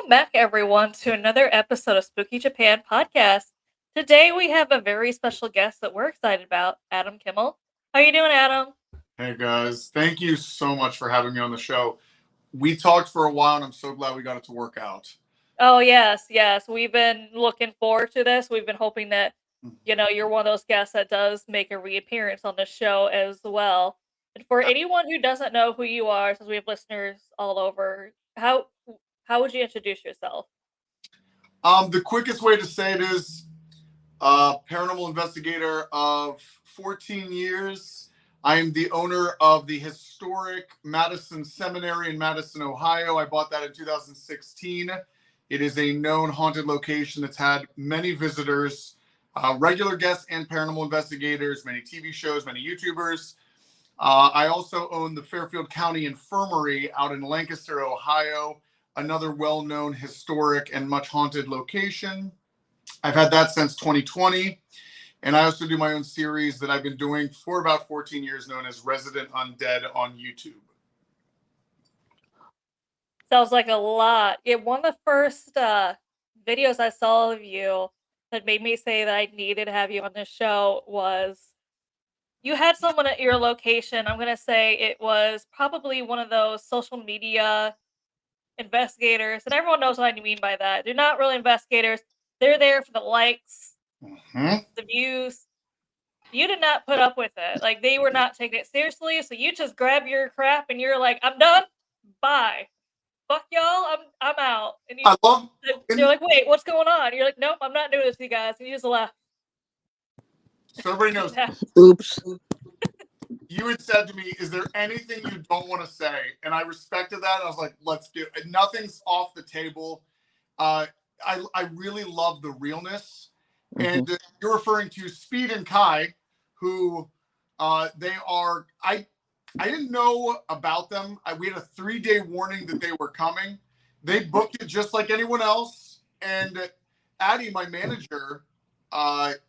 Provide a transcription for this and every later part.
Welcome back, everyone, to another episode of Spooky Japan podcast. Today we have a very special guest that we're excited about, Adam Kimmell. How you doing, Adam? Hey guys, thank you so much for having me on the show. We talked for a while and I'm so glad we got it to work out. Oh, yes, yes. We've been looking forward to this. We've been hoping that, you're one of those guests that does make a reappearance on the show as well. And for anyone who doesn't know who you are, since we have listeners all over, how would you introduce yourself? The quickest way to say it is paranormal investigator of 14 years. I am the owner of the historic Madison Seminary in Madison, Ohio. I bought that in 2016. It is a known haunted location that's had many visitors, regular guests and paranormal investigators, many TV shows, many YouTubers. I also own the Fairfield County Infirmary out in Lancaster, Ohio, another well-known historic and much haunted location. I've had that since 2020. And I also do my own series that I've been doing for about 14 years known as Resident Undead on YouTube. Sounds like a lot. Yeah, one of the first videos I saw of you that made me say that I needed to have you on this show was you had someone at your location. I'm going to say it was probably one of those social media investigators. And everyone knows what I mean by that. They're not really investigators. They're there for the likes, the views. You did not put up with it. Like, they were not taking it seriously. So you just grab your crap and you're like, I'm done. Bye. Fuck y'all. I'm out. And you're like, wait, what's going on? And you're like, nope, I'm not doing this to you guys. And you just left. So everybody knows. Oops. You had said to me, is there anything you don't want to say? And I respected that. I was like, let's do it. Nothing's off the table. I really love the realness. And you're referring to Speed and Kai, who they are. I didn't know about them. We had a 3-day warning that they were coming. They booked it just like anyone else. And Addie, my manager,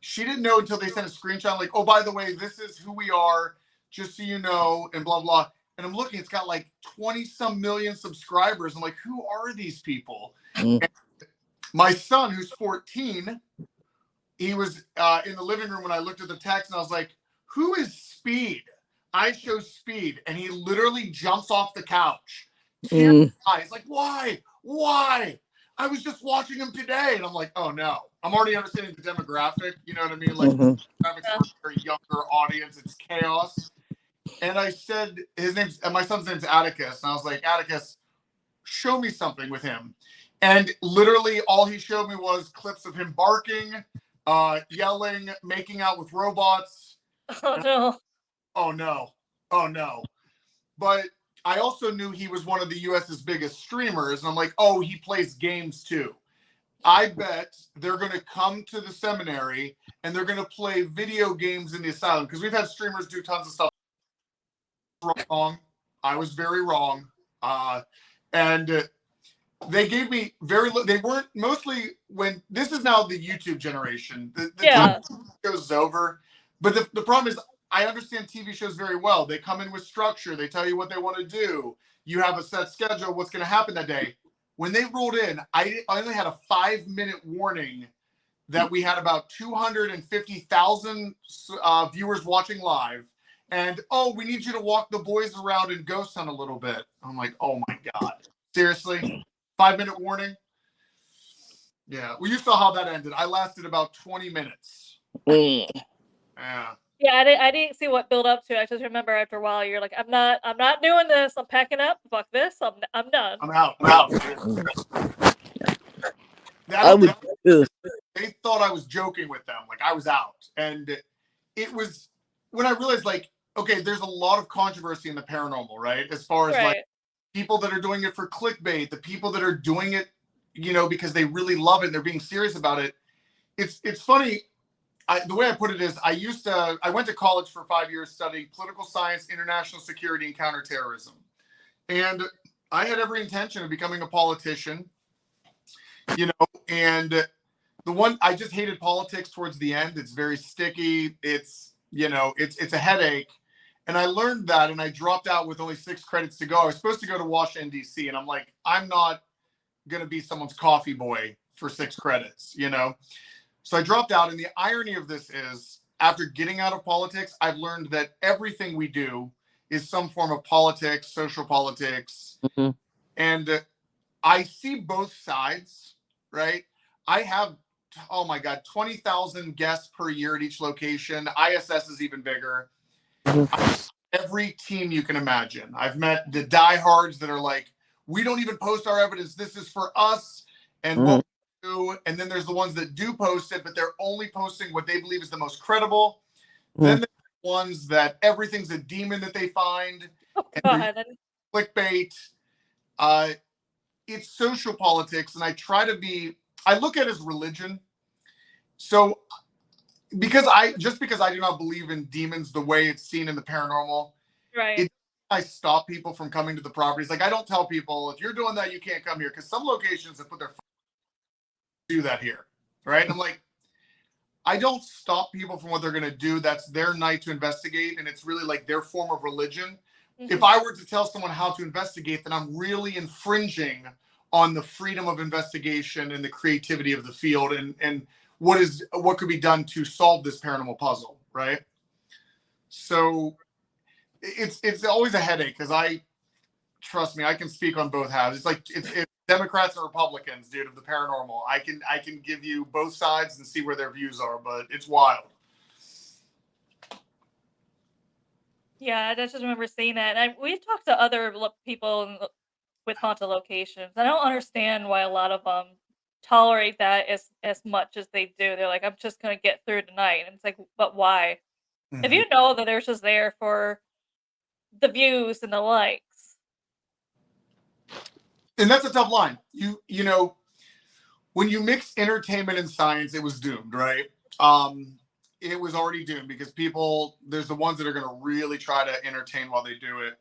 she didn't know until they sent a screenshot like, oh, by the way, this is who we are, just so you know, and blah, blah. And I'm looking, it's got like 20-some million subscribers. I'm like, who are these people? My son, who's 14, he was in the living room when I looked at the text, and I was like, who is Speed? I show Speed, and he literally jumps off the couch. He's like, why? I was just watching him today. And I'm like, oh, no. I'm already understanding the demographic. You know what I mean? Like, demographics for a younger audience. It's chaos. And I said, my son's name's Atticus. And I was like, Atticus, show me something with him. And literally all he showed me was clips of him barking, yelling, making out with robots. Oh, no. Oh, no. But I also knew he was one of the U.S.'s biggest streamers. And I'm like, oh, he plays games too. I bet they're going to come to the seminary and they're going to play video games in the asylum. Because we've had streamers do tons of stuff. Wrong. I was very wrong. And they gave me they weren't mostly when this is now the YouTube generation. The time goes over. But the problem is I understand TV shows very well. They come in with structure. They tell you what they want to do. You have a set schedule, what's going to happen that day. When they rolled in, I only had a 5-minute warning that we had about 250,000 viewers watching live. And, we need you to walk the boys around and ghost hunt a little bit. I'm like, oh, my God. Seriously? 5-minute warning? Yeah. Well, you saw how that ended. I lasted about 20 minutes. Yeah. Yeah, I didn't see what built up to. I just remember after a while, you're like, I'm not doing this. I'm packing up. Fuck this. I'm done. I'm out. They thought I was joking with them. Like I was out. And it was when I realized like, okay, there's a lot of controversy in the paranormal, right? As far as like people that are doing it for clickbait, the people that are doing it, because they really love it and they're being serious about it. It's funny. The way I put it is I went to college for 5 years studying political science, international security, and counterterrorism. And I had every intention of becoming a politician, and I just hated politics towards the end. It's very sticky. It's a headache. And I learned that and I dropped out with only 6 credits to go. I was supposed to go to Washington, D.C. And I'm like, I'm not going to be someone's coffee boy for 6 credits, you know? So I dropped out. And the irony of this is, after getting out of politics, I've learned that everything we do is some form of politics, social politics. Mm-hmm. And I see both sides, right? I have, oh my God, 20,000 guests per year at each location. ISS is even bigger. Every team you can imagine. I've met the diehards that are like, we don't even post our evidence. This is for us and what we do. And then there's the ones that do post it, but they're only posting what they believe is the most credible. Then there's the ones that everything's a demon that they find. And clickbait. It's social politics, and I look at it as religion. So because I do not believe in demons the way it's seen in the paranormal, right? I stop people from coming to the properties. Like, I don't tell people, if you're doing that, you can't come here, because some locations have put their do that here, right? And I'm like, I don't stop people from what they're going to do. That's their night to investigate, and it's really like their form of religion. Mm-hmm. If I were to tell someone how to investigate, then I'm really infringing on the freedom of investigation and the creativity of the field, and what could be done to solve this paranormal puzzle, right? So it's always a headache, because trust me, I can speak on both halves. It's like it's Democrats and Republicans, dude, of the paranormal. I can give you both sides and see where their views are, but it's wild. Yeah, I just remember seeing that. And we've talked to other people with haunted locations. I don't understand why a lot of them tolerate that as much as they do. They're like, I'm just gonna get through tonight, and it's like, but why? Mm-hmm. If you know that they're just there for the views and the likes. And that's a tough line. You know, when you mix entertainment and science, it was doomed, right? It was already doomed, because there's the ones that are going to really try to entertain while they do it.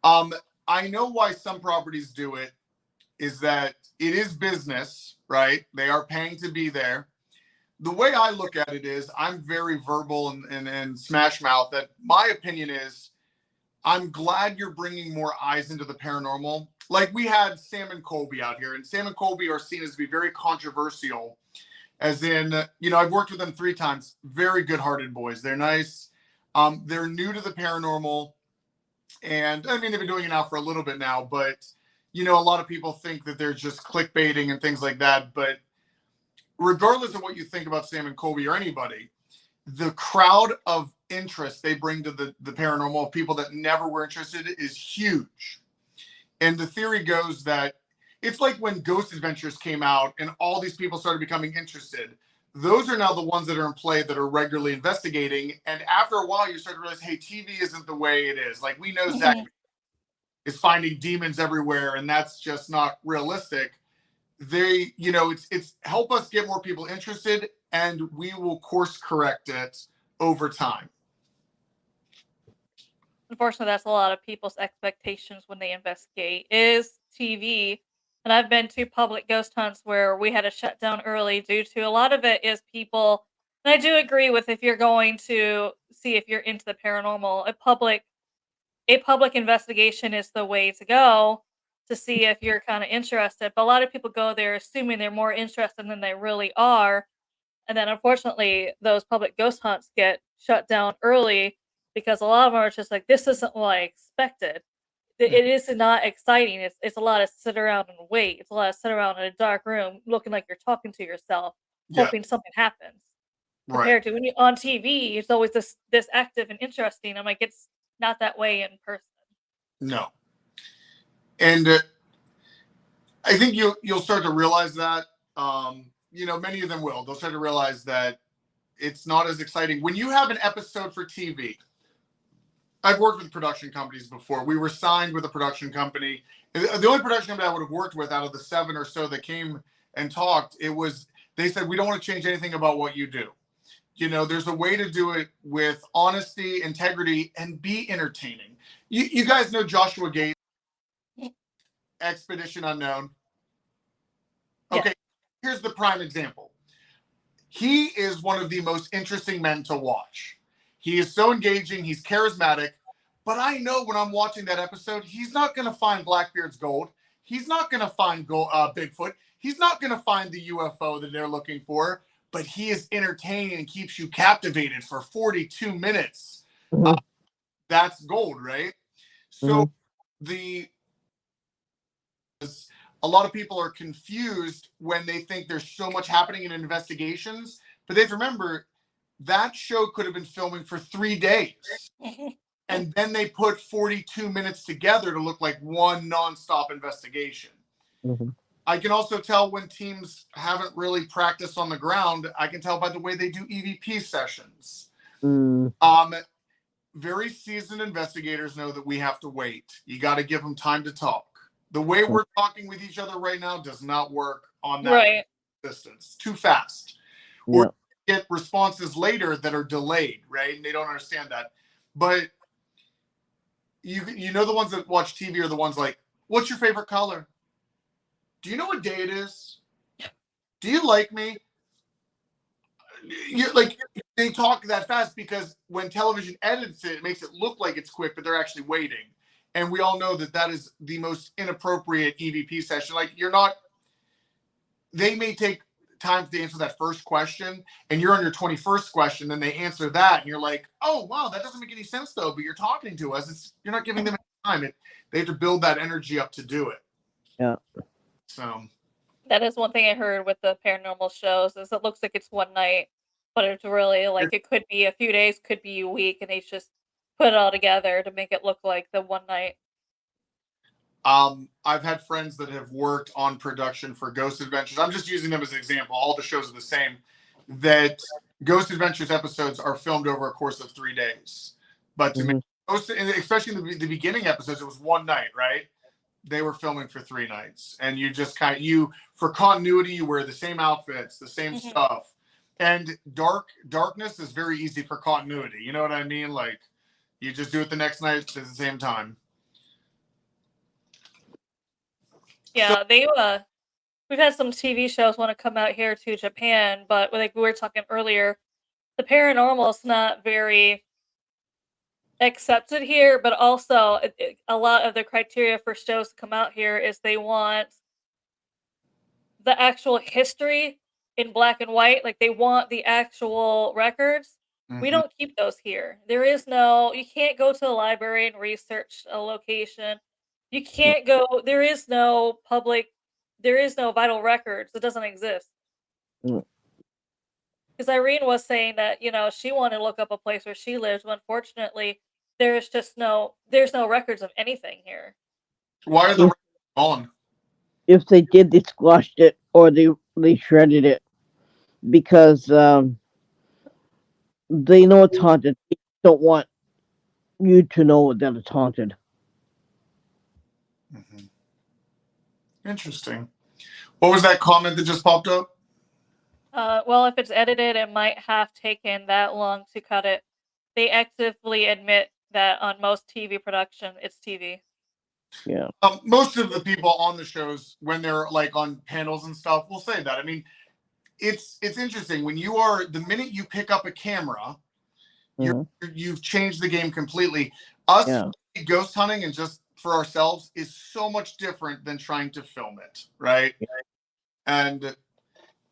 I know why some properties do it, is that it is business, right? They are paying to be there. The way I look at it is, I'm very verbal and smash mouth, that my opinion is, I'm glad you're bringing more eyes into the paranormal. Like, we had Sam and Colby out here, and Sam and Colby are seen as to be very controversial, as in, you know, I've worked with them 3 times. Very good-hearted boys. They're nice. They're new to the paranormal, and I mean, they've been doing it now for a little bit now, but, you know, a lot of people think that they're just clickbaiting and things like that. But regardless of what you think about Sam and Colby or anybody, the crowd of interest they bring to the paranormal, of people that never were interested, is huge. And the theory goes that it's like when Ghost Adventures came out and all these people started becoming interested. Those are now the ones that are in play, that are regularly investigating. And after a while, you start to realize, hey, TV isn't the way it is. Like, we know Zach is finding demons everywhere, and that's just not realistic. They, you know, it's help us get more people interested, and we will course correct it over time. Unfortunately, that's a lot of people's expectations when they investigate, is TV. And I've been to public ghost hunts where we had to shut down early due to a lot of it is people. And I do agree with, if you're going to see if you're into the paranormal, a public investigation is the way to go to see if you're kind of interested. But a lot of people go there assuming they're more interested than they really are. And then unfortunately, those public ghost hunts get shut down early, because a lot of them are just like, this isn't what I expected. It is not exciting. It's a lot of sit around and wait. It's a lot of sit around in a dark room looking like you're talking to yourself, hoping something happens. Right. Compared to when you're on TV, it's always this active and interesting. I'm like, it's not that way in person. No. And I think you'll start to realize that. You know, many of them will. They'll start to realize that it's not as exciting. When you have an episode for TV, I've worked with production companies before. We were signed with a production company. The only production company I would have worked with out of the 7 or so that came and talked, they said, we don't want to change anything about what you do. You know, there's a way to do it with honesty, integrity, and be entertaining. You guys know Joshua Gates, Expedition Unknown. Okay, here's the prime example. He is one of the most interesting men to watch. He is so engaging. He's charismatic. But I know when I'm watching that episode, he's not going to find Blackbeard's gold. He's not going to find Bigfoot. He's not going to find the UFO that they're looking for, but he is entertaining and keeps you captivated for 42 minutes. Mhm. That's gold, right? So a lot of people are confused when they think there's so much happening in investigations, but they have to remember that show could have been filming for 3 days. And then they put 42 minutes together to look like one nonstop investigation. Mhm. I can also tell when teams haven't really practiced on the ground. I can tell by the way they do EVP sessions. Mm. Very seasoned investigators know that we have to wait. You got to give them time to talk. The way we're talking with each other right now does not work on that distance. Too fast. Yeah. Or get responses later that are delayed, right? And they don't understand that. But you know the ones that watch TV are the ones like, what's your favorite color? Do you know what day it is? Do you like me? They talk that fast because when television edits it, it makes it look like it's quick, but they're actually waiting. And we all know that that is the most inappropriate EVP session. Like they may take time to answer that first question, and you're on your 21st question, and they answer that, and you're like, oh wow, that doesn't make any sense though. But you're talking to us. You're not giving them any time. They have to build that energy up to do it. Yeah. So that is one thing I heard with the paranormal shows is it looks like it's one night, but it's really like it could be a few days, could be a week, and they just put it all together to make it look like the one night. I've had friends that have worked on production for Ghost Adventures. I'm just using them as an example. All the shows are the same. That Ghost Adventures episodes are filmed over a course of 3 days. But to make especially in the beginning episodes, it was one night, right? They were filming for 3 nights, and you just for continuity, you wear the same outfits, the same stuff. And darkness is very easy for continuity. You know what I mean? Like you just do it the next night at the same time. Yeah, we've had some TV shows want to come out here to Japan, but like we were talking earlier, the paranormal is not very accepted here, but also a lot of the criteria for shows to come out here is they want the actual history in black and white, like they want the actual records. We don't keep those here. You can't go to the library and research a location. You can't go, there is no vital records. It doesn't exist. Mm. Because Irene was saying that, she wanted to look up a place where she lives, but unfortunately, there's no records of anything here. Why are the records gone? If they did, they squashed it or they shredded it because they know it's haunted. They don't want you to know that it's haunted. Interesting. What was that comment that just popped up? Well, if it's edited, it might have taken that long to cut it. They actively admit that on most TV production, it's TV. Yeah. Most of the people on the shows, when they're like on panels and stuff, will say that. I mean, it's interesting when the minute you pick up a camera, you've changed the game completely. Ghost hunting and just for ourselves is so much different than trying to film it, right? Yeah. And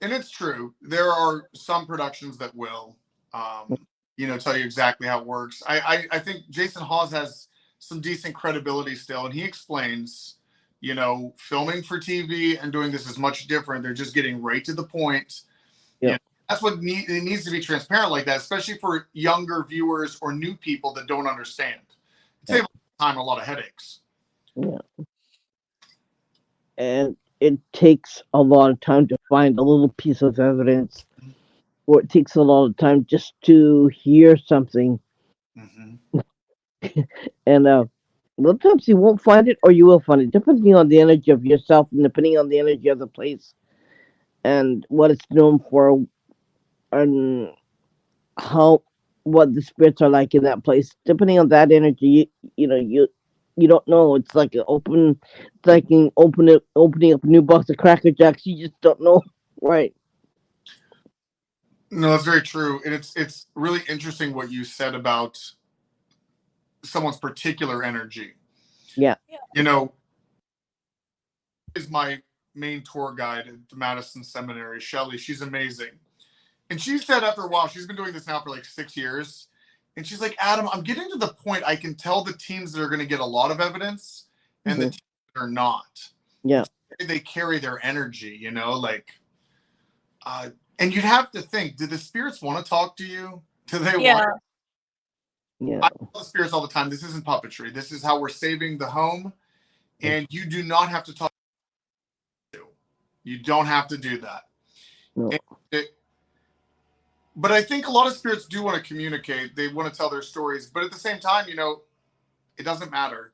it's true. There are some productions that will, tell you exactly how it works. I think Jason Hawes has some decent credibility still, and he explains, filming for TV and doing this is much different. They're just getting right to the point. Yeah. That's what it needs to be transparent like that, especially for younger viewers or new people that don't understand. It saves time, a lot of headaches. Yeah. And it takes a lot of time to find a little piece of evidence, or it takes a lot of time just to hear something. And a lot of times you won't find it, or you will find it, depending on the energy of yourself and depending on the energy of the place and what it's known for, and what the spirits are like in that place. Depending on that energy, you don't know. It's like opening up a new box of Cracker Jacks. You just don't know, right? No, that's very true, and it's really interesting what you said about someone's particular energy. Yeah. is my main tour guide at the Madison Seminary, Shelly. She's amazing. And she said after a while, she's been doing this now for like 6 years. And she's like, Adam, I'm getting to the point I can tell the teams that are going to get a lot of evidence and the teams that are not. Yeah. They carry their energy, you know, like, and you'd have to think, do the spirits want to talk to you? Do they want? Yeah. I tell the spirits all the time, this isn't puppetry. This is how we're saving the home. And you do not have to talk. You don't have to do that. No. But I think a lot of spirits do want to communicate. They want to tell their stories. But at the same time, you know, it doesn't matter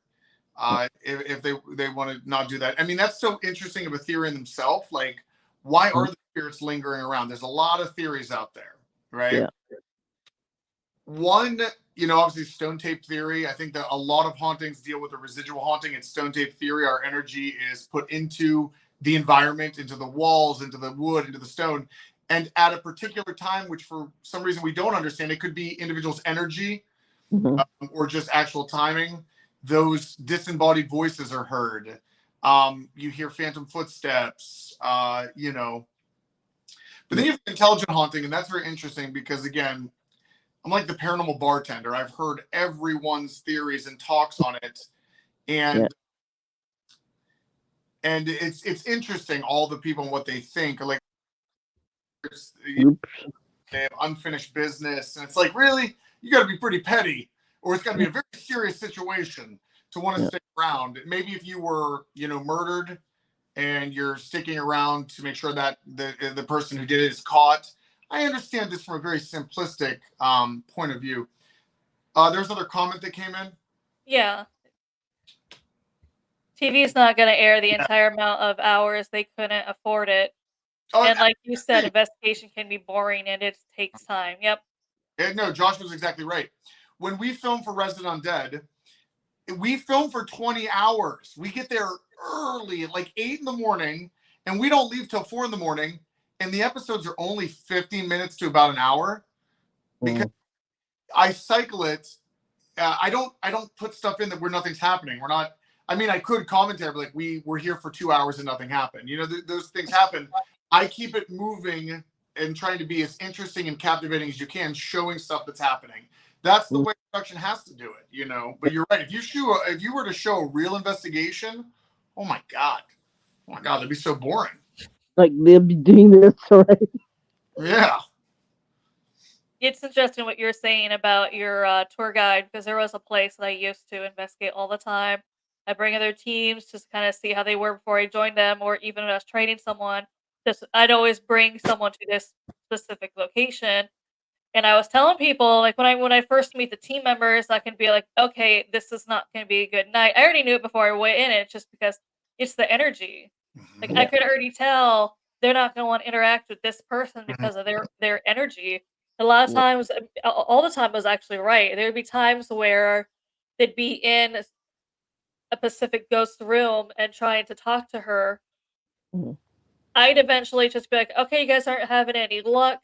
if they want to not do that. I mean, that's so interesting of a theory in themselves. Like, why are the spirits lingering around? There's a lot of theories out there, right? Yeah. One, you know, obviously stone tape theory. I think that a lot of hauntings deal with a residual haunting. In stone tape theory, our energy is put into the environment, into the walls, into the wood, into the stone. And at a particular time, which for some reason we don't understand, it could be individuals' energy or just actual timing. Those disembodied voices are heard. You hear phantom footsteps, you know. But then you have intelligent haunting, and that's very interesting because, again, I'm like the paranormal bartender. I've heard everyone's theories and talks on it. And and it's interesting, all the people and what they think. Like, they have unfinished business, and it's like, really, you got to be pretty petty, or it's got to be a very serious situation to want to stick around. Maybe if you were, you know, murdered and you're sticking around to make sure that the person who did it is caught. I understand this from a very simplistic point of view. There's another comment that came in. Yeah. TV is not going to air the entire amount of hours. They couldn't afford it. And like you said, investigation can be boring and it takes time. Yep. And no, Josh was exactly right. When we film for Resident Undead, we film for 20 hours. We get there early at like 8 in the morning, and we don't leave till 4 in the morning. And the episodes are only 15 minutes to about an hour because I cycle it. I don't put stuff in that where nothing's happening. We're not. I mean, I could commentary, but like we're here for 2 hours and nothing happened. You know, those things happen. I keep it moving and trying to be as interesting and captivating as you can, showing stuff that's happening. That's the way production has to do it, you know. But you're right. If you were to show a real investigation, oh my god, that'd be so boring. Like they'll be doing this, right? Yeah. It's interesting what you're saying about your tour guide, because there was a place that I used to investigate all the time. I bring other teams just kind of see how they were before I joined them, or even when I was training someone. I'd always bring someone to this specific location, and I was telling people, like, when I first meet the team members, I can be like, okay, this is not going to be a good night. I already knew it before I went in it, just because it's the energy. Like I could already tell they're not going to want to interact with this person because of their energy. A lot of times, all the time was actually right. There would be times where they'd be in a Pacific ghost room and trying to talk to her. I'd eventually just be like, okay, you guys aren't having any luck.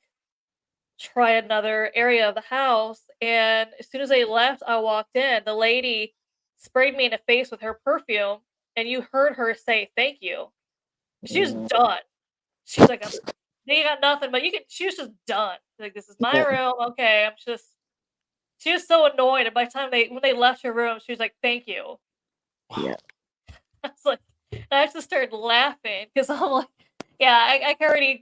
Try another area of the house. And as soon as they left, I walked in. The lady sprayed me in the face with her perfume, and you heard her say thank you. She was done. She was like, they got nothing, but she was just done. Like, this is my room. Okay, she was so annoyed. And by the time when they left her room, she was like, thank you. Yeah. I was like, I just started laughing because I'm like, yeah,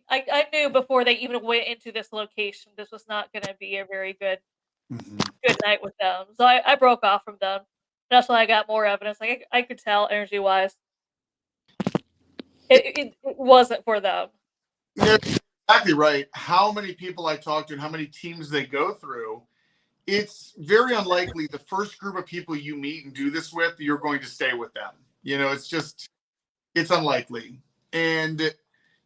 I knew before they even went into this location, this was not going to be a very good night with them. So I broke off from them. That's why I got more evidence. Like I could tell energy wise, it wasn't for them. You're exactly right. How many people I talk to and how many teams they go through, it's very unlikely the first group of people you meet and do this with, you're going to stay with them. You know, it's unlikely. And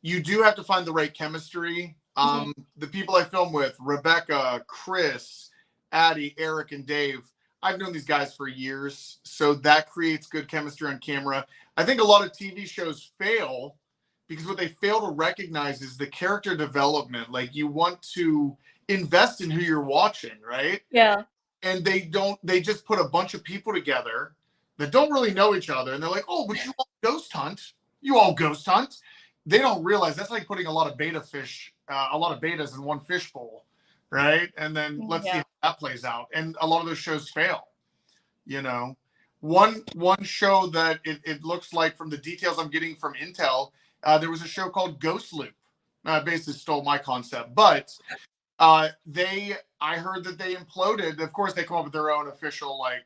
you do have to find the right chemistry. The people I film with, Rebecca, Chris, Addie, Eric, and Dave, I've known these guys for years. So that creates good chemistry on camera. I think a lot of TV shows fail because what they fail to recognize is the character development. Like, you want to invest in who you're watching, right? Yeah. And they just put a bunch of people together that don't really know each other. And they're like, oh, would you want ghost hunt? You all ghost hunt. They don't realize that's like putting a lot of betas in one fishbowl, right? And then let's see Yeah. how that plays out. And a lot of those shows fail. You know, one show that it looks like from the details I'm getting from Intel, there was a show called Ghost Loop. Basically stole my concept, but I heard that they imploded. Of course, they come up with their own official like,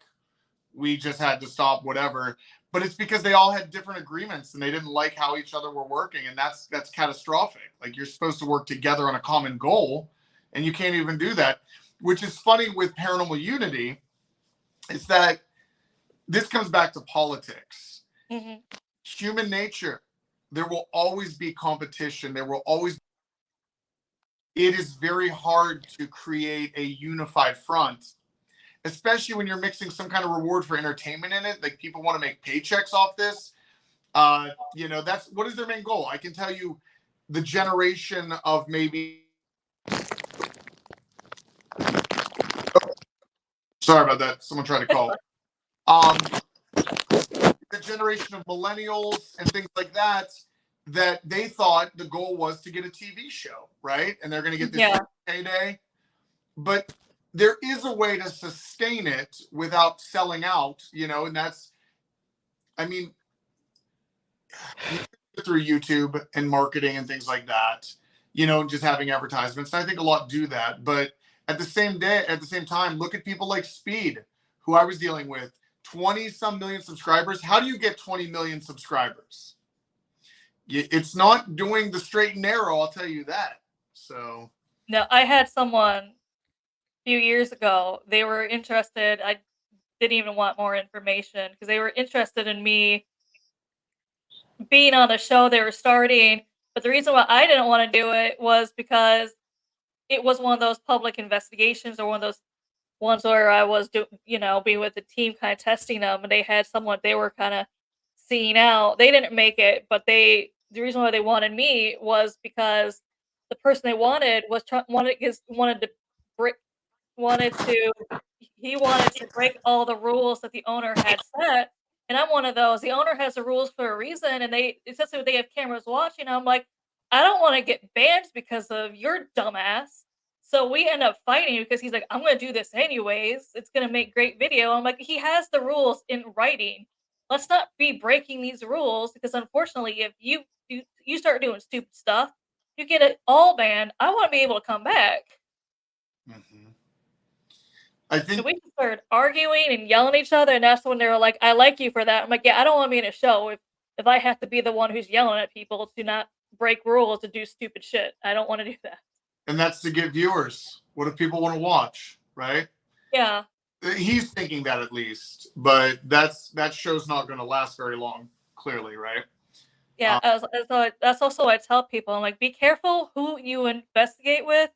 we just had to stop whatever. But it's because they all had different agreements and they didn't like how each other were working, and that's catastrophic. Like, you're supposed to work together on a common goal, and you can't even do that. Which is funny with Paranormal Unity, is that this comes back to politics. Mm-hmm. Human nature. There will always be competition. There will always. It is very hard to create a unified front, especially when you're mixing some kind of reward for entertainment in it. Like, people want to make paychecks off this. That's what is their main goal. I can tell you, the generation of maybe. Sorry about that. Someone tried to call. The generation of millennials and things like that they thought the goal was to get a TV show, right? And they're going to get this payday. But there is a way to sustain it without selling out, and that's, I mean, through YouTube and marketing and things like that, just having advertisements. And I think a lot do that. But at the same time, look at people like Speed, who I was dealing with, 20 some million subscribers. How do you get 20 million subscribers? It's not doing the straight and narrow, I'll tell you that. So No, I had someone a few years ago. They were interested. I didn't even want more information because they were interested in me being on the show they were starting. But the reason why I didn't want to do it was because it was one of those public investigations, or one of those ones where I was being with the team, kind of testing them, and they had someone they were kind of seeing out. They didn't make it, but the reason why they wanted me was because the person they wanted was wanted to break wanted to he wanted to break all the rules that the owner had set, and I'm one of those. The owner has the rules for a reason, and especially when they have cameras watching. I'm like, I don't want to get banned because of your dumbass. So we end up fighting because he's like, I'm going to do this anyways. It's going to make great video. I'm like, he has the rules in writing. Let's not be breaking these rules, because unfortunately, if you start doing stupid stuff, you get it all banned. I want to be able to come back. mm-hmm. I So think we just started arguing and yelling at each other, and that's when they were like, "I like you for that." I'm like, "Yeah, I don't want to be in a show if I have to be the one who's yelling at people to not break rules to do stupid shit. I don't want to do that." and that's to get viewers. What if people want to watch, right? Yeah, He's thinking that, at least, but that show's not going to last very long, clearly, right? yeah. That's also what I tell people. I'm like, be careful who you investigate with,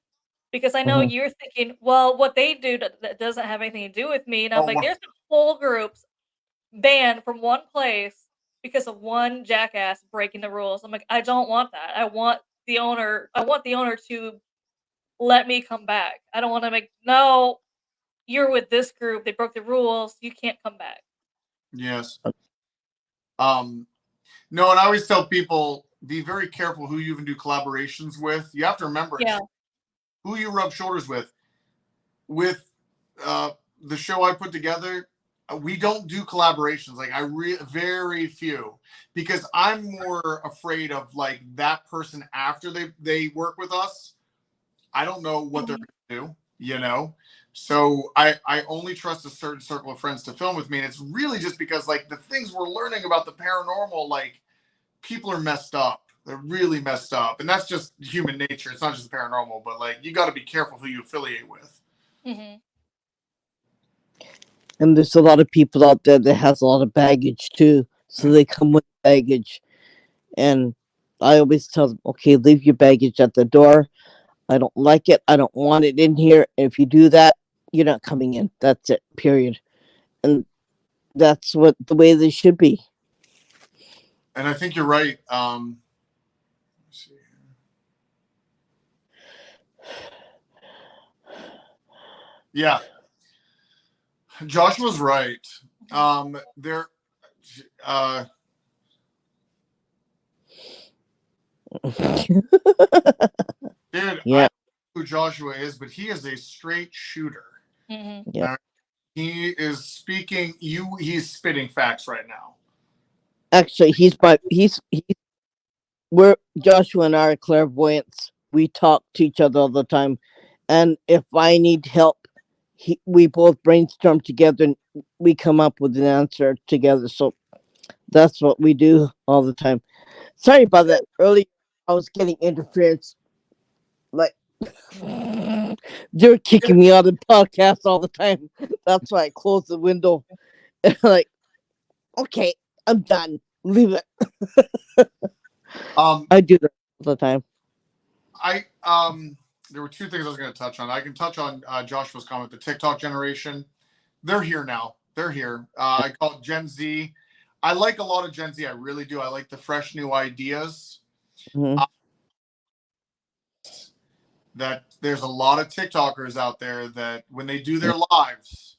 because I know Mhm. you're thinking, well, what they do that doesn't have anything to do with me. And I'm Oh, like, there's been whole groups banned from one place because of one jackass breaking the rules. I'm like, I don't want that. I want the owner to let me come back. I don't want to make, no, you're with this group. They broke the rules. You can't come back. yes. No, and I always tell people, be very careful who you even do collaborations with. You have to remember, Yeah. who you rub shoulders with. With the show I put together, we don't do collaborations. Like, very few, because I'm more afraid of like that person after they work with us. I don't know what they're going to do. So I only trust a certain circle of friends to film with me, and it's really just because, like, the things we're learning about the paranormal, like, people are messed up. They're really messed up, and that's just human nature. It's not just the paranormal, but like, you got to be careful who you affiliate with. Mm-hmm. And there's a lot of people out there that has a lot of baggage too, so they come with baggage. And I always tell them, okay, leave your baggage at the door. I don't like it. I don't want it in here. And if you do that, you're not coming in. That's it. Period. And that's what the way they should be. And I think you're right. Let's see here. Yeah, Joshua's right. There, Dude, I Yeah, don't know who Joshua is, but he is a straight shooter. Mhm. yeah. He is speaking. He's spitting facts right now. Actually, he's we're Joshua and I are clairvoyants. We talk to each other all the time, and if I need help, we both brainstorm together and we come up with an answer together. So that's what we do all the time. Sorry about that. Earlier, I was getting interference. Like they're kicking me out of the podcast all the time. That's why I closed the window. Like, okay, I'm done. Leave it. Um, I do that all the time. I there were two things I was going to touch on. I can touch on Joshua's comment. The TikTok generation, they're here now. They're here. I call it Gen Z. I like a lot of Gen Z. I really do. I like the fresh new ideas. Mhm. Uh, that there's a lot of TikTokers out there that when they do their lives,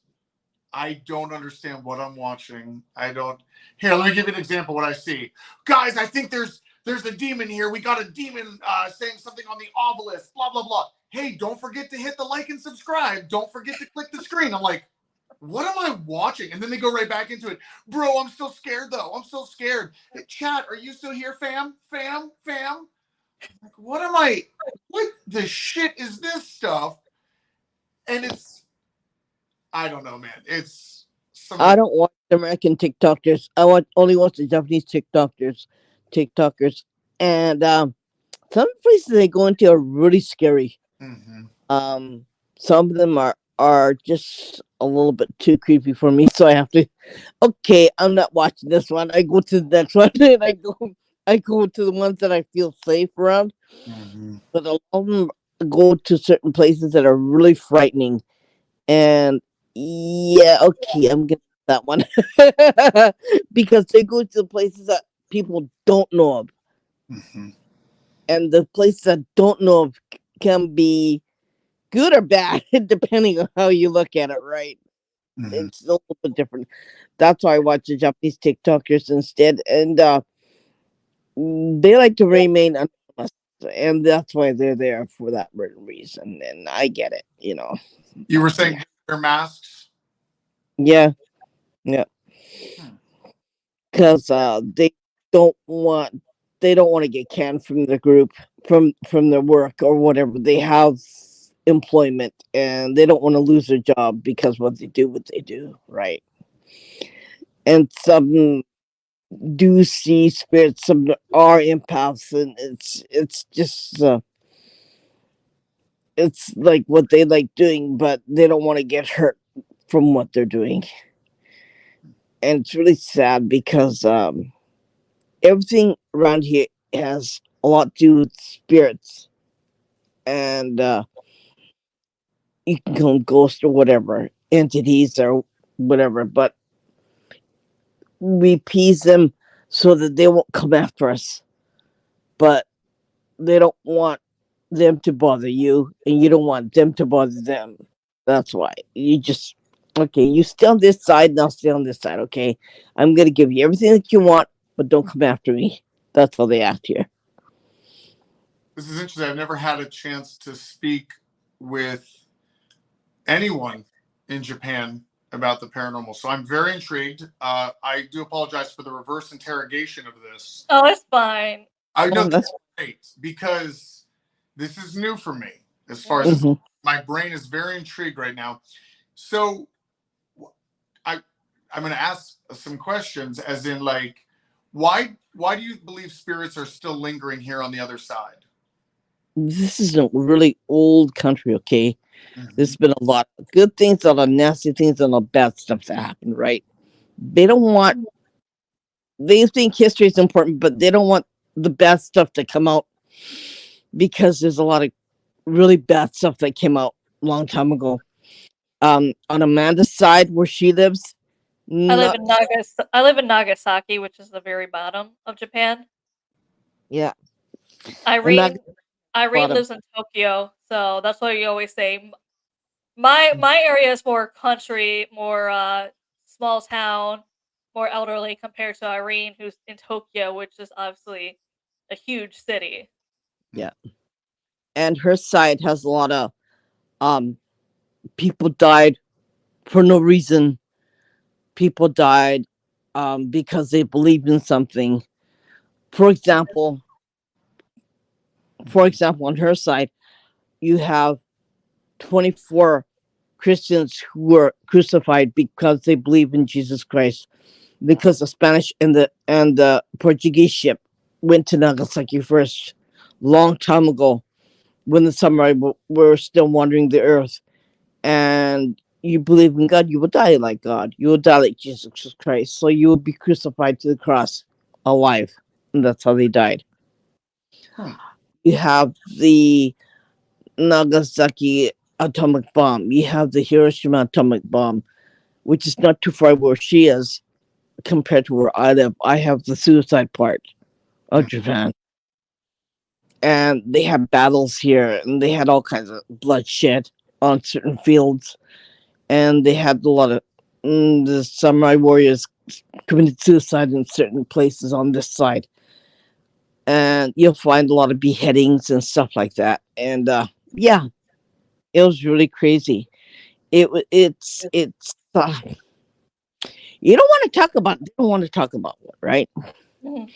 I don't understand what I'm watching. I don't. Here, let me give you an example. What I see, guys. I think there's a demon here. We got a demon saying something on the obelisk. Blah blah blah. Hey, don't forget to hit the like and subscribe. Don't forget to click the screen. I'm like, what am I watching? And then they go right back into it. Bro, I'm still scared though. I'm still scared. Hey, chat, are you still here, fam? Fam? Fam? Like, what am I? What the shit is this stuff? And it's, I don't know, man. It's some of I the. don't watch American TikTokers. Only watch the Japanese TikTokers, and some places they go into are really scary. Mhm. Um, some of them are just a little bit too creepy for me, so I have to. Okay, I'm not watching this one. I go to the next one, and I go to the ones that I feel safe around. Mhm. But a lot of them go to certain places that are really frightening. And yeah, okay, I'm gonna that one because they go to places that people don't know of, Mhm. and the places that don't know of can be good or bad depending on how you look at it. Right? Mhm. It's a little bit different. That's why I watch the Japanese TikTokers instead, and they like to remain anonymous, and that's why they're there for that reason. And I get it, you know. You were saying Yeah, wear masks. yeah, yeah. Hmm. Because don't want they don't want to get canned from the group, from their work or whatever. They have employment and they don't want to lose their job because what they do, right? And some do see spirits, some are empaths, and it's just it's like what they like doing, but they don't want to get hurt from what they're doing. And it's really sad because everything around here has a lot to do with spirits, and you can call them ghosts or whatever, entities or whatever, but we appease them so that they won't come after us. But they don't want them to bother you, and you don't want them to bother them. That's why you just, okay, you stay on this side and I'll stay on this side. Okay, I'm gonna give you everything that you want, but don't come after me. That's how they act here. This is interesting. I've never had a chance to speak with anyone in Japan about the paranormal, so I'm very intrigued. I do apologize for the reverse interrogation of this. Oh, it's fine. I know Oh, this that's is great because this is new for me as far as this. Mhm. mhm. My brain is very intrigued right now. So I I'm going to ask some questions, as in like, why do you believe spirits are still lingering here on the other side? This is a really old country, okay? Mm-hmm. There's been a lot of good things, a lot of nasty things, and a lot of bad stuff that happened, right? They don't want, they think history is important, but they don't want the bad stuff to come out because there's a lot of really bad stuff that came out a long time ago. On Amanda's side, where she lives, not, I live in Nagasaki, which is the very bottom of Japan. yeah, and not Irene Irene bottom. lives in Tokyo, so that's why you always say my area is more country, more small town, more elderly compared to Irene, who's in Tokyo, which is obviously a huge city. Yeah. And her side has a lot of people died for no reason. People died because they believed in something. For example, on her side, you have 24 Christians who were crucified because they believe in Jesus Christ. Because the Spanish and the Portuguese ship went to Nagasaki first, long time ago, when the samurai were still wandering the earth. And you believe in God, you will die like God. You will die like Jesus Christ. So you will be crucified to the cross alive. And that's how they died. Hmm. You have the Nagasaki atomic bomb. You have the Hiroshima atomic bomb, which is not too far where she is compared to where I live. I have the suicide part of Japan. And they had battles here, and they had all kinds of bloodshed on certain fields. And they had a lot of the samurai warriors committed suicide in certain places on this side. And you'll find a lot of beheadings and stuff like that. And yeah, it was really crazy. It's you don't want to talk about. They don't want to talk about it, right? Mhm.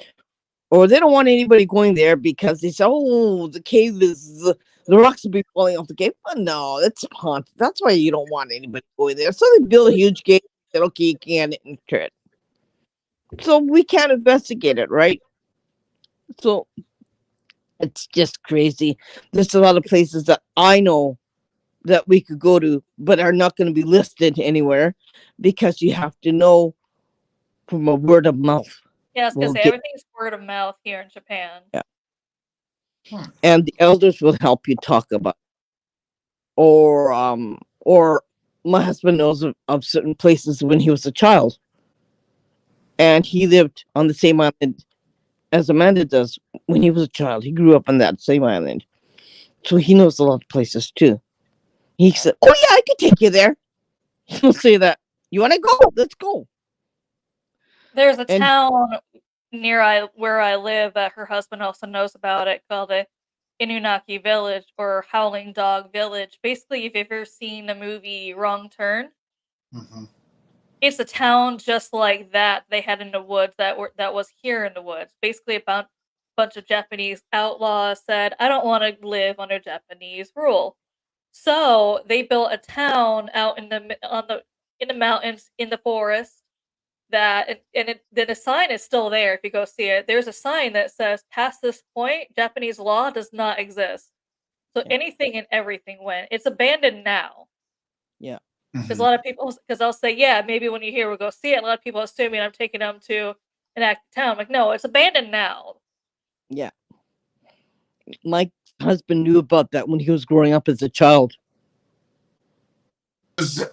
Or they don't want anybody going there because they say, "Oh, the cave is the rocks will be falling off the cave." But no, it's haunted. That's why you don't want anybody going there. So they build a huge cave. Said, "Okay, you can't enter it." So we can't investigate it, right? So it's just crazy. There's a lot of places that I know that we could go to, but are not going to be listed anywhere because you have to know from a word of mouth. Yeah, I was gonna We'll say get everything's word of mouth here in Japan. yeah, Hmm. and the elders will help you talk about, or my husband knows of certain places when he was a child, and he lived on the same island as Amanda does when he was a child. He grew up on that same island, so he knows a lot of places too. He said, "Oh yeah, I could take you there." He'll say that. You want to go? Let's go. There's a And town where I live that her husband also knows about it called the Inunaki Village or Howling Dog Village. Basically, if you've ever seen the movie Wrong Turn, Mhm. it's a town just like that they had in the woods that was here in the woods. Basically, about a bunch of Japanese outlaws said, "I don't want to live under Japanese rule." So they built a town out in the mountains in the forest then the sign is still there if you go see it. There's a sign that says, "Past this point, Japanese law does not exist." So yeah, anything and everything went. It's abandoned now. yeah, Because a Mhm. lot of people, because I'll say, yeah, maybe when you're here, we'll go see it. A lot of people assuming I'm taking them to an active town. I'm like, no, it's abandoned now. yeah. My husband knew about that when he was growing up as a child. Does,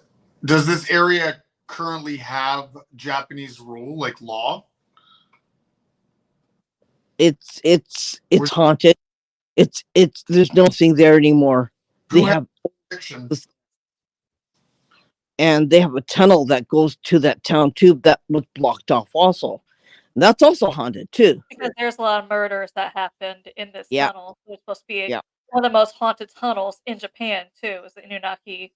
does this area currently have Japanese rule, like law? It's Or haunted. It's there's nothing there anymore. They who has have fiction? this, and they have a tunnel that goes to that town too that was blocked off also. That's also haunted too. Because there's a lot of murders that happened in this Yeah, tunnel. It's supposed to be yeah. one of the most haunted tunnels in Japan, too, is the Inunaki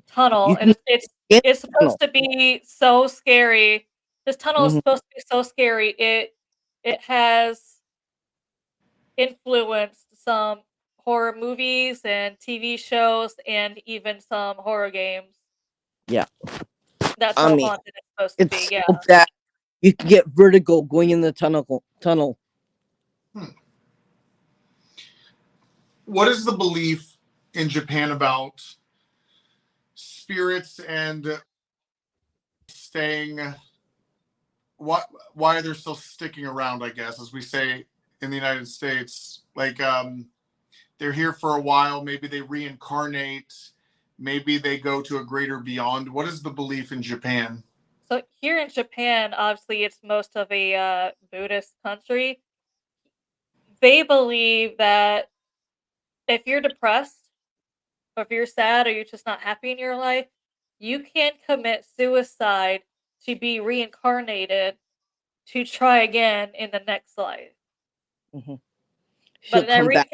tunnel. You And can get it's the tunnel. supposed to be so scary. This tunnel is Hmm. supposed to be so scary. It has influenced some horror movies and TV shows and even some horror games. Yeah, That's I how mean haunted it's supposed to be. it's Yeah. so bad. You can get vertigo going in the tunnel. Hmm. What is the belief in Japan about spirits and staying? Why they're still sticking around? I guess, as we say in the United States, like they're here for a while. Maybe they reincarnate. Maybe they go to a greater beyond. What is the belief in Japan? So here in Japan, obviously, it's most of a Buddhist country. They believe that if you're depressed, or if you're sad, or you're just not happy in your life, you can commit suicide to be reincarnated to try again in the next life. Mhm. She'll But come back.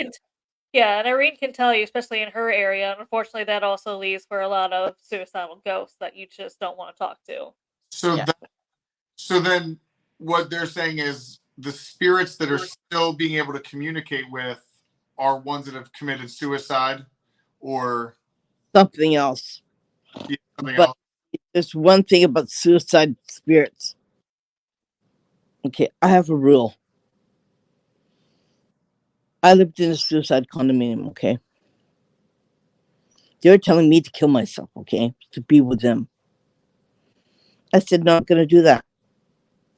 Yeah, and Irene can tell you, especially in her area. And unfortunately, that also leaves for a lot of suicidal ghosts that you just don't want to talk to. So Yeah. so then what they're saying is the spirits that are still being able to communicate with are ones that have committed suicide or Something else. something But else. there's one thing about suicide spirits. Okay, I have a rule. I lived in a suicide condominium, okay? They were telling me to kill myself, okay? To be with them. I said, no, I'm going to do that.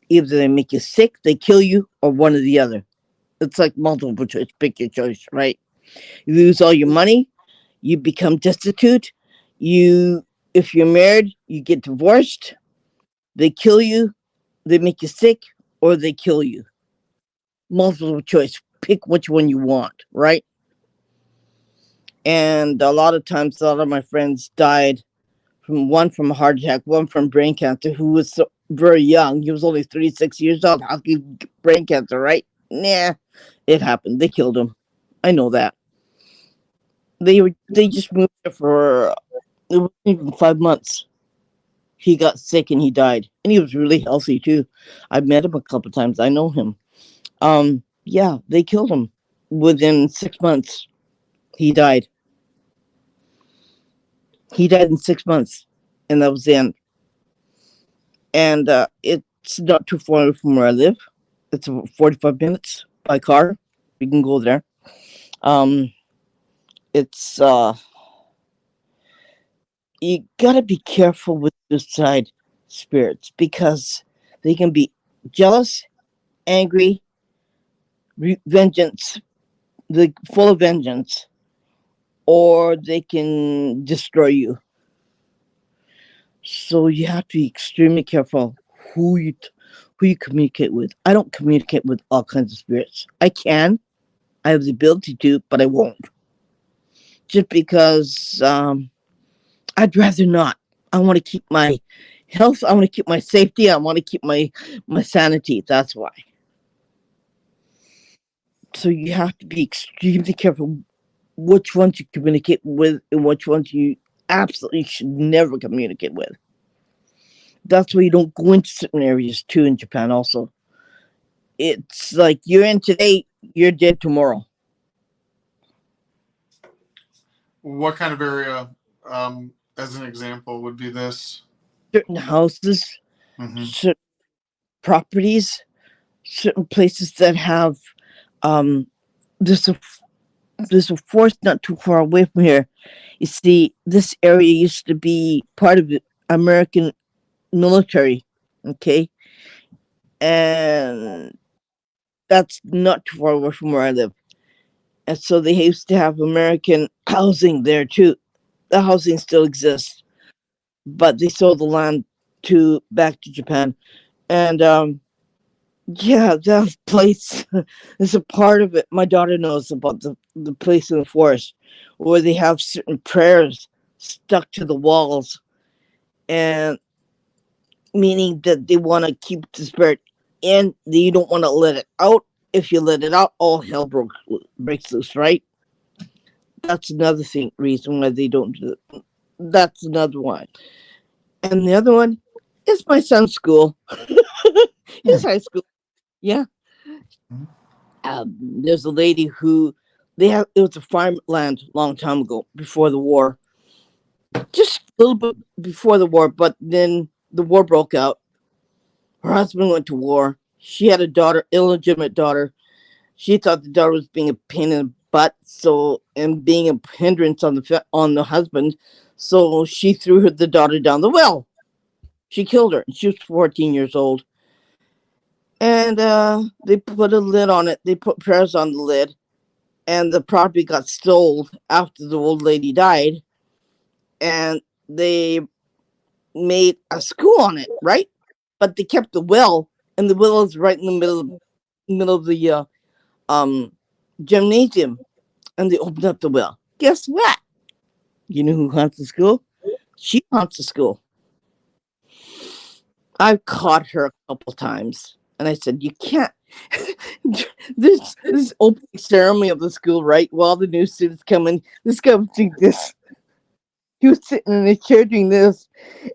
Either they make you sick, they kill you, or one or the other. It's like multiple choice. Pick your choice, right? You lose all your money, you become destitute. If you're married, you get divorced. They kill you, they make you sick, or they kill you. Multiple choice. Pick which one you want, right? And a lot of times, a lot of my friends died from a heart attack, one from brain cancer, who was very young. He was only 36 years old. How could he get brain cancer, right? Nah, it happened. They killed him. I know that. They just moved there for it wasn't even 5 months. He got sick and he died, and he was really healthy too. I've met him a couple times. I know him. Yeah, they killed him. Within 6 months, he died. He died in 6 months, and that was the end. And it's not too far from where I live. It's about 45 minutes by car. We can go there. Um, it's You gotta be careful with suicide spirits because they can be jealous, angry, vengeance, full of vengeance, or they can destroy you. So you have to be extremely careful who you communicate with. I don't communicate with all kinds of spirits. I can, I have the ability to, but I won't. Just because I'd rather not. I want to keep my health. I want to keep my safety. I want to keep my sanity. That's why. So you have to be extremely careful which ones you communicate with and which ones you absolutely should never communicate with. That's why you don't go into certain areas too in Japan. Also, it's like you're in today, you're dead tomorrow. What kind of area, as an example, would be this? Certain houses, Mm-hmm. certain properties, certain places that have um there's a there's a forest not too far away from here. You see, this area used to be part of the American military, okay, and that's not too far away from where I live. And so they used to have American housing there too. The housing still exists, but they sold the land to back to Japan. And yeah, that place is a part of it. My daughter knows about the place in the forest where they have certain prayers stuck to the walls, and meaning that they want to keep the spirit in, that you don't want to let it out. If you let it out, all hell breaks loose, right? That's another reason why they don't do it. That's another one. And the other one is my son's school. His high school. Yeah. There's a lady who it was a farmland long time ago before the war, just a little bit before the war, but then the war broke out. Her husband went to war. She had a daughter, illegitimate daughter. She thought the daughter was being a pain in the butt, and being a hindrance on the husband. So she threw the daughter down the well. She killed her. She was 14 years old. And they put a lid on it. They put prayers on the lid. And the property got sold after the old lady died. And they made a school on it, right? But they kept the well, and the well is right in the middle of the gymnasium. And they opened up the well. Guess what? You know who haunts the school? She haunts the school. I've caught her a couple times. And I said, you can't. this opening ceremony of the school, right? While the new students come in, this guy was doing this. He was sitting in a chair doing this,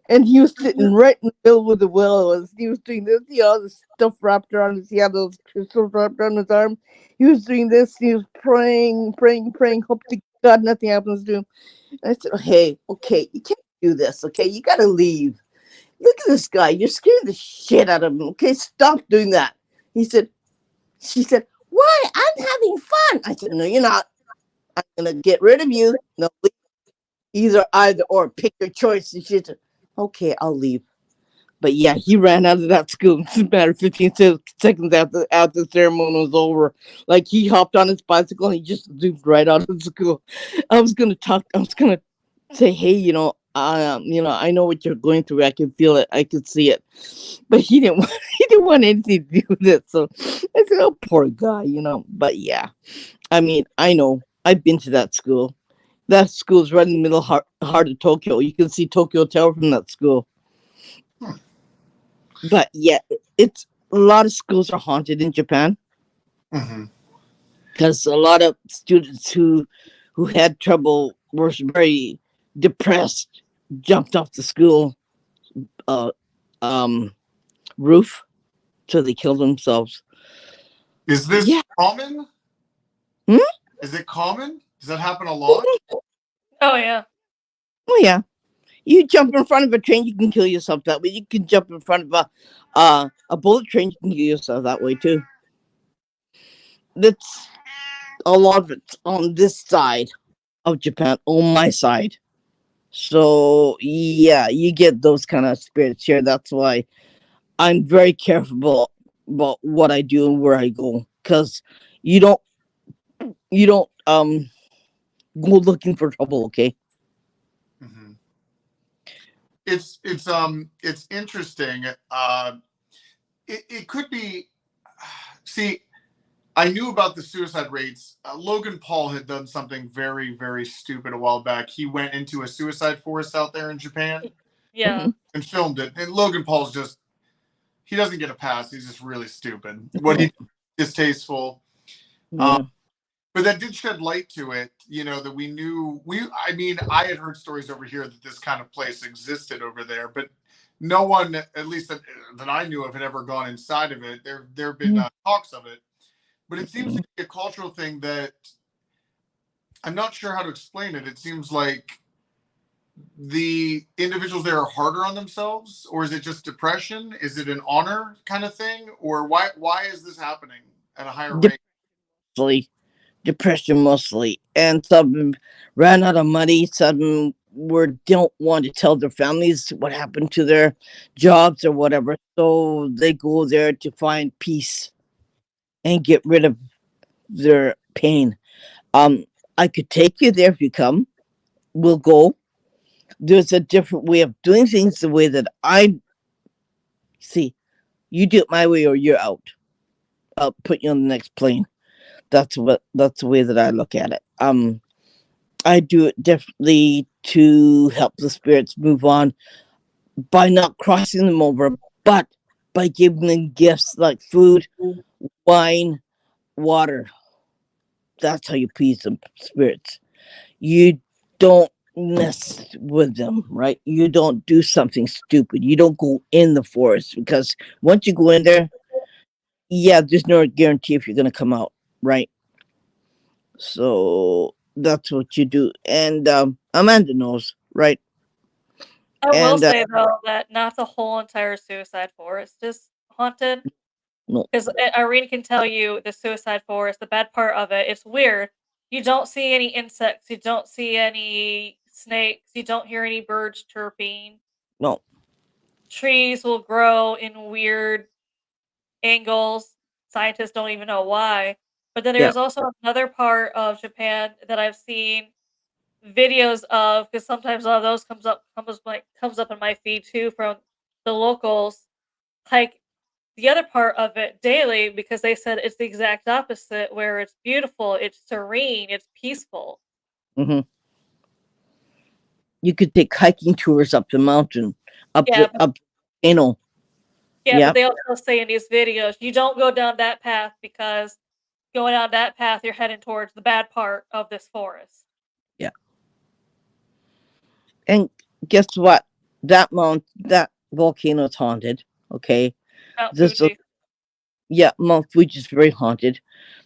and he was sitting right in the middle where the well was. He was doing this, all this stuff wrapped around his, he had those crystals wrapped around his arm. He was doing this, he was praying, praying, praying, hope to God nothing happens to him. And I said, hey, okay, you can't do this, okay? You gotta leave. Look at this guy. You're scaring the shit out of him. Okay, stop doing that. He said, she said, why? I'm having fun. I said, no, you're not. I'm gonna get rid of you. No, either or. Pick your choice. And she said, okay, I'll leave. But yeah, he ran out of that school. It's a matter of 15 seconds after the ceremony was over. Like he hopped on his bicycle and he just zoomed right out of the school. I was gonna say, hey, I know what you're going through. I can feel it. I can see it. But he didn't want, he didn't want anything to do with it. So I said, oh, poor guy, But yeah, I mean, I know. I've been to that school. That school is right in the middle heart of Tokyo. You can see Tokyo Tower from that school. But yeah, it's a lot of schools are haunted in Japan because a lot of students who had trouble were very depressed, jumped off the school uh, um, roof, so they killed themselves. Is this common? Hmm? Is it common? Does that happen a lot? Oh yeah. Oh yeah. You jump in front of a train, you can kill yourself that way. You can jump in front of a bullet train, you can kill yourself that way too. That's a lot of it on this side of Japan, on my side. So yeah, you get those kind of spirits here. That's why I'm very careful about what I do and where I go, because you don't go looking for trouble. Okay. Mm-hmm. It's interesting. It could be. See, I knew about the suicide rates. Logan Paul had done something very, very stupid a while back. He went into a suicide forest out there in Japan Yeah. and filmed it. And Logan Paul's he doesn't get a pass. He's just really stupid. What he distasteful. Yeah. But that did shed light to it, that we knew. I mean, I had heard stories over here that this kind of place existed over there, but no one, at least that I knew of, had ever gone inside of it. There have been talks of it, but it seems to be a cultural thing that I'm not sure how to explain it. It seems like the individuals there are harder on themselves, or is it just depression? Is it an honor kind of thing, or why is this happening at a higher rate? Depression mostly, and some ran out of money. Some don't want to tell their families what happened to their jobs or whatever, so they go there to find peace and get rid of their pain. I could take you there if you come. We'll go. There's a different way of doing things. The way that I see, you do it my way or you're out. I'll put you on the next plane. That's the way that I look at it. I do it differently to help the spirits move on by not crossing them over, but by giving them gifts like food, wine, water. That's how you please the spirits. You don't mess with them, right? You don't do something stupid. You don't go in the forest, because once you go in there, yeah, there's no guarantee if you're going to come out, right? So that's what you do. And Amanda knows, right? I will And say though that not the whole entire suicide forest is haunted. no, Because Irene can tell you the suicide forest, the bad part of it, it's weird. You don't see any insects, you don't see any snakes, you don't hear any birds chirping. no. Trees will grow in weird angles. Scientists don't even know why. But then Yeah. there's also another part of Japan that I've seen videos of, because sometimes a lot of those comes up in my feed too from the locals. Like the other part of it daily, because they said it's the exact opposite, where it's beautiful, it's serene, it's peaceful. Hmm. You could take hiking tours up the mountain, up Yeah, the up, you know. Yeah, but Yep. they also say in these videos, you don't go down that path because going down that path, you're heading towards the bad part of this forest. Yeah. And guess what? That volcano's haunted. Okay. Mount There's a Fuji. Yeah, Mount Fuji's very haunted.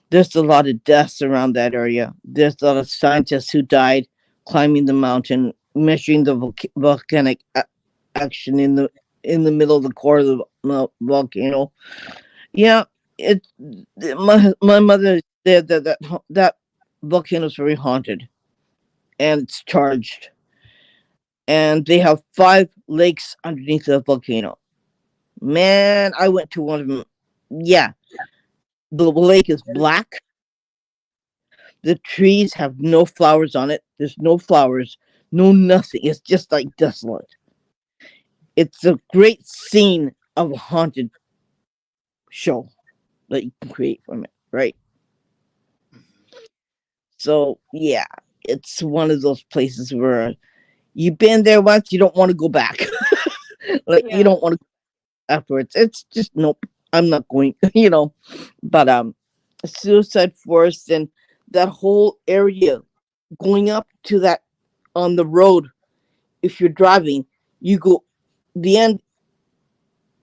There's a lot of deaths around that area. There's a lot of scientists who died climbing the mountain, measuring the volcanic action in the middle of the core of the volcano. Yeah, it. My mother said that volcano is very haunted and it's charged, and they have 5 lakes underneath the volcano. Man, I went to one of them. Yeah, the lake is black. The trees have no flowers on it. There's no flowers, no nothing. It's just like desolate. It's a great scene of a haunted show that you can create from it, right? So yeah, it's one of those places where you've been there once, you don't want to go back. Like you Yeah. don't want to go afterwards. It's just nope. I'm not going. But Suicide Forest and that whole area going up to that on the road. If you're driving, you go. The end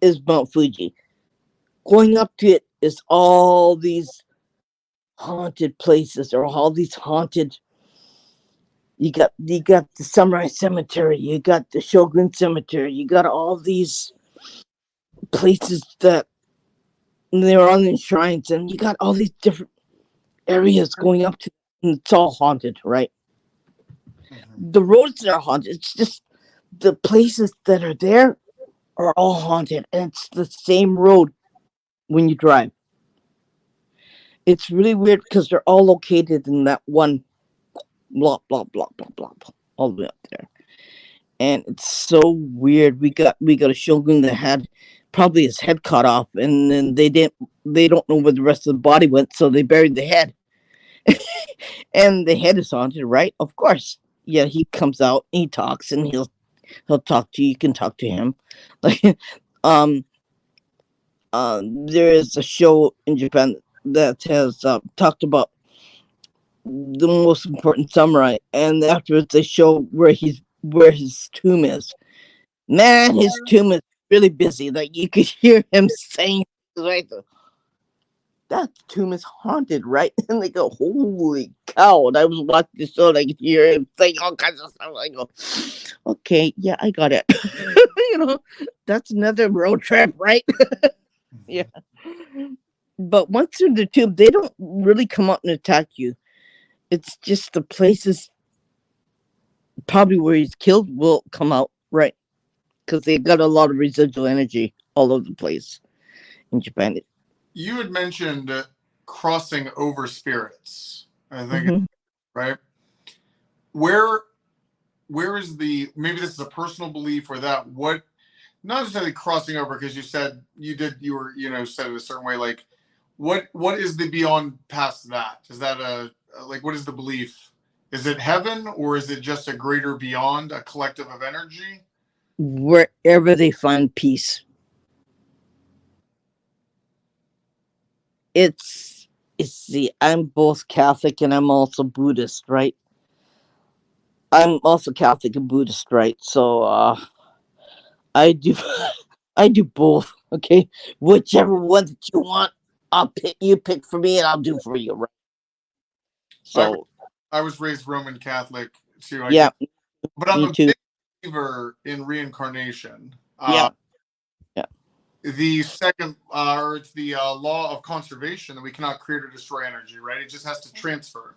is Mount Fuji. Going up to it is all these haunted places or all these haunted. You got the Samurai Cemetery, you got the Shogun Cemetery, you got all these places that they're on the shrines, and you got all these different areas going up to, and it's all haunted, right? The roads that are haunted, it's just the places that are there are all haunted, and it's the same road when you drive. It's really weird because they're all located in that one blah blah blah blah blah blah, all the way up there, and it's so weird. We got a shogun that had probably his head cut off, and then they don't know where the rest of the body went, so they buried the head, and the head is haunted, right? Of course. Yeah, he comes out, he talks, and he'll talk to you. You can talk to him, like um there is a show in Japan that has talked about the most important samurai, and afterwards they show where his tomb is. Man, his Yeah. tomb is really busy. Like you could hear him saying, right, that tomb is haunted, right? And they go, holy cow. And I was watching the show and I could hear him saying all kinds of stuff. I go, okay, yeah, I got it. That's another road trip, right? Yeah. But once you're in the tomb, they don't really come out and attack you. It's just the places probably where he's killed will come out, right? Because they got a lot of residual energy all over the place in Japan. You had mentioned crossing over spirits. I think, Mhm. right? Where where is the, maybe this is a personal belief or that, what, not necessarily crossing over, because you said you were, said it a certain way, like what is the beyond past that? Is that like, what is the belief? Is it heaven, or is it just a greater beyond, a collective of energy? Wherever they find peace. It's the I'm both Catholic and I'm also Buddhist, right? I'm also Catholic and Buddhist, right? So I do I do both. Okay, whichever one that you want, you pick for me, and I'll do for you, right? I was, So I was raised Roman Catholic too. I yeah, get, but I'm me a too. big believer in reincarnation. Yeah, yeah, The second, or it's the law of conservation, that we cannot create or destroy energy, right? It just has to transfer.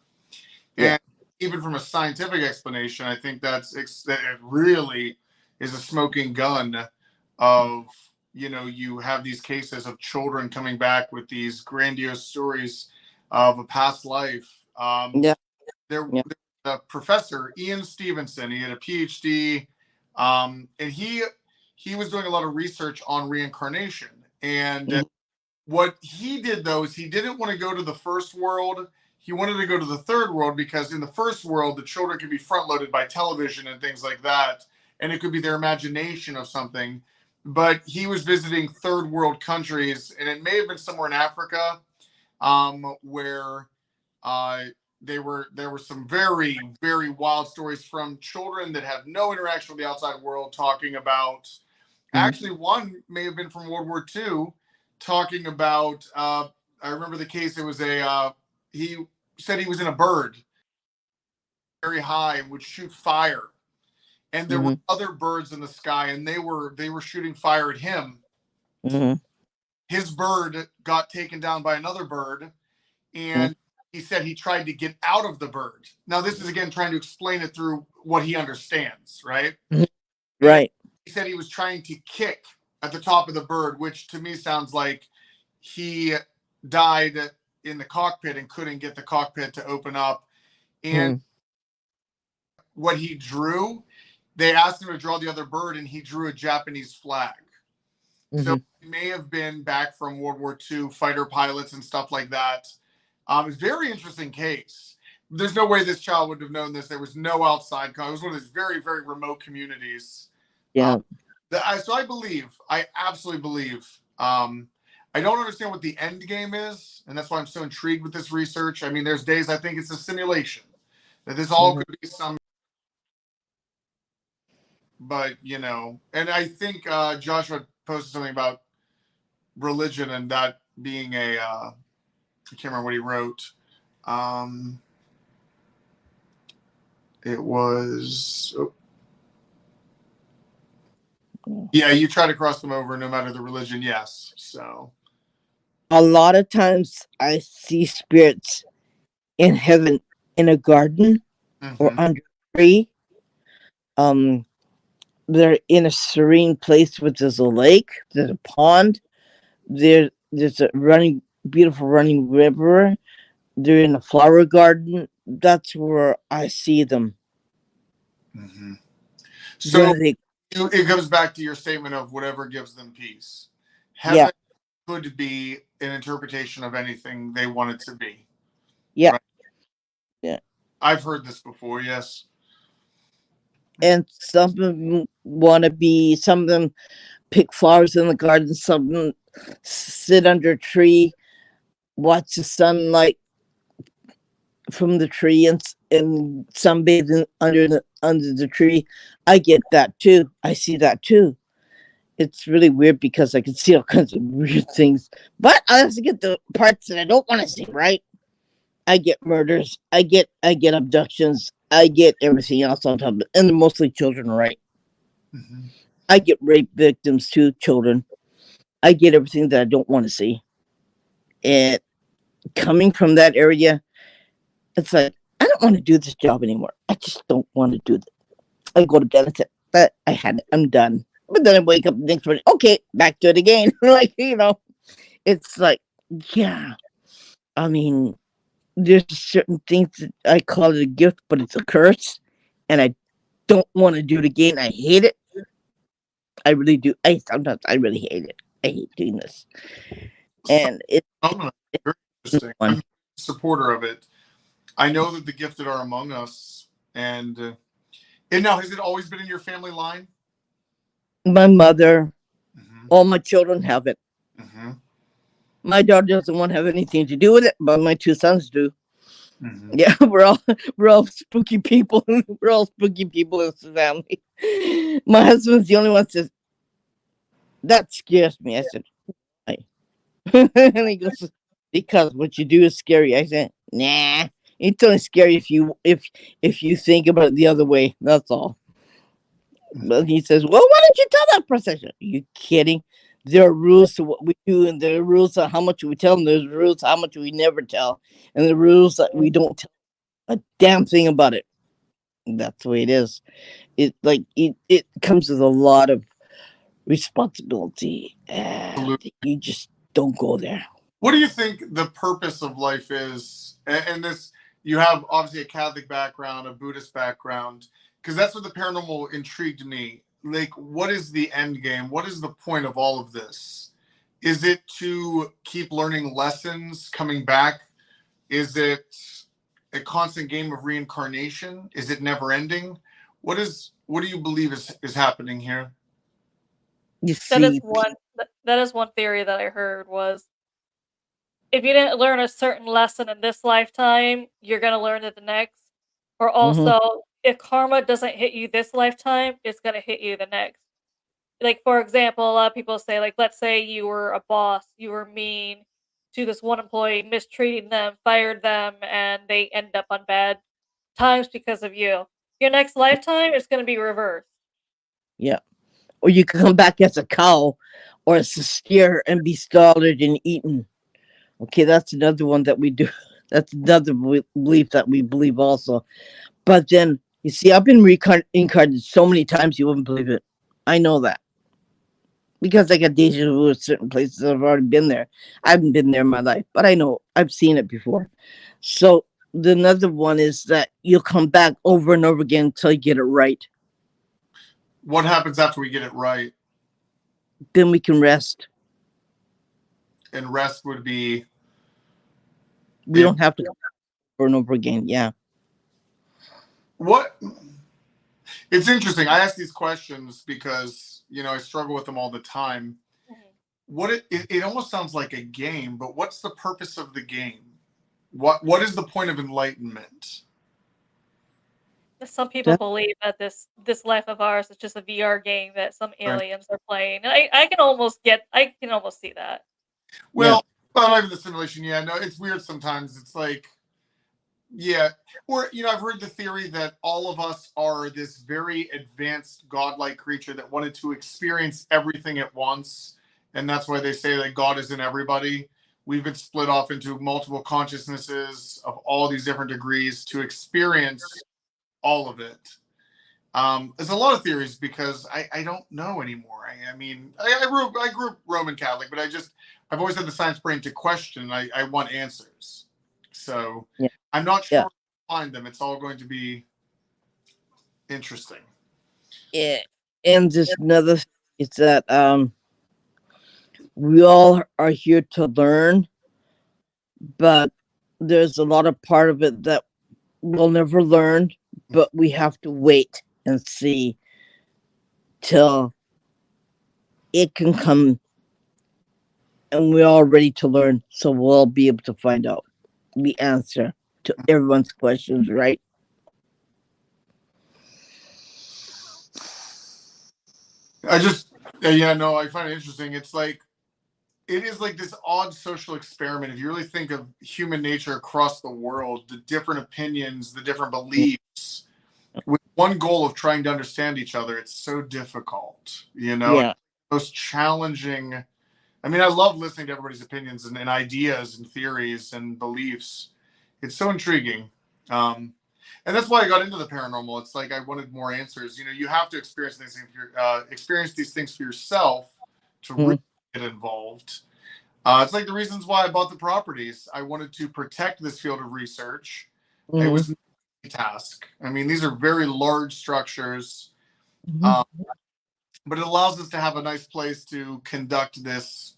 yeah. And even from a scientific explanation, I think that it really is a smoking gun of, you have these cases of children coming back with these grandiose stories of a past life. Yeah, There, yeah. a professor, Ian Stevenson, he had a PhD, and he was doing a lot of research on reincarnation. And Mhm. what he did, though, is he didn't want to go to the first world. He wanted to go to the third world, because in the first world, the children could be front loaded by television and things like that. And it could be their imagination of something. but he was visiting third world countries, and it may have been somewhere in Africa, where uh, there were some very, very wild stories from children that have no interaction with the outside world, talking about. Actually, one may have been from World War II, talking about. I remember the case. It was he said he was in a bird very high and would shoot fire, and there were other birds in the sky, and they were shooting fire at him. His bird got taken down by another bird, and he said he tried to get out of the bird. Now, this is again trying to explain it through what he understands, right? Right. He said he was trying to kick at the top of the bird, which to me sounds like he died in the cockpit and couldn't get the cockpit to open up. And what he drew, they asked him to draw the other bird, and he drew a Japanese flag. So it may have been back from World War II, fighter pilots and stuff like that. It's a very interesting case. There's no way this child would have known this. There was no outside. It was one of those very, very remote communities. Yeah. So I absolutely believe. I don't understand what the end game is, and that's why I'm so intrigued with this research. I mean, there's days I think it's a simulation, that this all could be some. But, and I think Joshua posted something about religion and that being I can't remember what he wrote. It was, yeah, you try to cross them over no matter the religion. Yes. So a lot of times I see spirits in heaven in a garden or under a tree. They're in a serene place where there's a lake, there's a pond, there's a beautiful running river. They're in a flower garden. That's where I see them. So it comes back to your statement of whatever gives them peace. Heaven could be an interpretation of anything they want it to be. Yeah. Right? Yeah. I've heard this before, yes. And some of them want to be, some of them pick flowers in the garden, some of them sit under a tree, watch the sunlight from the tree, and sunbathing under the tree. I get that too. I see that too. It's really weird because I can see all kinds of weird things, but I also get the parts that I don't want to see. Right? I get murders. I get abductions. I get everything else on top of it, and they're mostly children, right? I get rape victims too, children. I get everything that I don't want to see. And coming from that area, it's like, I don't want to do this job anymore. I just don't want to do it. I go to bed and say, but I had it. I'm done. But then I wake up the next morning, okay, back to it again. Like, it's like, yeah. I mean, there's certain things that I call it a gift, but it's a curse. And I don't want to do it again. I hate it. I really do. Sometimes I really hate it. I hate doing this. And it's very interesting. I'm a supporter of it. I know that the gifted are among us. And now, has it always been in your family line? My mother, all my children have it. My daughter doesn't want to have anything to do with it, but my two sons do. Yeah, we're all spooky people. We're all spooky people in the family. My husband's the only one that says, that scares me. I said, why? And he goes, because what you do is scary. I said, nah, it's only scary if you think about it the other way. That's all. But he says, well, why don't you tell that person? Are you kidding? There are rules to what we do, and there are rules to how much we tell, and there's rules to how much we never tell, and the rules that we don't tell a damn thing about it. That's the way it is. It comes with a lot of responsibility, and you just don't go there. What do you think the purpose of life is? And this, you have obviously a Catholic background, a Buddhist background, because that's what the paranormal intrigued me. Like, what is the end game? What is the point of all of this? Is it to keep learning lessons, coming back? Is it a constant game of reincarnation? Is it never ending? What do you believe is happening here? You That is see, that is one theory that I heard was if you didn't learn a certain lesson in this lifetime, you're gonna learn it the next. Or mhm, also, if karma doesn't hit you this lifetime, it's gonna hit you the next. Like, for example, a lot of people say, like, let's say you were a boss, you were mean to this one employee, mistreating them, fired them, and they end up on bad times because of you. Your next lifetime is gonna be reversed. yeah. Or you can come back as a cow or as a steer and be slaughtered and eaten. Okay, that's another one that we do. That's another belief that we believe also. But then, you see, I've been reincarnated so many times you wouldn't believe it. I know that. Because I got deja vu at certain places. I've already been there. I haven't been there in my life, but I know I've seen it before. So the another one is that you'll come back over and over again until you get it right. What happens after we get it right? Then we can rest. And rest would be We don't have to come back over and over again. Yeah. what? It's interesting. I ask these questions because I struggle with them all the time. Mhm. What it almost sounds like a game, but what's the purpose of the game? What is the point of enlightenment? Some people That, believe that this life of ours is just a VR game that some Right. aliens are playing. And I can almost see that. yeah. Well, not even the simulation. Yeah, no, it's weird sometimes. It's like, yeah, or I've heard the theory that all of us are this very advanced godlike creature that wanted to experience everything at once, and that's why they say that God is in everybody. We've been split off into multiple consciousnesses of all these different degrees to experience all of it. There's a lot of theories because I don't know anymore. I mean, I grew up Roman Catholic, but I've always had the science brain to question. I want answers, so Yeah. I'm not Yeah. sure I'll find them. It's all going to be interesting. Yeah. And just another thing is that we all are here to learn, but there's a lot of part of it that we'll never learn, but we have to wait and see till it can come and we're all ready to learn, so we'll be able to find out the answer to everyone's questions, right? I just yeah, no, I find it interesting. It's like it is like this odd social experiment. If you really think of human nature across the world, the different opinions, the different beliefs, with one goal of trying to understand each other, it's so difficult. Yeah. Most challenging. I mean, I love listening to everybody's opinions and ideas and theories and beliefs. It's so intriguing. And that's why I got into the paranormal. It's like I wanted more answers. You have to experience these things for yourself to really Mhm. get involved. It's like the reasons why I bought the properties. I wanted to protect this field of research. It Mhm. was a task. I mean, these are very large structures, Mhm. um, but it allows us to have a nice place to conduct this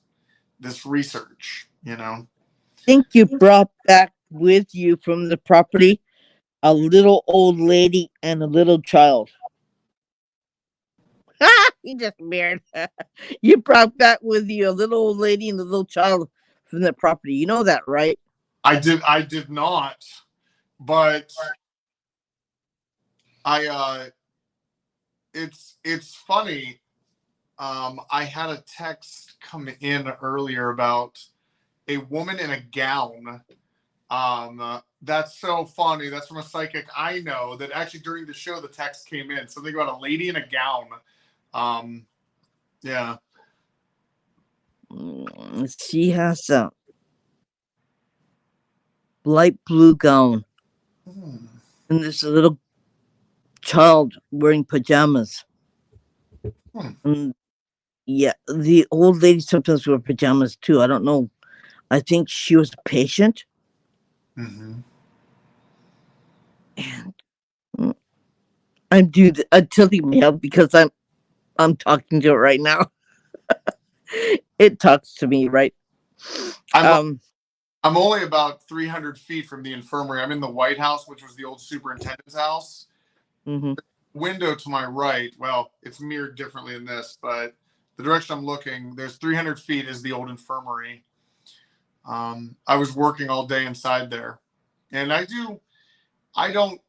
research. Think you brought back with you from the property a little old lady and a little child. He just married. You brought back with you a little old lady and a little child from the property. You know that, right? I did not, but I it's funny. I had a text come in earlier about a woman in a gown. That's so funny. That's from a psychic I know that actually during the show the text came in. Something about a lady in a gown. Um, yeah. She has a light blue gown, Hmm. and there's a little child wearing pajamas. Hmm. And yeah, the old lady sometimes wear pajamas too. I don't know. I think she was a patient, Mm-hmm. and mm, I'm tilting my head because I'm talking to it right now. It talks to me, right? I'm Um. I'm only about 300 feet from the infirmary. I'm in the White House, which was the old superintendent's house. Mhm. Window to my right. Well, it's mirrored differently in this, but the direction I'm looking, there's 300 feet is the old infirmary. I was working all day inside there, and I don't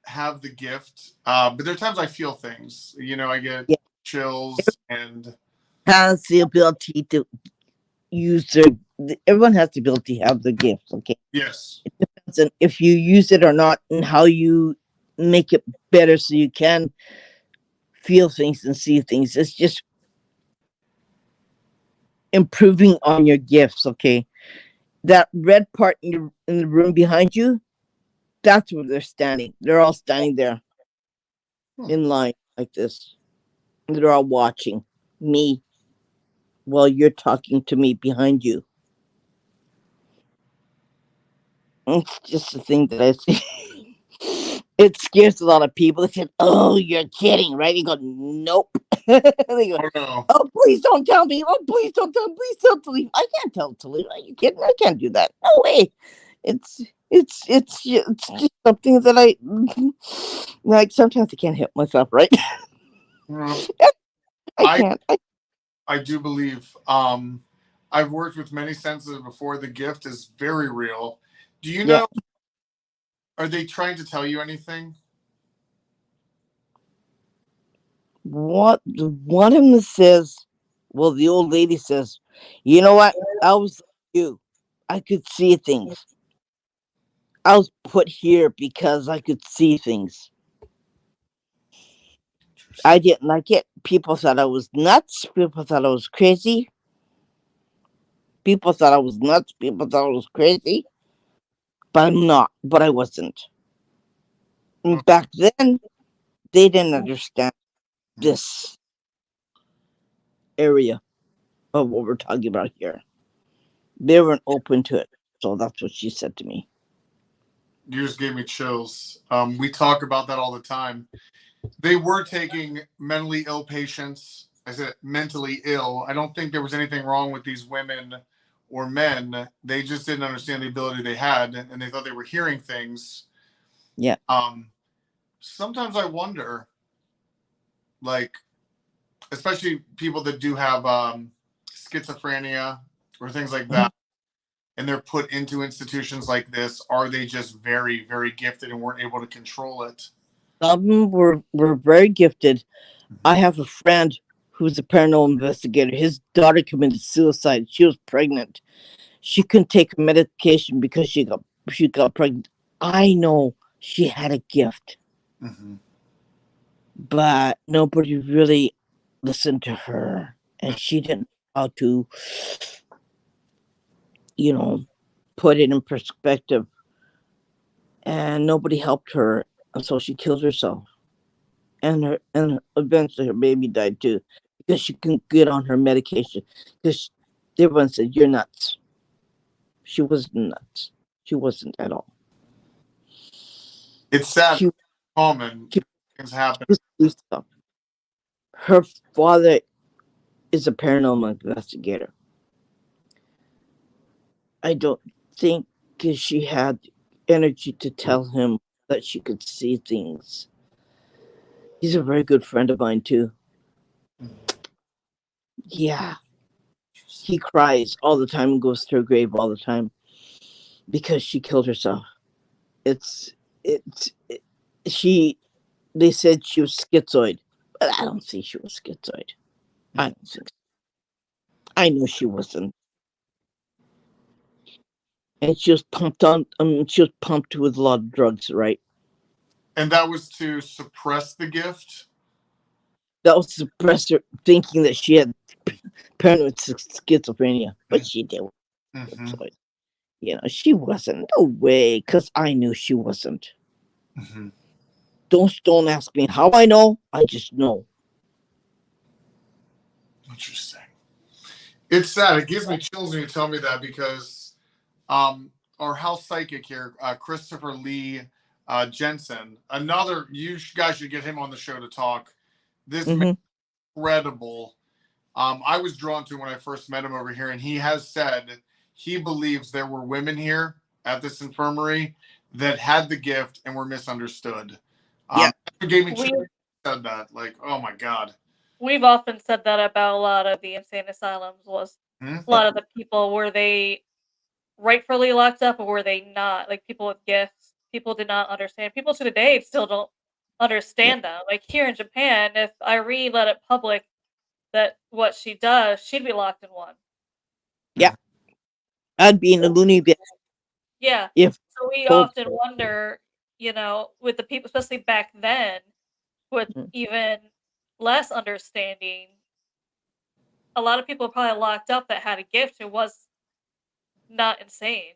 have the gift, but there are times I feel things. You know, I get Yeah. chills and Has the ability to use their. Everyone has the ability to have the gifts. Okay, yes, it depends on if you use it or not, and how you make it better so you can feel things and see things. It's just improving on your gifts. Okay, that red part in the room behind you, that's where they're standing. They're all standing there in line like this. They're all watching me while you're talking to me behind you. It's just a thing that I see. It scares a lot of people. They said, "Oh, you're kidding, right?" You go, "Nope." They go, oh no, "Oh, please don't tell me. Oh, please don't tell me. Please tell to leave. I can't tell to leave. Are you kidding? I can't do that. No way." It's just something that I like. Sometimes I can't help myself, right? well, I I can't. I do believe. I've worked with many senses before. The gift is very real. Do you Yeah. know? Are they trying to tell you anything? What one of them says, well, the old lady says, "You know what? I was like you. I could see things. I was put here because I could see things. I didn't like it. People thought I was nuts. People thought I was crazy. People thought I was nuts. People thought I was crazy. But I'm not. But I wasn't. And back then, they didn't understand this area of what we're talking about here. They weren't open to it. So that's what she said to me. You just gave me chills. We talk about that all the time. They were taking mentally ill patients. I said mentally ill. I don't think there was anything wrong with these women or men. They just didn't understand the ability they had, and they thought they were hearing things. Yeah. Sometimes I wonder, like, especially people that do have schizophrenia or things like that, and they're put into institutions like this, are they just very, very gifted and weren't able to control it? Some of them were very gifted. I have a friend who's a paranormal investigator. His daughter committed suicide. She was pregnant. She couldn't take her medication because she got pregnant. I know she had a gift, Mm-hmm. but nobody really listened to her, and she didn't know how to, you know, put it in perspective. And nobody helped her, and so she killed herself. And eventually her baby died too because she couldn't get on her medication because everyone said you're nuts. She wasn't nuts. She wasn't at all. It's sad, She, common she things happen. was through stuff. Her father is a paranormal investigator. I don't think she had energy to tell him that she could see things. He's a very good friend of mine too. Yeah, he cries all the time and goes to her grave all the time because she killed herself. It's it, she. They said she was schizoid, but I don't think she was schizoid. I don't think so. I know she wasn't. And she was pumped on. She was pumped with a lot of drugs, right? And that was to suppress the gift. That was the suppressor thinking that she had paranoid schizophrenia, but she did. Mm-hmm. Schizoid. You know, she wasn't. No way, because I knew she wasn't. Mm-hmm. Don't ask me how I know. I just know. Interesting. It's sad. It gives me chills when you tell me that because our house psychic here, Christopher Lee Jensen, another, you guys should get him on the show to talk. This man Mm-hmm. is incredible. I was drawn to him when I first met him over here, and he has said he believes there were women here at this infirmary that had the gift and were misunderstood. Yeah. It gave me We chills when he said that. Like, oh my God. we've often said that about a lot of the insane asylums. Was a Mhm. lot of the people, were they rightfully locked up or were they not? Like people with gifts, people did not understand. People to today still don't Yeah, understand them. Like here in Japan, if Irene let it public that what she does, she'd be locked in one. yeah. I'd be in a loony bin Yeah. if So we told. often wonder, with the people, especially back then, with Mm. even less understanding, a lot of people probably locked up that had a gift who was not insane.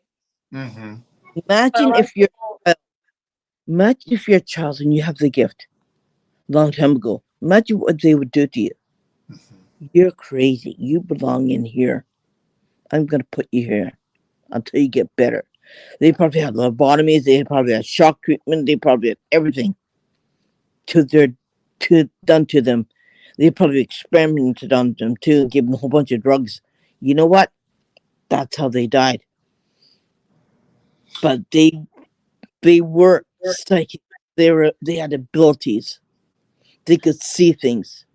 Mhm. But a Imagine lot of if you're people, imagine if you're a child and you have the gift long time ago. Imagine what they would do to you. Mhm. You're crazy. You belong in here. I'm gonna put you here until you get better. They probably had lobotomies. They probably had shock treatment. They probably had everything to their to done to them. They probably experimented on them too, and gave them a whole bunch of drugs. You know what? That's how they died. But they were psychic. They had abilities. They could see things.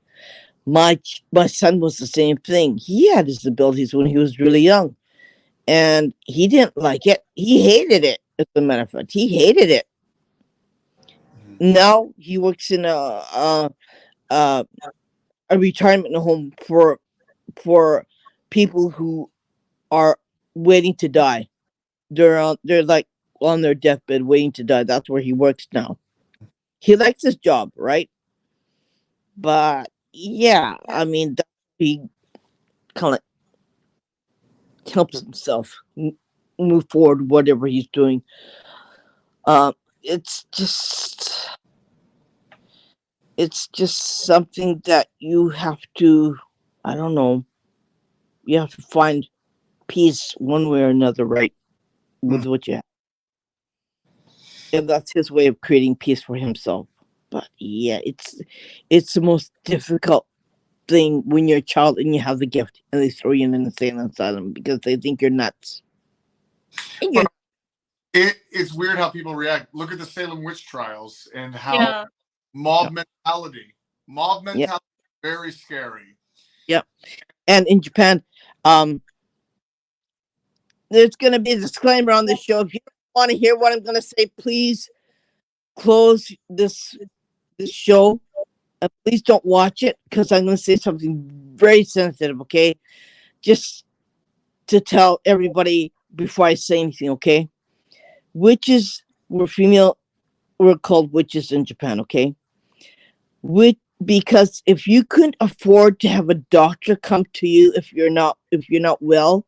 My son was the same thing. He had his abilities when he was really young, and he didn't like it. He hated it. As a matter of fact, he hated it. Now he works in a, a retirement home for people who are waiting to die. They're like on their deathbed waiting to die. That's where he works now. He likes his job, right? But yeah, I mean, he kind of helps himself move forward, whatever he's doing. It's just something that you have to, I don't know, you have to find peace one way or another, right? With Mhm. what you have. And that's his way of creating peace for himself. But yeah, it's the most difficult thing when you're a child and you have the gift and they throw you in an insane asylum because they think you're nuts. And you're Well, it's weird how people react. Look at the Salem witch trials and how yeah, mob yeah, mentality. Mob yeah, mentality is very scary. yeah. And in Japan, um, there's gonna be a disclaimer on the show. If you don't want to hear what I'm gonna say, please close this show. Please don't watch it because I'm gonna say something very sensitive. Okay, just to tell everybody before I say anything. Okay, witches were female. Were called witches in Japan. Okay, which because if you couldn't afford to have a doctor come to you if you're not well,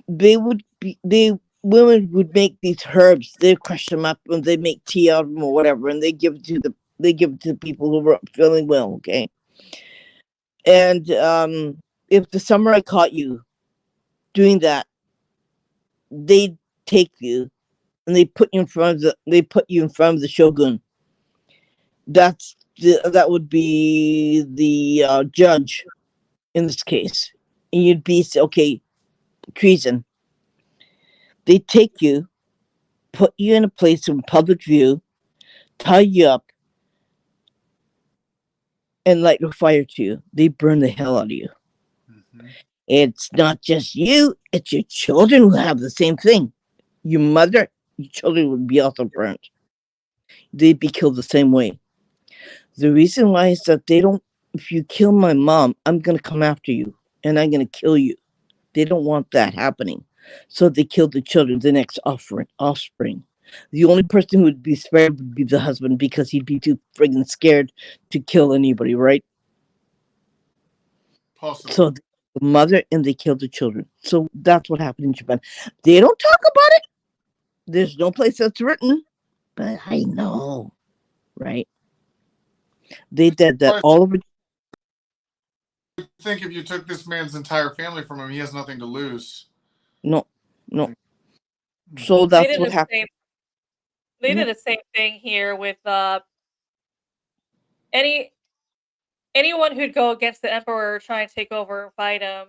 they would be they women would make these herbs. They crush them up and they make tea out of them or whatever, and they give it to the people who were feeling well. Okay, and if the samurai caught you doing that, they'd take you and they put you in front of the shogun. That would be the judge in this case, and you'd be okay, treason. They take you, put you in a place in public view, tie you up, and light a fire to you. They burn the hell out of you. Mhm. It's not just you; it's your children who have the same thing. Your mother, your children would be also burnt. They'd be killed the same way. The reason why is that they don't. If you kill my mom, I'm gonna come after you, and I'm gonna kill you. They don't want that happening. So they kill the children, the next offspring. The only person who would be spared would be the husband because he'd be too friggin' scared to kill anybody, right? Possibly. So the mother and they kill the children. So that's what happened in Japan. They don't talk about it. There's no place that's written, but I know, right? They did that I all over. think if you took this man's entire family from him, he has nothing to lose. No, no. Like, So they that's did what the happened. same. They Yeah, did the same thing here with any anyone who'd go against the emperor or try and take over and fight him.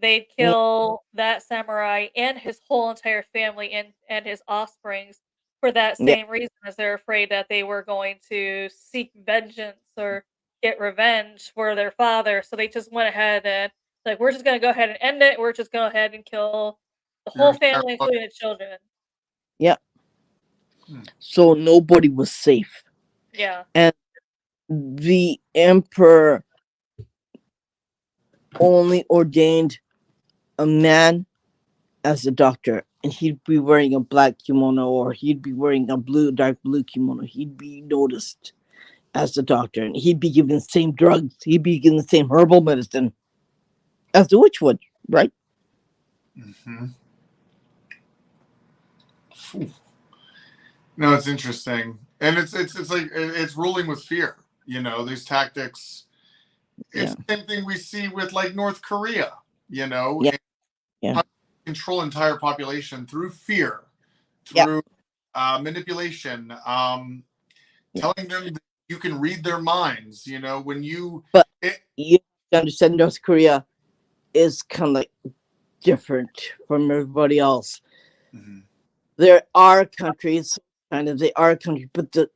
They'd yeah, kill that samurai and his whole entire family and his offsprings for that yeah, same reason, as they're afraid that they were going to seek vengeance or get revenge for their father, so they just went ahead and like, we're just gonna go ahead and end it. We're just go ahead and kill the Your whole entire family, blood- including the children. Yeah. Hmm. So nobody was safe. Yeah. And the emperor only ordained a man as a doctor, and he'd be wearing a black kimono, or he'd be wearing a dark blue kimono. He'd be noticed as a doctor, and he'd be given the same drugs. He'd be given the same herbal medicine as the witch would, right? Mhm. Phew. No, it's interesting, and it's like it's ruling with fear. You know, these tactics. It's Yeah, the same thing we see with like North Korea. You know, yeah, and yeah, how to control entire population through fear, yeah, through manipulation, yeah. telling them that you can read their minds. You know, when you But it, you have to understand, North Korea is kind of like different from everybody else. Mhm. There are countries, kind of, they are countries, but the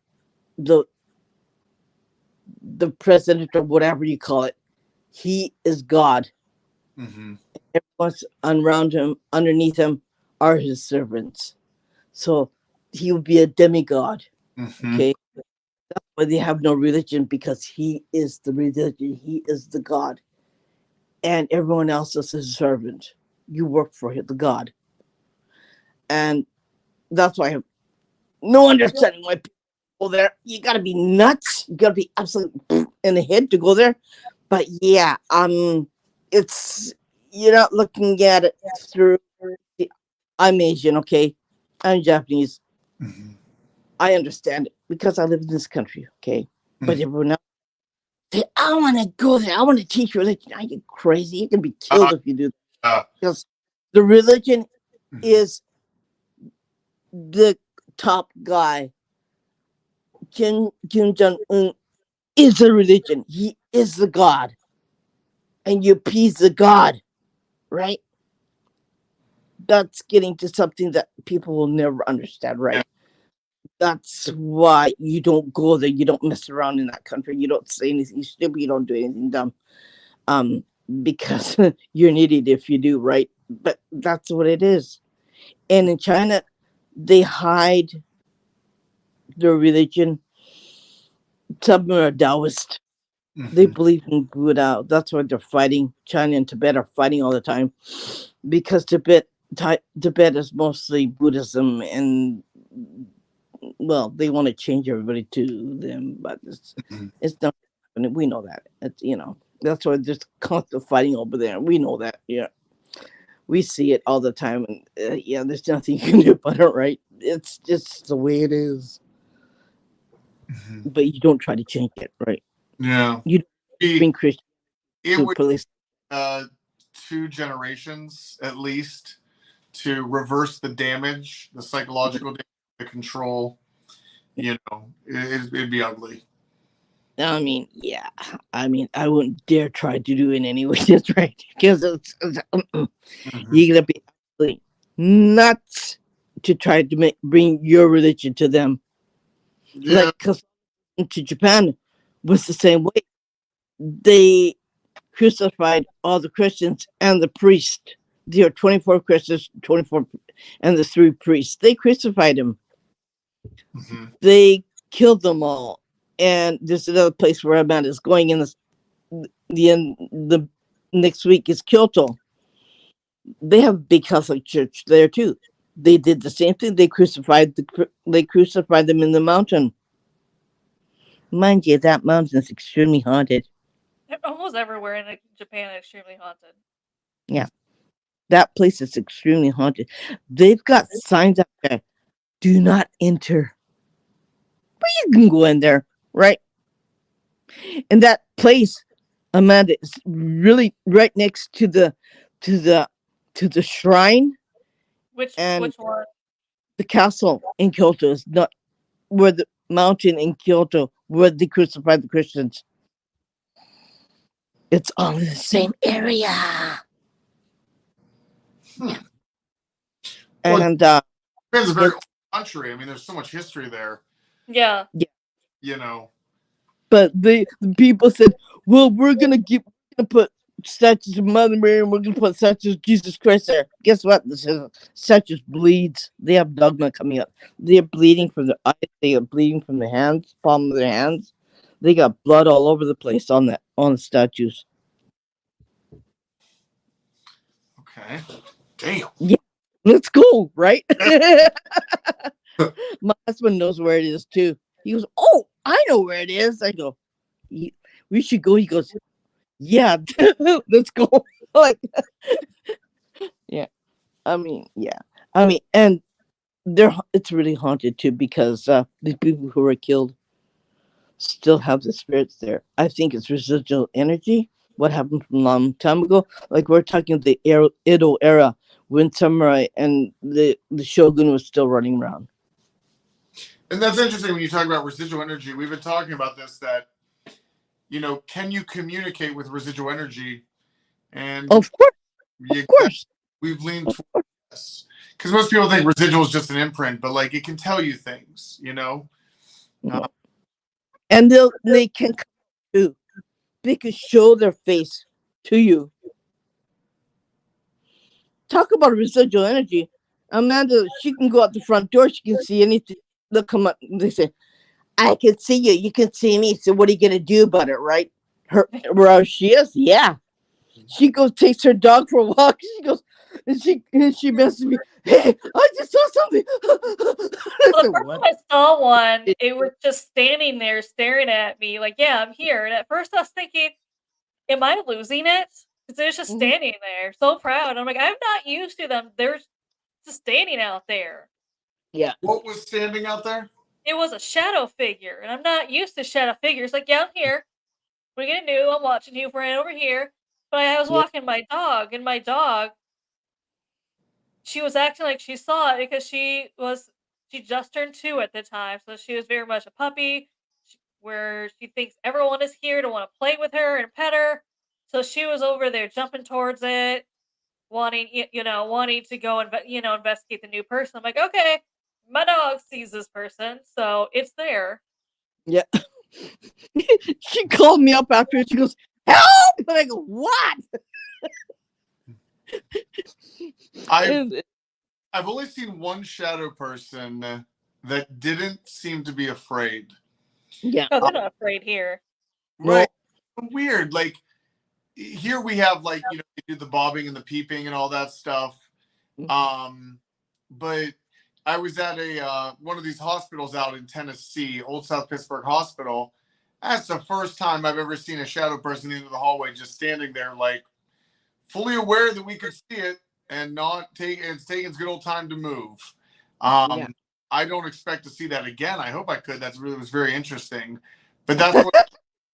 the president, or whatever you call it, he is God. Mhm. Everyone's around him, underneath him, are his servants. So he would be a demigod. Mhm. Okay, but they have no religion because he is the religion. He is the God, and everyone else is his servant. You work for the God, and that's why I have no understanding why people go there. You gotta be nuts. You gotta be absolutely in the head to go there. But yeah, it's, you're not looking at it through. I'm Asian, okay? I'm Japanese. Mhm. I understand it because I live in this country, okay? But Mhm. everyone else, I want to go there. I want to teach religion. Are you crazy? You can be Uh, killed if you do that. uh, Because the religion mhm. is the top guy. Kim Jong Un is a religion. He is the God, and you appease the God, right? That's getting to something that people will never understand, Yeah. right? That's why you don't go there. You don't mess around in that country. You don't say anything stupid. You don't do anything dumb. Um, because you're an idiot if you do, right? But that's what it is. And in China, they hide their religion. Some are Taoist. They Mhm. believe in Buddha. That's why they're fighting. China and Tibet are fighting all the time because Tibet is mostly Buddhism, and well, they want to change everybody to them, but Mhm. it's not happening. We know that. It's, that's why there's constant fighting over there. We know that. Yeah, we see it all the time, and yeah, there's nothing you can do about it, right? It's just the way it is. Mhm. But you don't try to change it, right? Yeah. You don't It, bring Christian it to would police. uh, 2 generations at least to reverse the damage, the psychological damage, the control. You know, it'd be ugly. I mean, yeah. I mean, I wouldn't dare try to do it anyway. That's right, because Mhm. you're gonna be absolutely nuts to try to bring your religion to them. Yeah. Like, because to Japan was the same way. They crucified all the Christians and the priest. There are 24 Christians, 24, and the 3 priests. They crucified him. Mhm. They killed them all. And there's another place where I'm at is going in the next week is Kyoto. They have a big Catholic church there too. They did the same thing. They crucified them in the mountain. Mind you, that mountain is extremely haunted. Almost everywhere in Japan is extremely haunted. Yeah, that place is extremely haunted. They've got signs up there: "Do not enter." But you can go in there, right? And that place, Amanda, is really right next to the to the shrine, and Which one? the castle in Kyoto is not where the mountain in Kyoto where they crucified the Christians. It's all in the same area. Hmm. Well, And Japan's a very old it's country. I mean, there's so much history there. Yeah. yeah, You know. But the people said, "Well, we're gonna put statues of Mother Mary, and we're gonna put statues of Jesus Christ there." Guess what? This is statues bleeds. They have dogma coming up. They're bleeding from their eyes. They are bleeding from their hands, palm of their hands. They got blood all over the place on the statues. Okay. Damn. Yeah, let's go, right? My husband knows where it is too. He goes, "Oh, I know where it is." I go, "We should go." He goes, "Yeah, let's go." Like, yeah. I mean, yeah. I mean, and it's really haunted too because the people who were killed still have the spirits there. I think it's residual energy. What happened from a long time ago? Like we're talking the Edo era when samurai and the shogun was still running around. And that's interesting when you talk about residual energy. We've been talking about this, that, can you communicate with residual energy? And Of course. we've leaned towards this. Because most people think residual is just an imprint, but like it can tell you things, And they can come too. They can show their face to you. Talk about residual energy. Amanda, she can go out the front door. She can see anything. They'll come up. They say, "I can see you. You can see me. So what are you gonna do about it?" Right? Where she is, yeah. She goes, takes her dog for a walk. She goes, and she messages me, "Hey, I just saw something." I Well, said, the first "What?" time I saw one, it was just standing there staring at me, like, "Yeah, I'm here." And at first I was thinking, "Am I losing it?" Because it was just Mhm. standing there, so proud. I'm like, I'm not used to them. They're just standing out there. Yeah. What was standing out there? It was a shadow figure, and I'm not used to shadow figures. Like, yeah, I'm here. What are you gonna do? I'm watching you right over here. But I was Yeah. walking my dog, and my dog, she was acting like she saw it because she just turned 2 at the time, so she was very much a puppy, where she thinks everyone is here to want to play with her and pet her. So she was over there jumping towards it, wanting to go and investigate the new person. I'm like, okay, my dog sees this person, so it's there. Yeah. She called me up after and she goes, "Help!" And I go, "What?" I've And, I've only seen one shadow person that didn't seem to be afraid. yeah. Oh, they're not afraid here. No. Right. Weird. Like here we have like, they do the bobbing and the peeping and all that stuff. But I was at a one of these hospitals out in Tennessee, Old South Pittsburgh Hospital. That's the first time I've ever seen a shadow person into the hallway just standing there, like fully aware that we could see it and not take it's taking its good old time to move. Yeah. I don't expect to see that again. I hope I could. That's really was very interesting. But that's what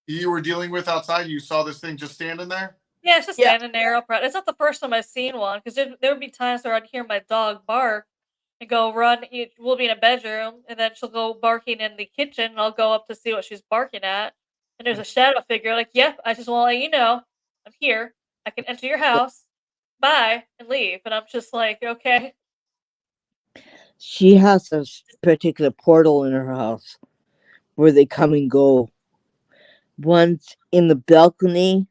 you were dealing with outside. You saw this thing just standing there. Yeah, it's just Yeah. standing there upright. It's not the first time I've seen one because there would be times where I'd hear my dog bark and go run. We'll be in a bedroom, and then she'll go barking in the kitchen, and I'll go up to see what she's barking at. And there's a shadow figure. Like, yep, I just want to let you know I'm here. I can enter your house. Bye, and leave. And I'm just like, okay. She has a particular portal in her house where they come and go. One's in the balcony,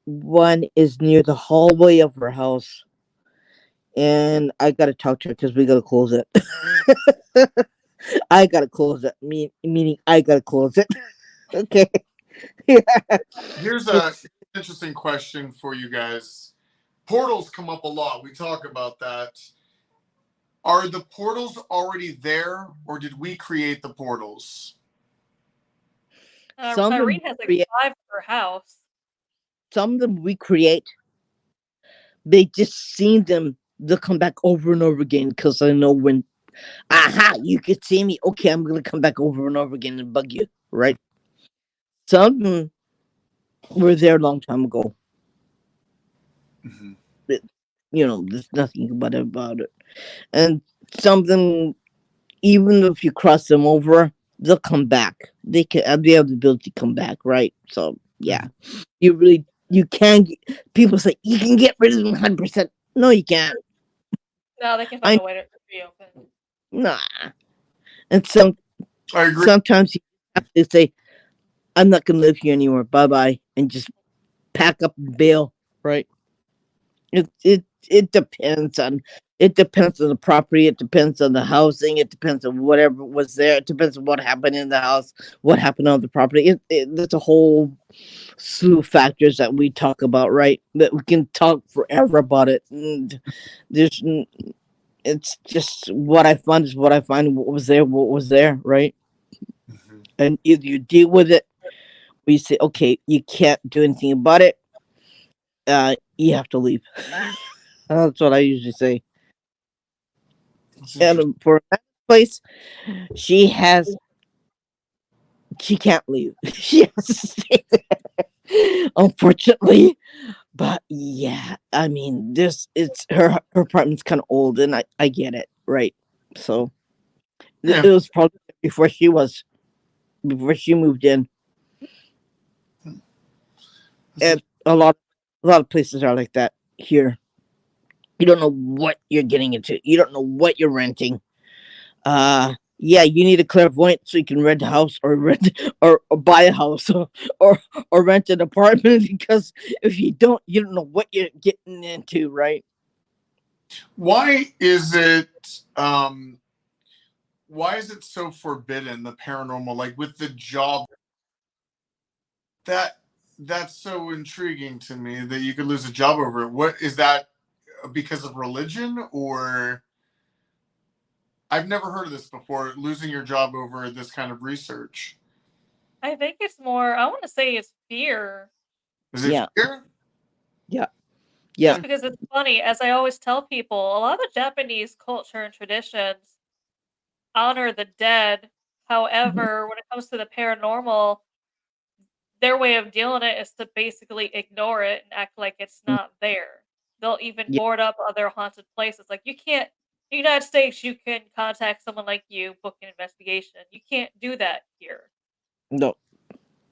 one is near the hallway of her house. And I gotta talk to her because we gotta close it. I gotta close it. Meaning I gotta close it. Okay. Yeah. Here's a It's interesting question for you guys. Portals come up a lot. We talk about that. Are the portals already there, or did we create the portals? some of them Irene has like create. 5 in her house. Some of them we create. They just seen them. They'll come back over and over again because I know when. Aha! You could see me. Okay, I'm gonna come back over and over again and bug you. Right. Some of them were there a long time ago. Mm-hmm. But, there's nothing about it. And some of them, even if you cross them over, they'll come back. They have the ability to come back, right? So yeah, you can. People say you can get rid of them 100%. No, you can't. No, they can find I a way to reopen. Nah. And I agree. sometimes you have to say, I'm not gonna live here anymore. Bye bye, and just pack up and bail. Right? It depends on the property. It depends on the housing. It depends on whatever was there. It depends on what happened in the house. What happened on the property. There's a whole slew of factors that we talk about. Right? That we can talk forever about it. And there's it's just what I find is what I find. What was there? What was there? Right? Mhm. And either you deal with it, or you say, okay, you can't do anything about it. You have to leave. That's what I usually say. That's interesting. And for that place, she has she can't leave. She has to stay there. Unfortunately. But yeah, I mean, this it's her apartment's kind of old, and I get it, right? So Yeah. it was probably before she moved in, That's and a lot of places are like that here. You don't know what you're getting into. You don't know what you're renting. Yeah, you need a clairvoyant so you can rent a house or rent or buy a house or rent an apartment because if you don't know what you're getting into, right? why is it um why is it so forbidden, the paranormal, like with the job? That that's so intriguing to me that you could lose a job over it. What is that, because of religion, or I've never heard of this before, losing your job over this kind of research. I think it's more. I want to say it's fear. Is it Yeah, fear? yeah, yeah. Just because it's funny, as I always tell people, a lot of Japanese culture and traditions honor the dead. Mhm. However, when it comes to the paranormal, their way of dealing it is to basically ignore it and act like it's Mm, not there. They'll even yeah, board up other haunted places. Like you can't in the United States, you can contact someone like you, book an investigation. You can't do that here. no,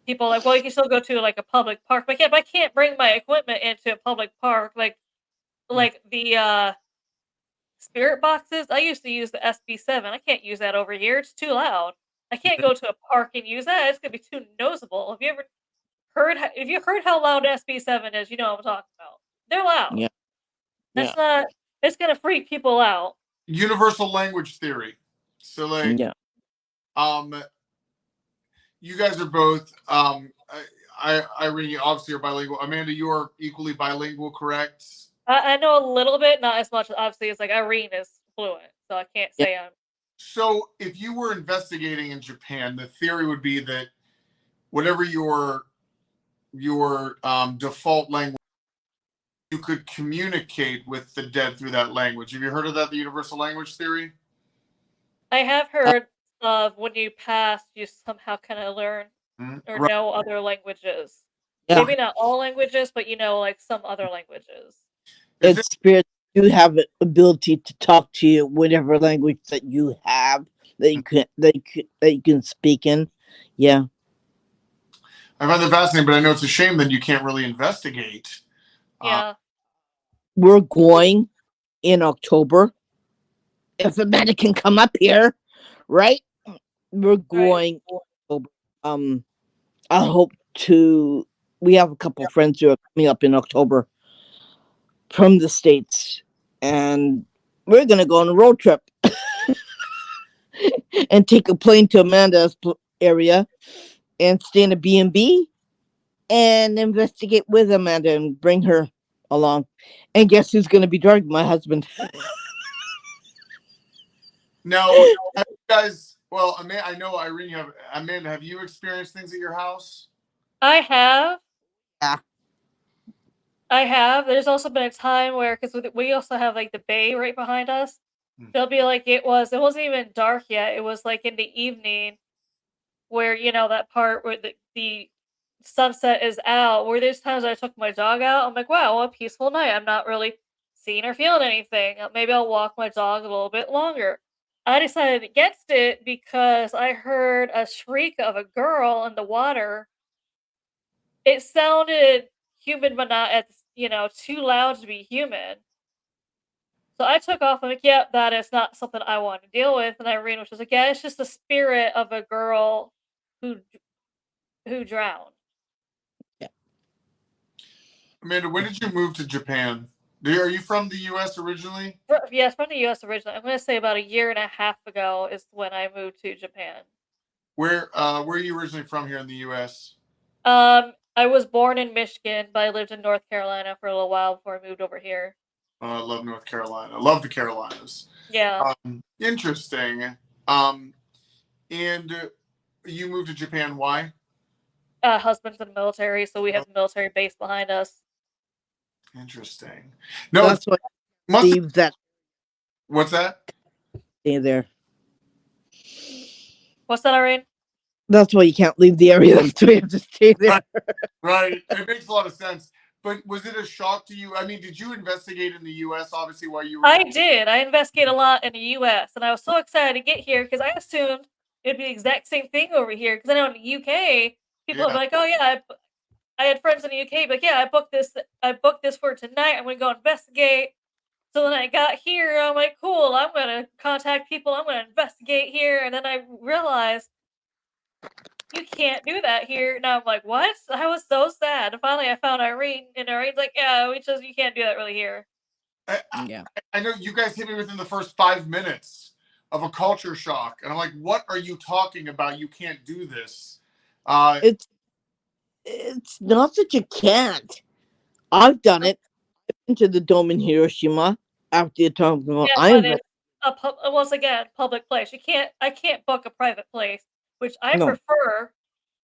People are like, well, you can still go to like a public park, but I can't bring my equipment into a public park. Like the spirit boxes. I used to use the SB7. I can't use that over here. It's too loud. I can't go to a park and use that. It's gonna be too noticeable. If you heard how loud SB7 is, you know what I'm talking about. They're loud. yeah, That's yeah, not. It's gonna freak people out. Universal language theory. So like, yeah. um you guys are both Irene, obviously, are bilingual. Amanda, you are equally bilingual, correct? I know a little bit, not as much obviously as like Irene is fluent, so I can't Yeah. say I'm. So if you were investigating in Japan, the theory would be that whatever your default language, you could communicate with the dead through that language. Have you heard of that, the universal language theory? I have Uh, heard of when you pass, you somehow kind of learn Mhm. or Right. know other languages. yeah. Maybe not all languages, but you know, like some other languages. Is And it spirits do have the ability to talk to you whatever language that you have that you can speak in. Yeah. I find that fascinating, but I know it's a shame that you can't really investigate. Uh, Yeah, We're going in October. If Amanda can come up here, right? We're right. going in October. Um I hope to we have a couple friends who are coming up in October from the States, and we're gonna go on a road trip and take a plane to Amanda's area and stay in a B&B and investigate with Amanda and bring her along. And guess who's gonna be driving? My husband. now, have you guys? Well, Amanda, I know Irene. Amanda, have you experienced things at your house? I have. Yeah. I have. There's also been a time where, because we also have like the bay right behind us. Hmm. There'll be like it wasn't even dark yet. It was like in the evening where that part where the sunset is out. Where there's times I took my dog out. I'm like, wow, what a peaceful night. I'm not really seeing or feeling anything. Maybe I'll walk my dog a little bit longer. I decided against it because I heard a shriek of a girl in the water. It sounded human, but not as too loud to be human. So I took off. I'm like, yep, that is not something I want to deal with. And Irene was just like, yeah, it's just the spirit of a girl who who drowned. Amanda, when did you move to Japan? Are you from the U.S. originally? Yes, from the U.S. originally. I'm going to say about a year and a half ago is when I moved to Japan. Where are you originally from here in the U.S.? I was born in Michigan, but I lived in North Carolina for a little while before I moved over here. I love North Carolina. I love the Carolinas. Yeah. Interesting. And you moved to Japan. Why? Husband's in the military, so we have the military base behind us. Interesting. No, That's why must. leave that What's that? stay there. What's that, Irene? That's why you can't leave the area. That's why you have to stay there. Right. It makes a lot of sense. But was it a shock to you? I mean, did you investigate in the U.S. obviously while you were? I did. I investigate a lot in the U.S. and I was so excited to get here because I assumed it'd be the exact same thing over here. Because I know in the U.K. people Yeah. are like, "Oh yeah, I had friends in the UK, but yeah, I booked this for tonight. I'm gonna go investigate." So then I got here, I'm like, cool, I'm gonna contact people, I'm gonna investigate here, and then I realized you can't do that here. And I'm like, what? I was so sad. And finally I found Irene, and Irene's like, yeah, you can't do that really here. Yeah. I know you guys hit me within the first 5 minutes of a culture shock, and I'm like, "What are you talking about? You can't do this." It's not that you can't. I've done it. Into the dome in Hiroshima after the atomic bomb. Yeah, but it's once again, public place. I can't book a private place, which I No. prefer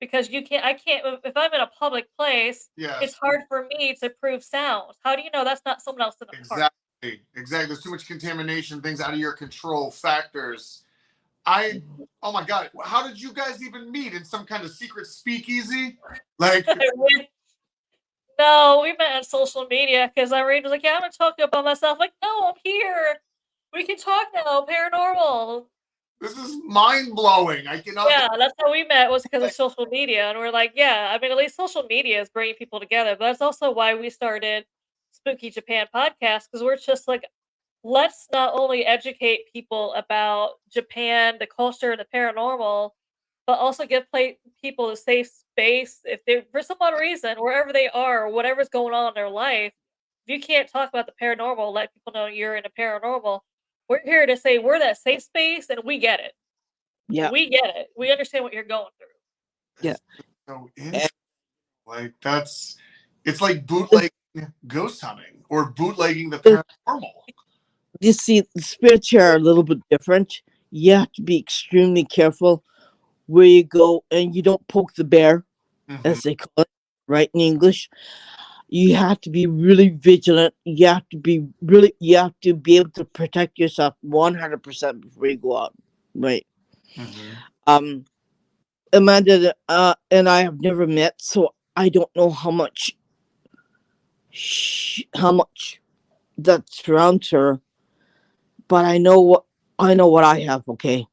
because I can't, if I'm in a public place, Yes. it's hard for me to prove sound. How do you know that's not someone else in the park? Exactly. There's too much contamination, things out of your control, factors. Oh my God, how did you guys even meet? In some kind of secret speakeasy? Like, No, we met on social media because Irene was like, yeah, I'm gonna talk about myself. Like, no, I'm here. We can talk now. Paranormal. this is mind blowing. I cannot. Yeah, that's how we met, was because of social media, and we're like, yeah, I mean, at least social media is bringing people together, but that's also why we started Spooky Japan podcast, because we're just like, let's not only educate people about Japan, the culture, and the paranormal, but also give people a safe space if they, for some odd reason, wherever they are, or whatever's going on in their life, if you can't talk about the paranormal, let people know you're in a paranormal. We're here to say we're that safe space, and we get it. Yeah. We get it. We understand what you're going through. Yeah. So interesting. Like it's like bootlegging ghost hunting or bootlegging the paranormal. You see, the spirits here are a little bit different. You have to be extremely careful where you go, and you don't poke the bear, as they call it, right, in English. You have to be really vigilant. You have to be able to protect yourself 100% before you go out, right? Amanda and I have never met, so I don't know how much that surrounds her, but I know what I have. Okay,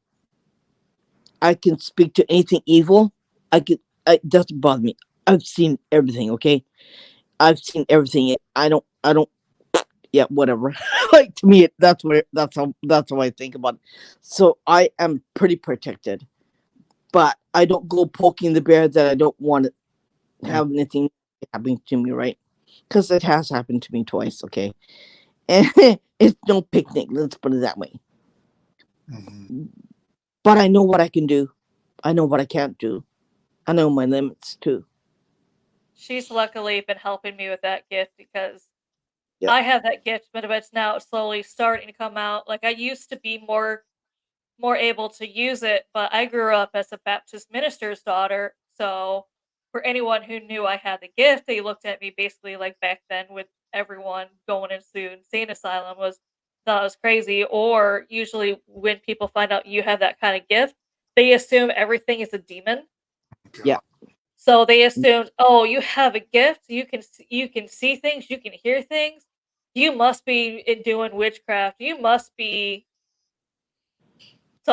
I can speak to anything evil. It doesn't bother me. I've seen everything. Okay, I've seen everything. I don't. Yeah, whatever. Like, to me, that's how I think about it. So I am pretty protected, but I don't go poking the bear that I don't want to have anything happening to me, right? Because it has happened to me twice. Okay, and it's no picnic. Let's put it that way. But I know what I can do. I know what I can't do. I know my limits too. She's luckily been helping me with that gift because Yeah. I have that gift, but it's now slowly starting to come out. Like, I used to be more able to use it, but I grew up as a Baptist minister's daughter, so for anyone who knew I had the gift, they looked at me basically like back then with everyone going into insane asylum was thought it was crazy. Or usually when people find out you have that kind of gift, they assume everything is a demon. Yeah. So they assumed, oh, you have a gift, you can see things, you can hear things. You must be doing witchcraft. You You're must be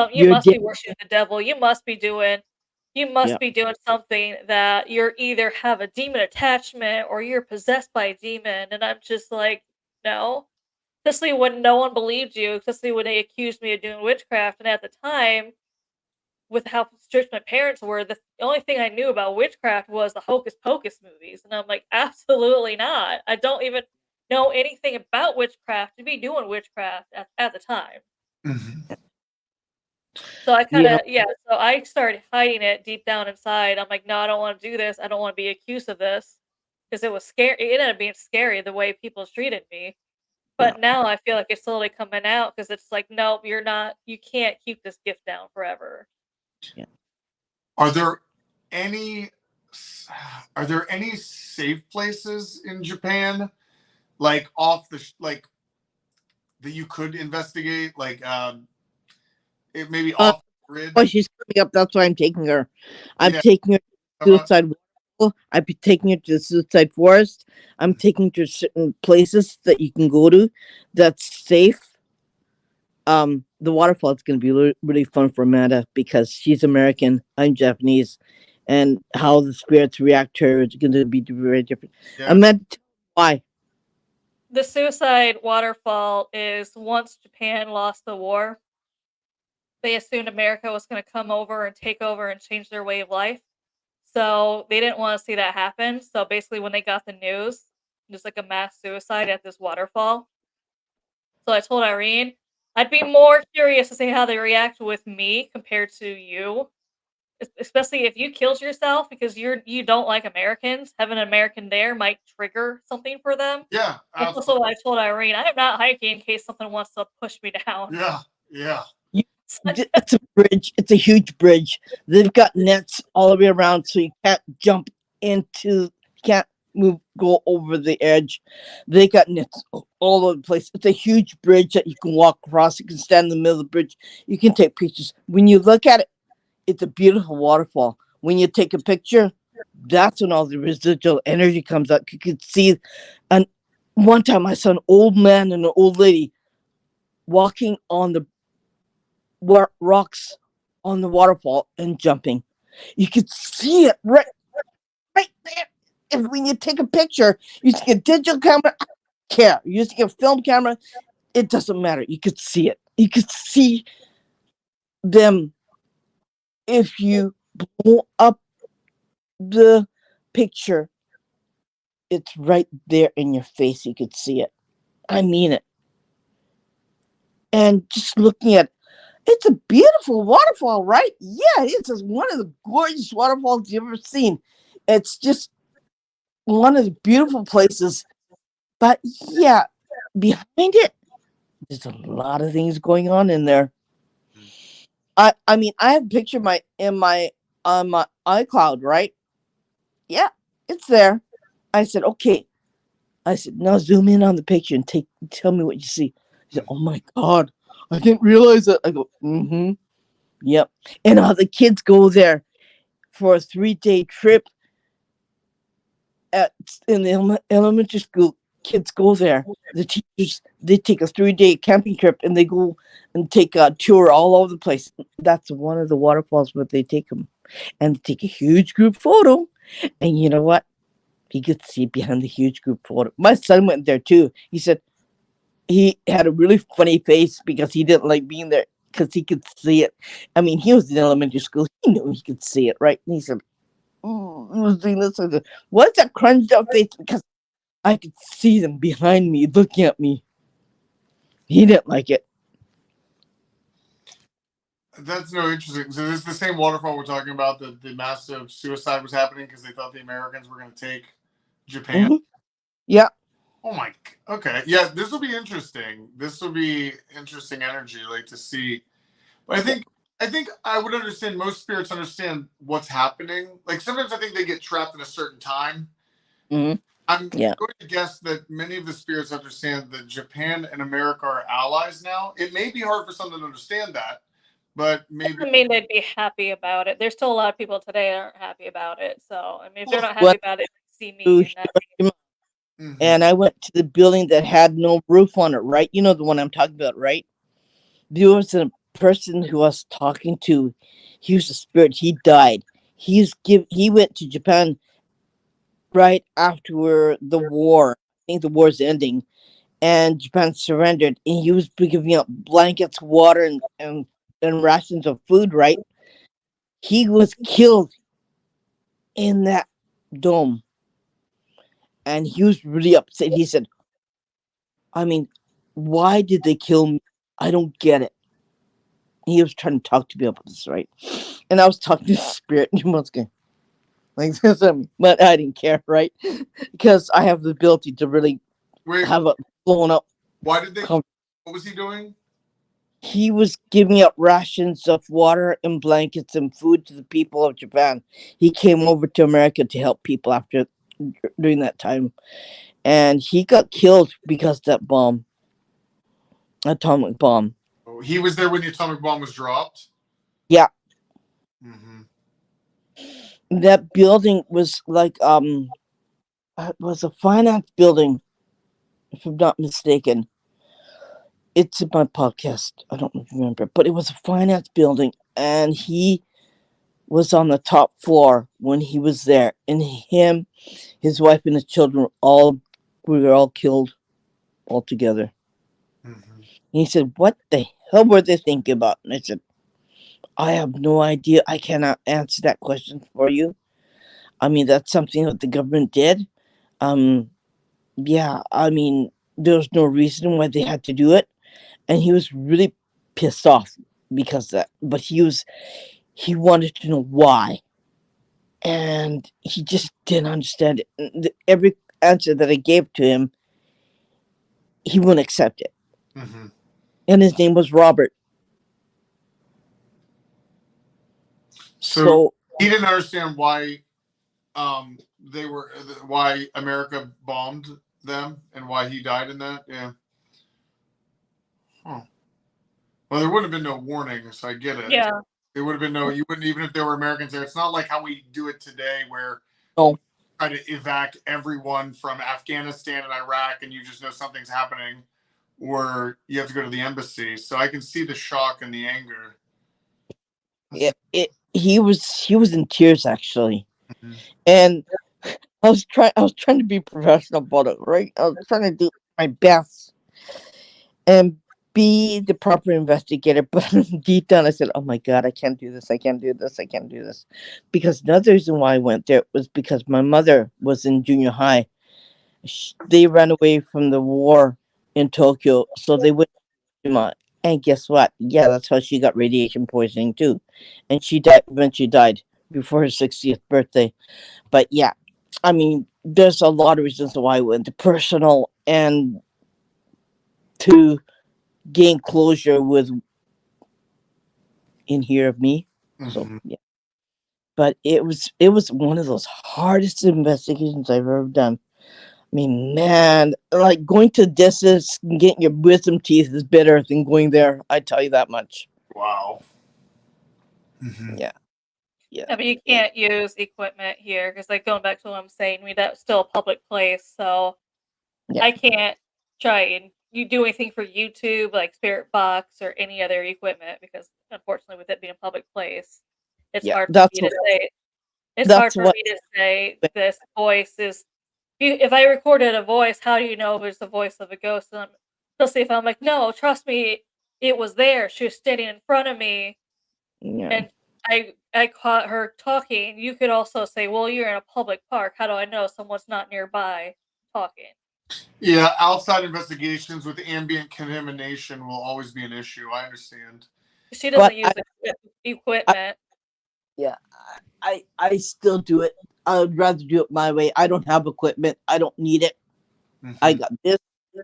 dead. worshiping the devil. You must Yeah. be doing something that you're either have a demon attachment or you're possessed by a demon. And I'm just like, no. Especially when no one believed you, especially when they accused me of doing witchcraft. And at the time, with how strict my parents were, the only thing I knew about witchcraft was the Hocus Pocus movies, and I'm like, absolutely not. I don't even know anything about witchcraft to be doing witchcraft at the time. Mhm. So I kind Yeah. of So I started hiding it deep down inside. I'm like, no, I don't want to do this. I don't want to be accused of this because it was scary. It ended up being scary the way people treated me. Yeah. But now I feel like it's slowly coming out because it's like, nope, you're not. You can't keep this gift down forever. Are there any are there any safe places in Japan, like off the like that you could investigate, like it maybe off the grid? Oh, she's coming up. That's why I'm taking her. I'm Yeah, taking her to come on. suicide. I'm taking her to the suicide forest. I'm taking her to certain places that you can go to that's safe. The waterfall is going to be really fun for Amanda because she's American. I'm Japanese, and how the spirits react to her is going to be very different. Yeah. Amanda, why? The suicide waterfall is once Japan lost the war, they assumed America was going to come over and take over and change their way of life. So they didn't want to see that happen. So basically, when they got the news, there's like a mass suicide at this waterfall. So I told Irene, I'd be more curious to see how they react with me compared to you, especially if you killed yourself because you don't like Americans. Having an American there might trigger something for them. Yeah, That's also absolutely. what I told Irene. I am not hiking in case something wants to push me down. Yeah, yeah. It's a bridge. It's a huge bridge. They've got nets all the way around, so you can't jump into, can't move, go over the edge. They got nets all over the place. It's a huge bridge that you can walk across. You can stand in the middle of the bridge. You can take pictures. When you look at it, it's a beautiful waterfall. When you take a picture, that's when all the residual energy comes out. You could see, and one time I saw an old man and an old lady walking on the rocks on the waterfall and jumping. You could see it right there. And when you take a picture, using a digital camera, I don't care. Using a film camera, it doesn't matter. You could see it. You could see them if you blow up the picture. It's right there in your face. You could see it. I mean it. And just looking at, it's a beautiful waterfall, right? Yeah, it's just one of the gorgeous waterfalls you've ever seen. It's just one of the beautiful places. But yeah, behind it, there's a lot of things going on in there. I mean, I have a picture in my on my iCloud, right? Yeah, it's there. I said, okay. I said, now zoom in on the picture and tell me what you see. He said, oh my God, I didn't realize that. I go, mm-hmm. Yep. And how the kids go there for a 3-day trip in the elementary school. Kids go there. The teachers, they take a 3-day camping trip and they go and take a tour all over the place. That's one of the waterfalls where they take them, and they take a huge group photo. And you know what? He could see behind the huge group photo. My son went there too. He said he had a really funny face because he didn't like being there because he could see it. I mean, he was in elementary school. He knew he could see it, right? And he said, he was doing this. I said, what's that crunched up face? Because I could see them behind me looking at me. He didn't like it. That's no interesting. So this is the same waterfall we're talking about. The massive suicide was happening because they thought the Americans were going to take Japan. Mm-hmm. Yeah. Oh my. Okay. Yeah, this will be interesting. This will be interesting energy, like to see. But I think I would understand. Most spirits understand what's happening. Like sometimes I think they get trapped in a certain time. Mm-hmm. I'm Yeah. going to guess that many of the spirits understand that Japan and America are allies now. It may be hard for some to understand that, but maybe. Doesn't mean they'd be happy about it. There's still a lot of people today that aren't happy about it. So I mean, if they're not happy What about it, see me do and that. Mhm. and I went to the building that had no roof on it, right? You know the one I'm talking about, right? There was a person who I was talking to. He was a spirit. He died. He went to Japan right after the war. I think the war's ending, and Japan surrendered. And he was giving out blankets, water, and rations of food, right? He was killed in that dome. And he was really upset. He said, I mean, why did they kill me? I don't get it. He was trying to talk to me about this, right? And I was talking to the spirit, and he was going like this at me. But I didn't care, right? Because I have the ability to really Wait, have a blown up. why did they? What was he doing? He was giving out rations of water and blankets and food to the people of Japan. He came over to America to help people after during that time, and he got killed because of that bomb, atomic bomb. Oh, he was there when the atomic bomb was dropped. Yeah, Mm-hmm. that building was like it was a finance building, if I'm not mistaken. It's in my podcast. I don't remember, but it was a finance building, and he was on the top floor when he was there, and him, his wife, and his children we were all killed all together. Mm-hmm. He said, "What the hell were they thinking about?" And I said, "I have no idea. I cannot answer that question for you. I mean, that's something that the government did. Um, yeah, I mean, there's no reason why they had to do it." And he was really pissed off because of that. But he wanted to know why. And he just didn't understand it. Every answer that I gave to him, he wouldn't accept it. Mm-hmm. And his name was Robert. So So he didn't understand why why America bombed them and why he died in that. Yeah. Huh. Well, there would have been no warning, so I get it. Yeah. There would have been no. You wouldn't even if there were Americans there. It's not like how we do it today, where no, try to evac everyone from Afghanistan and Iraq, and you just know something's happening, or you have to go to the embassy. So I can see the shock and the anger. he was in tears actually. Mm-hmm. And I was trying to be professional about it, right? I was trying to do my best and be the proper investigator, but deep down I said, "Oh my God, I can't do this. I can't do this. I can't do this." Because another reason why I went there was because my mother was in junior high. They ran away from the war in Tokyo, so they went to Hiroshima. And guess what? Yeah, that's how she got radiation poisoning too, and she eventually died before her 60th birthday. But yeah, I mean, there's a lot of reasons why I went to personal and to gain closure with in here of me. So Mm-hmm. yeah, but it was one of those hardest investigations I've ever done. I mean, man, like going to distance and getting your wisdom teeth is better than going there. I tell you that much. Wow. Mm-hmm. Yeah, yeah, I mean, you can't use equipment here because, like, going back to what I'm saying, I mean, that's still a public place, so yeah, I can't try and you do anything for YouTube, like Spirit Box or any other equipment, because unfortunately, with it being a public place, it's yeah. hard for That's me what. to say. It's hard That's for what. me to say this voice is. If I recorded a voice, how do you know if it's the voice of a ghost? And especially if I'm like, no, trust me, it was there. She was standing in front of me, Yeah, and I caught her talking. You could also say, well, you're in a public park. How do I know someone's not nearby talking? Yeah, outside investigations with ambient contamination will always be an issue. I understand. She but doesn't use I equipment. yeah, I still do it. I would rather do it my way. I don't have equipment. I don't need it. I Mm-hmm. got this.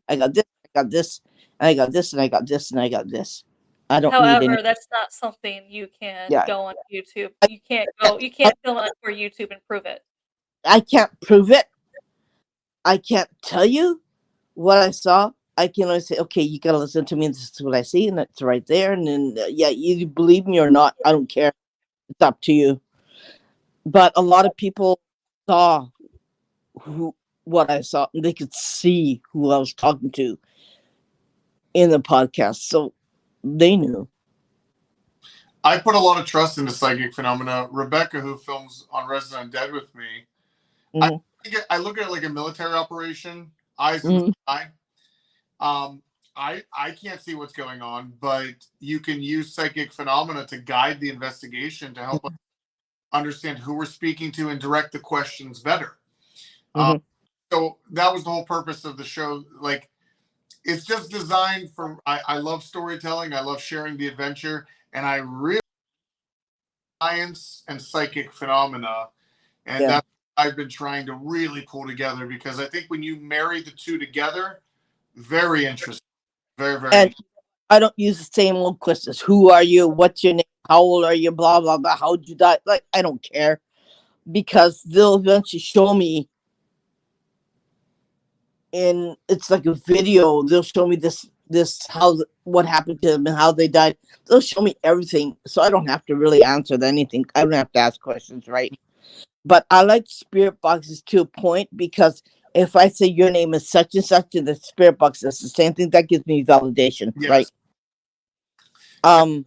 I got this. I got this. And I got this. And I got this. And I got this. I don't need any. However, that's not something you can Yeah, go on YouTube. I You can't can't. go. You can't film it for YouTube and prove it. I can't prove it. I can't tell you what I saw. I can only say, okay, you gotta listen to me. This is what I see, and it's right there. And then, yeah, you believe me or not, I don't care. It's up to you. But a lot of people saw who what I saw, and they could see who I was talking to in the podcast, so they knew. I put a lot of trust into psychic phenomena. Rebecca, who films on Resident Dead with me, I Hmm. I look at it like a military operation, eyes in the Hmm. sky. Um, I can't see what's going on, but you can use psychic phenomena to guide the investigation to help us understand who we're speaking to and direct the questions better. Mhm. So that was the whole purpose of the show. Like, it's just designed for, I love storytelling. I love sharing the adventure. And I really science and psychic phenomena. And Yeah. that's what I've been trying to really pull together, because I think when you marry the two together, very interesting. Very, very And interesting. I don't use the same old questions. Who are you? What's your name? How old are you? Blah blah blah. How'd you die? Like, I don't care, because they'll eventually show me. And it's like a video. They'll show me this how what happened to them and how they died. They'll show me everything, so I don't have to really answer anything. I don't have to ask questions, right? But I like spirit boxes to a point, because if I say your name is such and such in the spirit box, that's the same thing. That gives me validation, right? Yes. Um,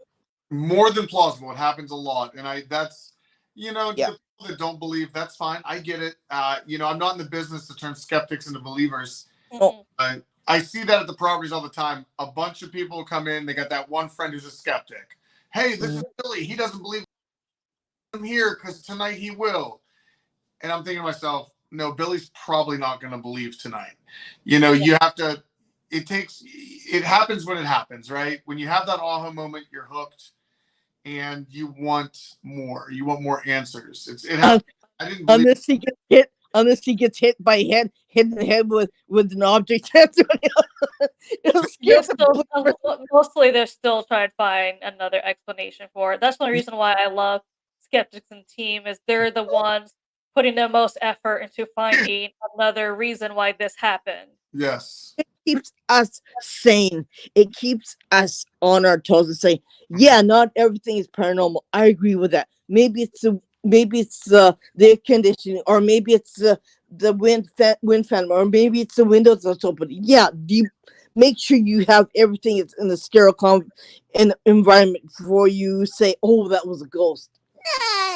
More than plausible. It happens a lot. And that's, to yeah. the people that don't believe, that's fine. I get it. I'm not in the business to turn skeptics into believers. Oh, I see that at the properties all the time. A bunch of people come in. They got that one friend who's a skeptic. Hey, this is Billy. He doesn't believe I'm here because tonight he will. And I'm thinking to myself, no, Billy's probably not going to believe tonight. You have to. It happens when it happens, right? When you have that aha moment, you're hooked, and you want more. You want more answers. It happens. I didn't believe. unless he gets hit in the head with an object. It'll scare Mostly they're still trying to find another explanation for it. That's one reason why I love Skeptics and Team, is they're the ones putting the most effort into finding another reason why this happened. Yes. It keeps us sane. It keeps us on our toes and saying, yeah, not everything is paranormal. I agree with that. Maybe it's the air conditioning, or maybe it's the wind fan, or maybe it's the windows that's open. Yeah, make sure you have everything is in the sterile environment before you say, oh, that was a ghost.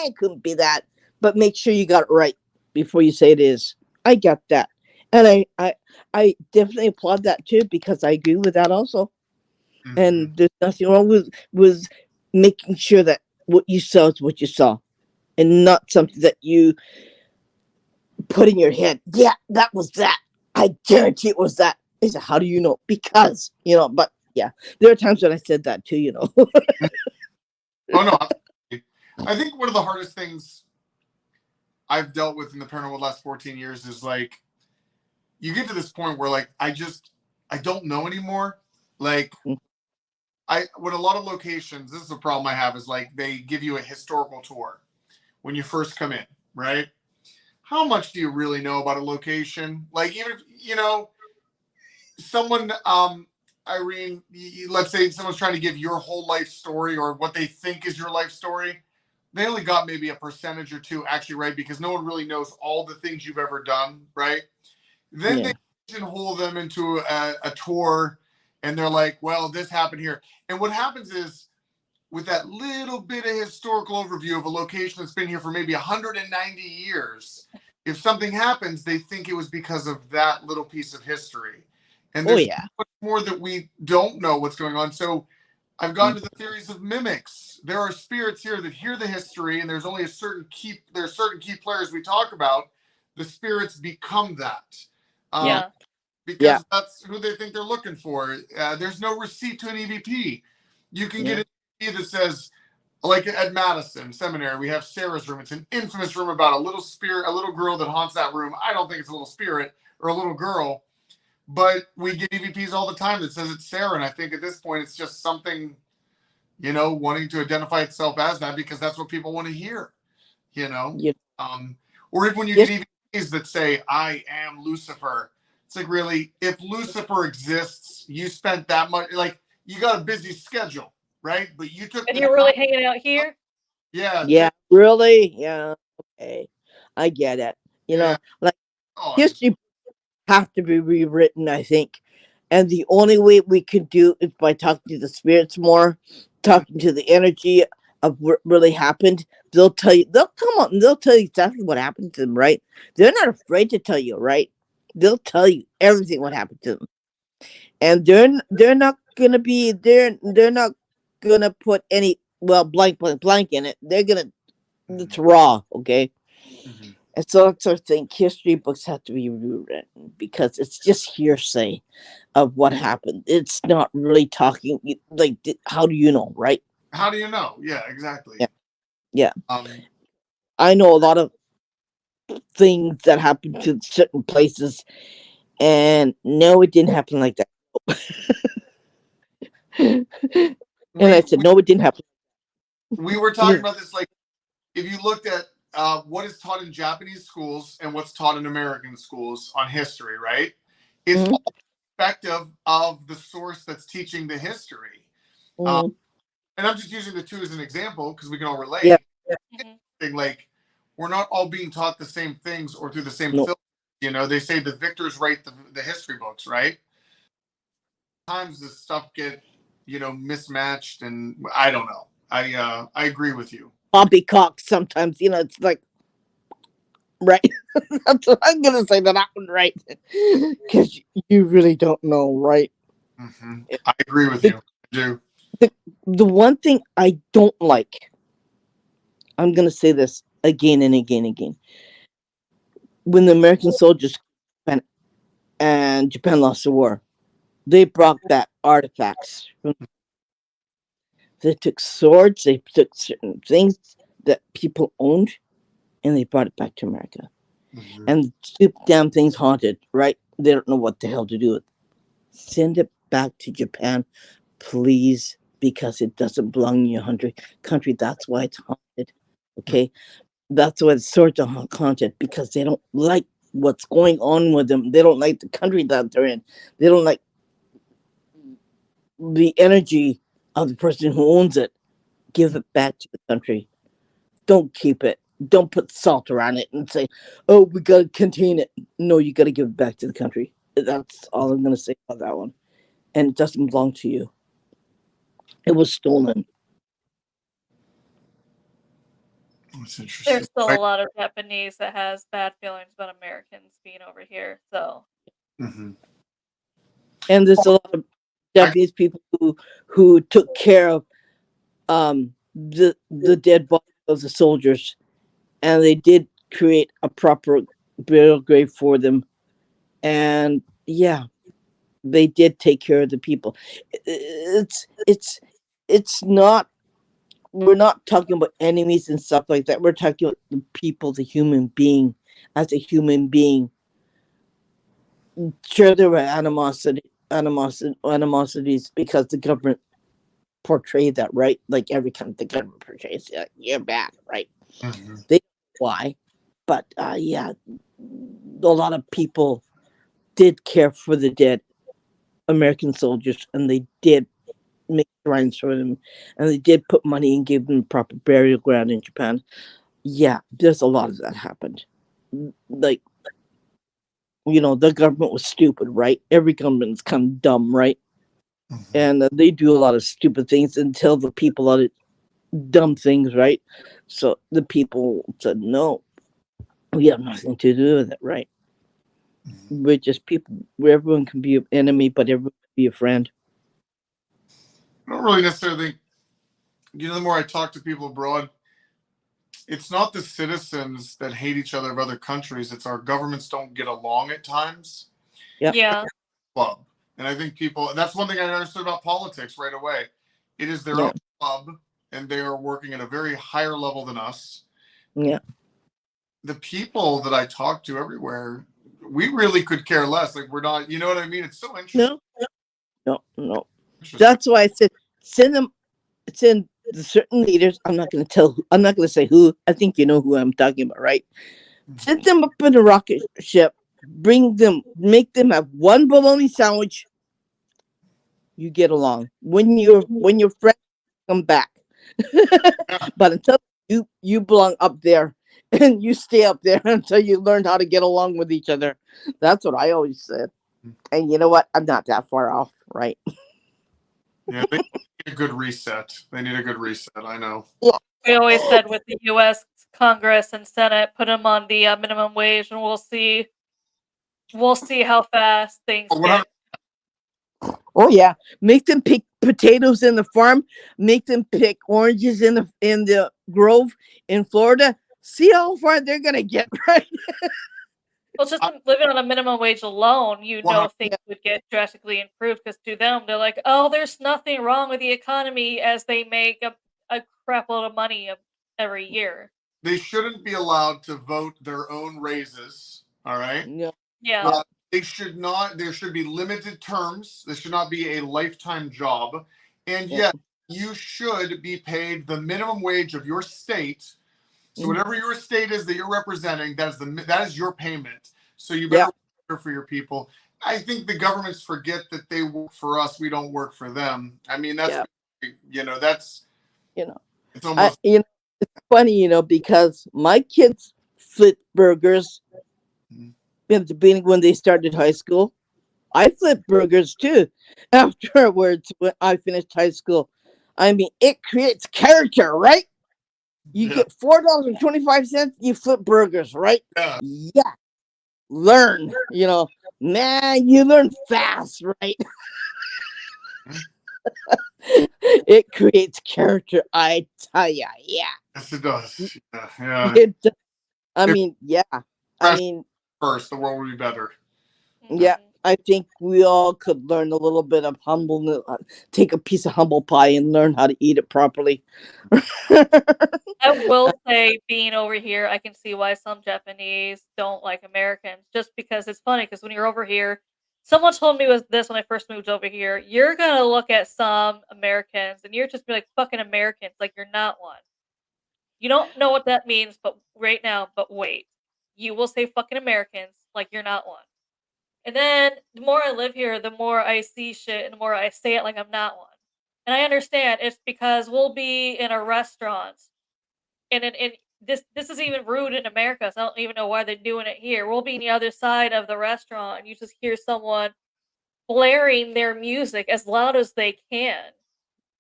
It couldn't be that. But make sure you got it right before you say it is. I get that. And I definitely applaud that too, because I agree with that also. Mm-hmm. And there's nothing wrong with making sure that what you saw is what you saw, and not something that you put in your head. Yeah, that was that. I guarantee it was that. I said, how do you know? Because, but yeah, there are times when I said that too, Oh no, I think one of the hardest things I've dealt with in the paranormal the last 14 years is, like, you get to this point where, like, I don't know anymore. Like, with a lot of locations, this is the problem I have, is like they give you a historical tour when you first come in, right? How much do you really know about a location? Like, even if, someone, Irene, let's say someone's trying to give your whole life story, or what they think is your life story. They only got maybe a percentage or two actually right, because no one really knows all the things you've ever done, right? Then they pigeonhole them into a tour, and they're like, well, this happened here. And what happens is, with that little bit of historical overview of a location that's been here for maybe 190 years, if something happens, they think it was because of that little piece of history. And there's much more that we don't know what's going on. So I've gotten to the theories of mimics. There are spirits here that hear the history, and there's only certain key players we talk about. The spirits become that. Because that's who they think they're looking for. There's no receipt to an EVP. You can get an EVP that says, like at Madison Seminary, we have Sarah's room. It's an infamous room about a little spirit, a little girl that haunts that room. I don't think it's a little spirit or a little girl, but we get EVPs all the time that says it's Sarah. And I think at this point, it's just something, wanting to identify itself as that, because that's what people want to hear, or even when you get EVPs that say, I am Lucifer. It's like, really, if Lucifer exists, you spent that much, like, you got a busy schedule, right? But you took. And you're really hanging out here? Yeah. Yeah, really? Yeah. Okay. I get it. Like, history have to be rewritten, I think. And the only way we can do is by talking to the spirits more, talking to the energy of what really happened. They'll tell you, they'll come out and they'll tell you exactly what happened to them, right? They're not afraid to tell you, right? They'll tell you everything what happened to them. And they're not gonna they're not gonna put any blank in it. They're gonna It's raw, okay? Mhm. And so that's I think history books have to be rewritten because it's just hearsay of what happened. It's not really talking like how do you know, right? How do you know? Yeah, exactly. Yeah, yeah. Um, I know a lot of things that happened to certain places, and no, it didn't happen like that. And I we, said, no, it didn't happen. we were talking Yeah. about this, like, if you looked at what is taught in Japanese schools and what's taught in American schools on history, right? It's Mhm, all perspective of the source that's teaching the history. Um, mhm. and I'm just using the two as an example because we can all Yeah. relate. Mhm. Like, we're not all being taught the same things or through the same No. film. You know, they say the victors write the history books, right? Sometimes this stuff get, mismatched, and I don't know. I agree with you. Poppycock sometimes, it's like right. That's what I'm gonna say to that one, right? Because you really don't know, right? I agree with The, you. I do. the the one thing I don't like, I'm gonna say this again and again and again. When the American soldiers went and Japan lost the war, they brought back artifacts. They took swords, they took certain things that people owned, and they brought it back to America. Mhm. And stupid damn things haunted, right? They don't know what the hell to do with. Send it back to Japan, please, because it doesn't belong in your country. That's why it's haunted. Okay, that's why the swords are haunted because they don't like what's going on with them. They don't like the country that they're in. They don't like the energy of the person who owns it. Give it back to the country. Don't keep it. Don't put salt around it and say, "Oh, we gotta contain it." No, you gotta give it back to the country. That's all I'm gonna say about that one. And it doesn't belong to you. It was stolen. That's There's interesting. still a lot of Japanese that has bad feelings about Americans being over here. So Mhm. And there's a lot of I, Japanese people who took care of the dead bodies of the soldiers, and they did create a proper burial grave for them. And yeah, they did take care of the people. It's not. We're not talking about enemies and stuff like that. We're talking about the people, the human being, as a human being. Sure, there were animosities because the government portrayed that, right? Like every time the government portrays it, you're bad, right? mhm. They why, but yeah, a lot of people did care for the dead American soldiers, and they did make shrines for them, and they did put money and give them proper burial ground in Japan. Yeah, there's a lot of that happened. Like, the government was stupid, right? Every government's kind of dumb, right? Mhm. And they do a lot of stupid things and tell the people a lot of dumb things, right? So the people said, no, we have nothing to do with it, right? Mhm. We're just people where everyone can be an enemy, but everyone can be a friend. I don't really necessarily think, the more I talk to people abroad, it's not the citizens that hate each other of other countries. It's our governments don't get along at times. Yeah, yeah, Club. And I think people, and that's one thing I understood about politics right away. It is their own yeah, club, and they are working at a very higher level than us. yeah. The people that I talk to everywhere, we really could care less. Like, we're not, you know what I mean? It's so interesting. No, no, no. Interesting. That's why I said send them, send the certain leaders. I'm not going to tell. I'm not going to say who. I think you know who I'm talking about, right? Send them up in a rocket ship. Bring them. Make them have one bologna sandwich. You get along when your friends come back. Yeah. But until you belong up there and you stay up there until you learn how to get along with each other. That's what I always said. And you know what? I'm not that far off, right? Yeah. They need a good reset. They need a good reset. I know. Yeah. we always said with the U.S. Congress and Senate, put them on the minimum wage, and we'll see how fast things 100. get. Oh yeah. Make them pick potatoes in the farm. Make them pick oranges in the Grove in Florida. See how far they're gonna get, right? Well, just living on a minimum wage alone, things Yeah. would get drastically improved because to them, they're like, oh, there's nothing wrong with the economy as they make a crap load of money every year. They shouldn't be allowed to vote their own raises. All right. Yeah. Yeah. They should not. There should be limited terms. This should not be a lifetime job. And Yeah. yet, you should be paid the minimum wage of your state. So Mhm. whatever your state is that you're representing, that is your payment. So you better work for your people. I think the governments forget that they work for us. We don't work for them. I mean, that's that's You know, it's almost it's funny, because my kids flip burgers in the beginning when they started high school. I flipped burgers too afterwards when I finished high school. I mean, it creates character, right? You get $4.25, you flip burgers, right? yeah. Yeah. Learn, man, you learn fast, right? It creates character, I tell ya. Yeah. Yes, it does. Yeah. It does. I If mean, yeah. I mean, first, the world would be better. yeah. I think we all could learn a little bit of humbleness, take a piece of humble pie and learn how to eat it properly. I will say, being over here, I can see why some Japanese don't like Americans. Just because it's funny, because when you're over here, someone told me was this when I first moved over here. You're gonna look at some Americans and you're just be like fucking Americans, like you're not one. You don't know what that means, but right now, but wait, you will say fucking Americans like you're not one. And then the more I live here, the more I see shit and the more I say it like I'm not one. And I understand it's because we'll be in a restaurant and this is even rude in America, so I don't even know why they're doing it here. We'll be on the other side of the restaurant and you just hear someone blaring their music as loud as they can.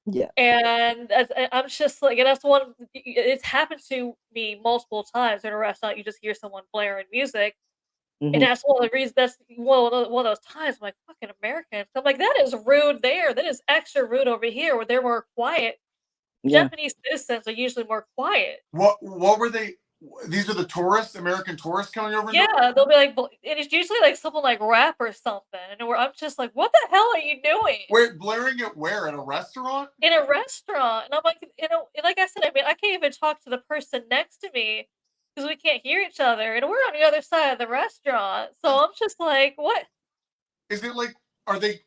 Yeah. And I'm just like, and that's one. It's happened to me multiple times in a restaurant. You just hear someone blaring music, and Mhm. that's one of the reasons. That's one of those times. I'm like, fucking Americans. I'm like, that is rude there. That is extra rude over here, where they're more quiet. Yeah. Japanese citizens are usually more quiet. What were they? These are the tourists, American tourists coming over. Yeah, they'll be like, and it's usually like someone like rap or something, and where I'm just like, what the hell are you doing? Wait, blaring it where? At a restaurant? In a restaurant, and I'm like, and like I said, I mean, I can't even talk to the person next to me because we can't hear each other, and we're on the other side of the restaurant. So I'm just like, what? Is it like? Are they?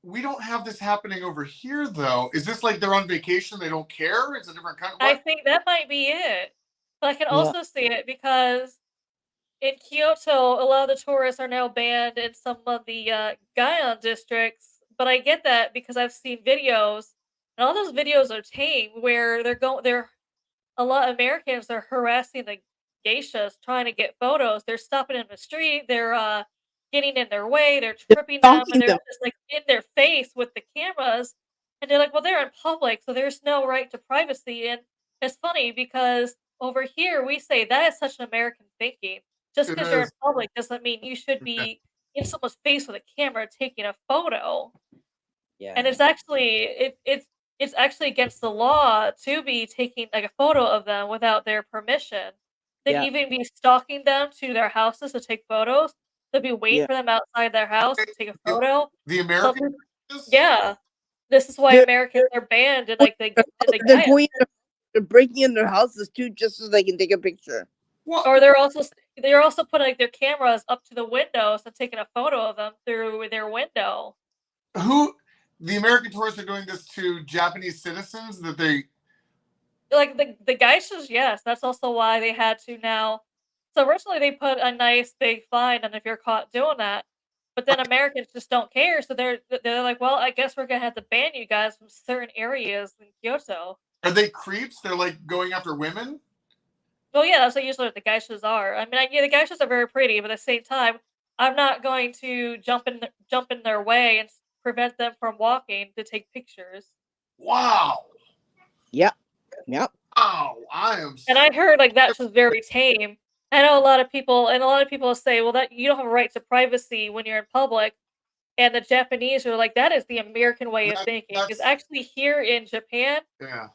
We don't have this happening over here, though. Is this like they're on vacation? They don't care. It's a different country. I think that might be it. But I can Yeah. also see it because in Kyoto, a lot of the tourists are now banned in some of the Gaion districts. But I get that because I've seen videos, and all those videos are tame where they're a lot of Americans are harassing the geishas trying to get photos. They're stopping in the street. They're getting in their way. They're tripping them, and Stalking they're them. just like in their face with the cameras. And they're like, "Well, they're in public, so there's no right to privacy." And it's funny because over here we say that is such an American thinking. Just It because you're in is. public doesn't mean you should be in someone's face with a camera taking a photo. Yeah. And it's actually against the law to be taking like a photo of them without their permission. They'd Yeah. even be stalking them to their houses to take photos. They'd be waiting Yeah. for them outside their house to take a The, photo. the So American. yeah, this is why They're, Americans are banned in they're, like the they're Gaia. going. They're breaking in their houses too, just so they can take a picture. What? Or they're also putting like their cameras up to the windows and taking a photo of them through their window. Who? The American tourists are doing this to Japanese citizens that they. Like the geishas, yes, that's also why they had to now. So originally they put a nice big fine on if you're caught doing that, but then Americans just don't care, so they're like, well, I guess we're gonna have to ban you guys from certain areas in Kyoto. Are they creeps? They're like going after women. Well, yeah, that's usually what the geishas are. I mean, yeah, the geishas are very pretty, but at the same time, I'm not going to jump in their way and prevent them from walking to take pictures. Wow. Yep. Yep. Wow. I am. And I heard like that's just very tame. I know a lot of people say, well, that you don't have a right to privacy when you're in public. And the Japanese are like, that is the American way of thinking. Because That's actually, here in Japan, yeah.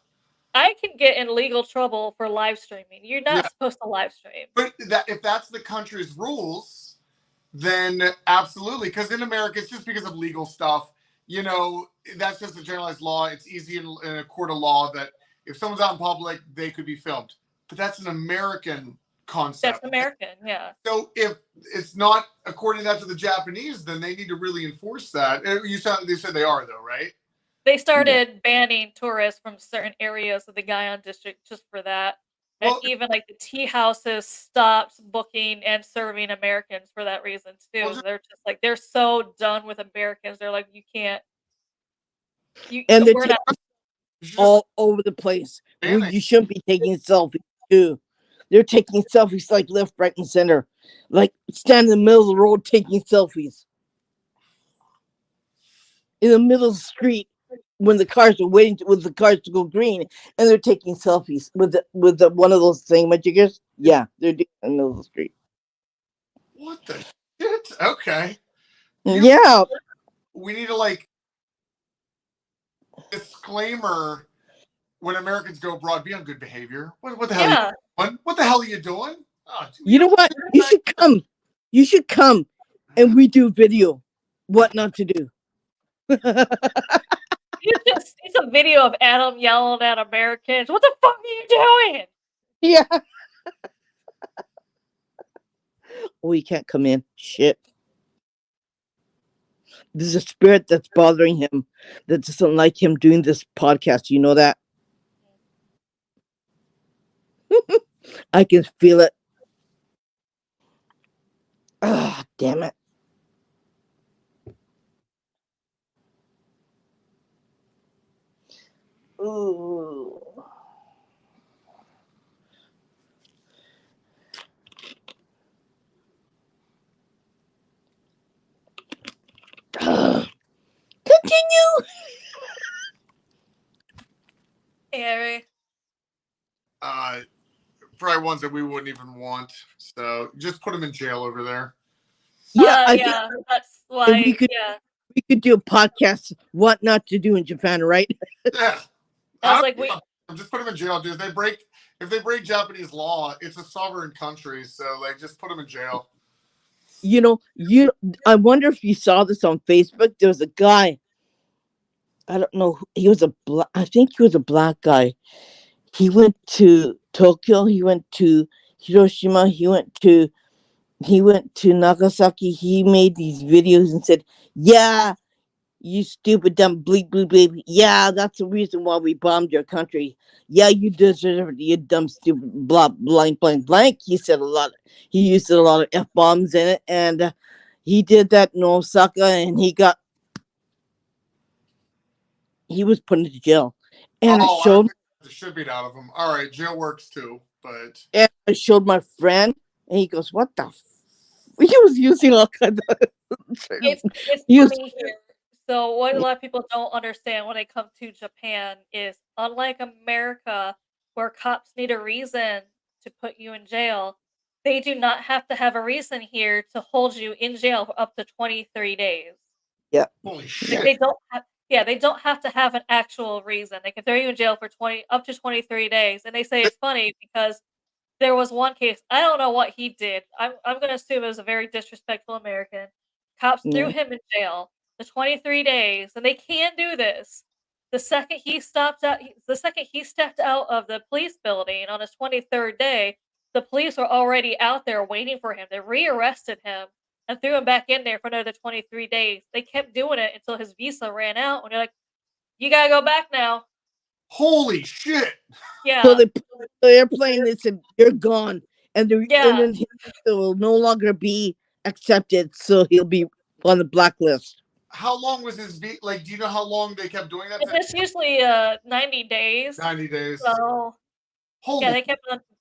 I can get in legal trouble for live streaming. You're Yeah. not supposed to live stream. But if that's the country's rules, then absolutely. Because in America, it's just because of legal stuff. You know, that's just a generalized law. It's easy in a court of law that if someone's out in public, they could be filmed. But that's an American concept. That's American, yeah. So if it's not according to the Japanese, then they need to really enforce that. They said they are though, right? They started banning tourists from certain areas of the Guion district just for that. And Well, even like the tea houses stopped booking and serving Americans for that reason too. Well, They're just like they're so done with Americans. They're like, you can't. And they're We're not. all over the place. Where you shouldn't be taking selfies too. They're taking selfies like left, right, and center. Like stand in the middle of the road taking selfies. In the middle of the street when the cars are waiting with the cars to go green, and they're taking selfies with the one of those thingamajiggers. Yeah, they're doing it in the middle of the street. What the shit? Okay. Yeah. We need to disclaimer when Americans go abroad, be on good behavior. What the hell? Yeah. What the hell are you doing? Oh, you know what? You should come. You should come, and we do video. What not to do. You just see some video of Adam yelling at Americans. What the fuck are you doing? Yeah. Oh, you can't come in. Shit. There's a spirit that's bothering him that doesn't like him doing this podcast. You know that? I can feel it. Ah, damn it. Ooh. Continue. Harry. Probably ones that we wouldn't even want. So just put them in jail over there. Yeah, yeah, that's why. we could do a podcast. What not to do in Japan, right? Yeah. I was like, just put them in jail, dude. If they break Japanese law, it's a sovereign country, so just put them in jail. I wonder if you saw this on Facebook. There was a guy. I don't know. I think he was a black guy. He went to Tokyo. He went to Hiroshima. He went to Nagasaki. He made these videos and said, "Yeah, you stupid dumb bleep bleep bleep. Yeah, that's the reason why we bombed your country. Yeah, you deserve it, you dumb stupid blah blank blank blank." He used a lot of F-bombs in it, and he did that in Osaka, and he was put into jail. And I showed the shit beat out of him. All right, jail works too, but I showed my friend, and he goes, "What the?" He was using all kinds of. It's funny here. So what a lot of people don't understand when they come to Japan is, unlike America, where cops need a reason to put you in jail, they do not have to have a reason here to hold you in jail for up to 23 days. Yeah. Holy shit. Like they don't have to have an actual reason. They can throw you in jail for up to 23 days. And they say it's funny because there was one case, I don't know what he did. I'm going to assume it was a very disrespectful American. Cops threw him in jail the 23 days, and they can do this. The second he stepped out of the police building on his 23rd day, the police were already out there waiting for him. They rearrested him and threw him back in there for another 23 days. They kept doing it until his visa ran out, and they're like, "You gotta go back now." Holy shit! Yeah. So they're playing this, and you're gone, and then he will no longer be accepted, so he'll be on the blacklist. How long was his do you know how long they kept doing that? It's usually 90 days. 90 days. So yeah,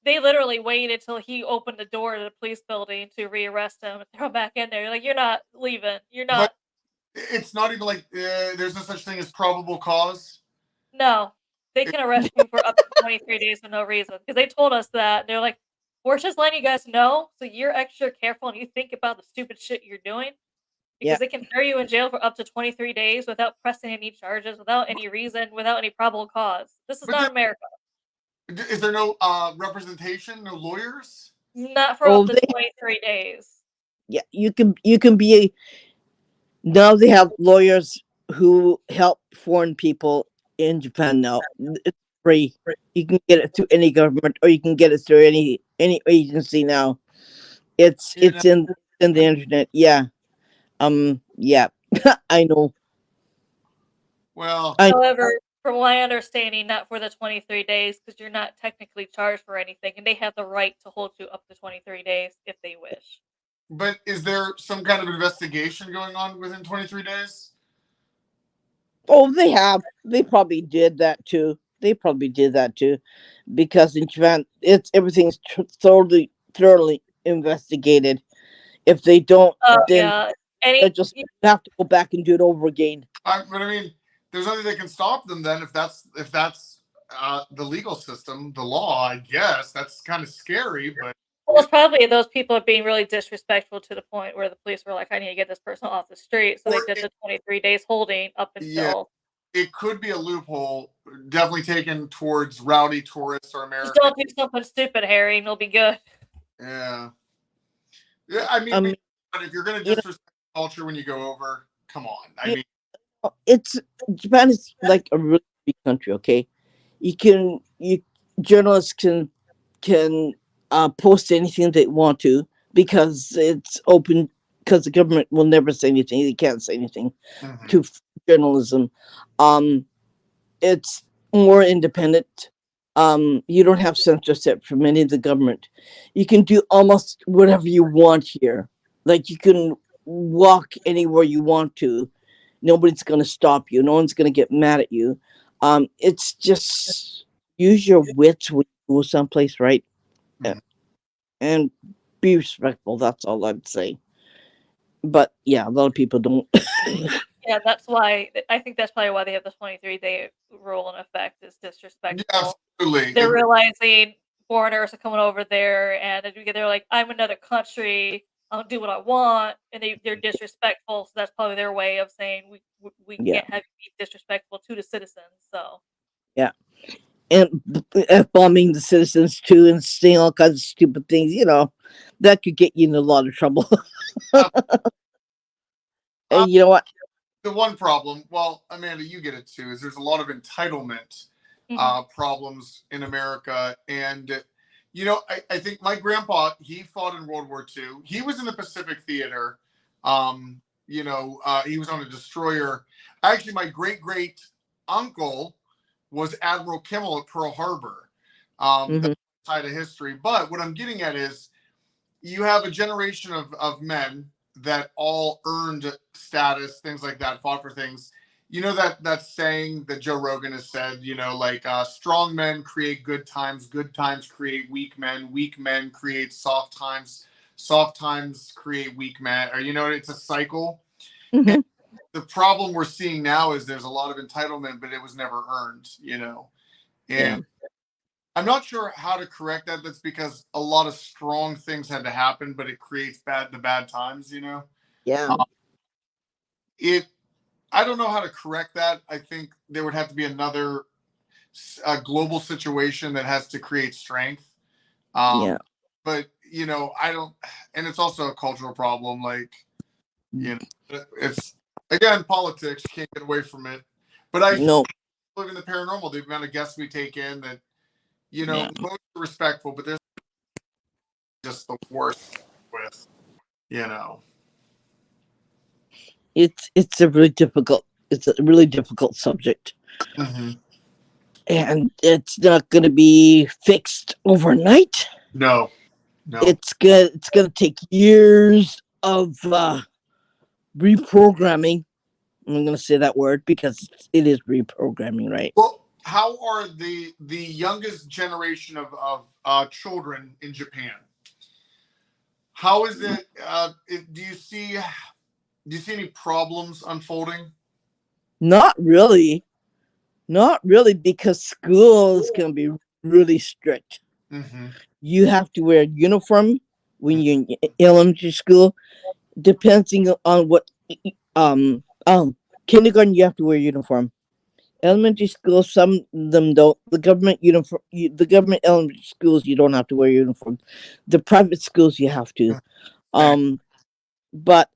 they literally waited till he opened the door to the police building to rearrest him and throw him back in there. You're like, you're not leaving. You're not. But it's not even there's no such thing as probable cause. No, they can arrest you for up to 23 days for no reason, because they told us that. And they're like, we're just letting you guys know so you're extra careful and you think about the stupid shit you're doing, because they can throw you in jail for up to 23 days without pressing any charges, without any reason, without any probable cause. This is not America. Is there no representation? No lawyers? Not for Oh, up to they 23 days. yeah, you can be a now they have lawyers who help foreign people in Japan now. It's free. You can get it through any government or you can get it through any agency now. You know, It's in the internet. Yeah. Yeah. I know. well, I However, from my understanding, not for the 23 days because you're not technically charged for anything, and they have the right to hold you up to 23 days if they wish. but is there some kind of investigation going on within 23 days? oh they have. They probably did that too. They probably did that too. Because in Japan it's everything's thoroughly investigated. If they don't, Oh then yeah, they any just have to go back and do it over again. But I mean, there's nothing that can stop them then if that's the legal system, the law. I guess that's kind of scary, but well, it's probably those people are being really disrespectful to the point where the police were like, "I need to get this person off the street," so they or did it, the 23 days holding up yeah, until. it could be a loophole, definitely taken towards rowdy tourists or Just Americans. don't do something stupid, Harry, and you'll be good. Yeah, yeah. I mean, Um, but if you're gonna you know, disrespect culture when you go over, come on. I you mean, it's Japan is like a really big country. Okay, you journalists can post anything they want to because it's open because the government will never say anything. They can't say anything mhm. to journalism. Um, it's more independent. You don't have censorship from any of the government. You can do almost whatever you want here. Like you can walk anywhere you want to. Nobody's going to stop you. No one's going to get mad at you. It's just use your wits when you go someplace, right? A- Mhm. And be respectful. That's all I'd say. But yeah, a lot of people don't. Yeah, that's why I think that's probably why they have the 23-day rule in effect is Yeah, disrespectful. absolutely. They're realizing foreigners are coming over there and they're like, I'm another country, I'll do what I want, and they're disrespectful. So that's probably their way of saying we Yeah, can't have you be disrespectful to the citizens. So yeah. And F-bombing the citizens too and saying all kinds of stupid things, that could get you in a lot of trouble. Uh, uh, And you know what? the one problem, well, Amanda, you get it too, is there's a lot of entitlement mhm. problems in America. And, I think my grandpa, he fought in World War II. He was in the Pacific Theater. He was on a destroyer. Actually, my great great uncle was Admiral Kimmel at Pearl Harbor. Hmm. That's side of history. But what I'm getting at is you have a generation of men that all earned status, things like that, fought for things. You know that saying that Joe Rogan has said, like strong men create good times create weak men create soft times create weak men, or it's a cycle. And Hmm. the problem we're seeing now is there's a lot of entitlement, but it was never earned. Yeah, And I'm not sure how to correct that. That's because a lot of strong things had to happen, but it creates the bad times. yeah, Um, it I don't know how to correct that. I think there would have to be another global situation that has to create strength. yeah. But I don't, and it's also a cultural problem. Like you know, it's again politics. You can't get away from it. But I No, live in the paranormal. The amount of guests we take in that yeah. most are respectful, but there's just the worst with you know. It's a really difficult subject, Mm-hmm. and it's not going to be fixed overnight. No, no. It's gonna take years of reprogramming. I'm gonna say that word because it is reprogramming, right? Well, how are the youngest generation of children in Japan? How is it? Do you see any problems unfolding? Not really, not really, because schools can be really strict. Mm-hmm. You have to wear a uniform when you're in elementary school. Depending on what, um, kindergarten, you have to wear a uniform. Elementary schools, some of them don't. The government uniform, the government elementary schools, you don't have to wear uniform. The private schools, you have to. Okay. But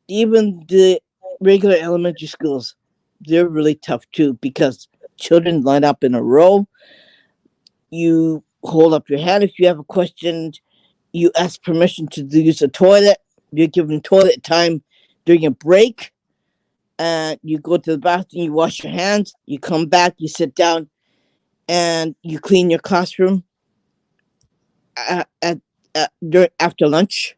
even the regular elementary schools, they're really tough too because children line up in a row. You hold up your hand if you have a question. You ask permission to use the toilet. You're given toilet time during a break. You go to the bathroom, you wash your hands, you come back, you sit down, and you clean your classroom during after lunch.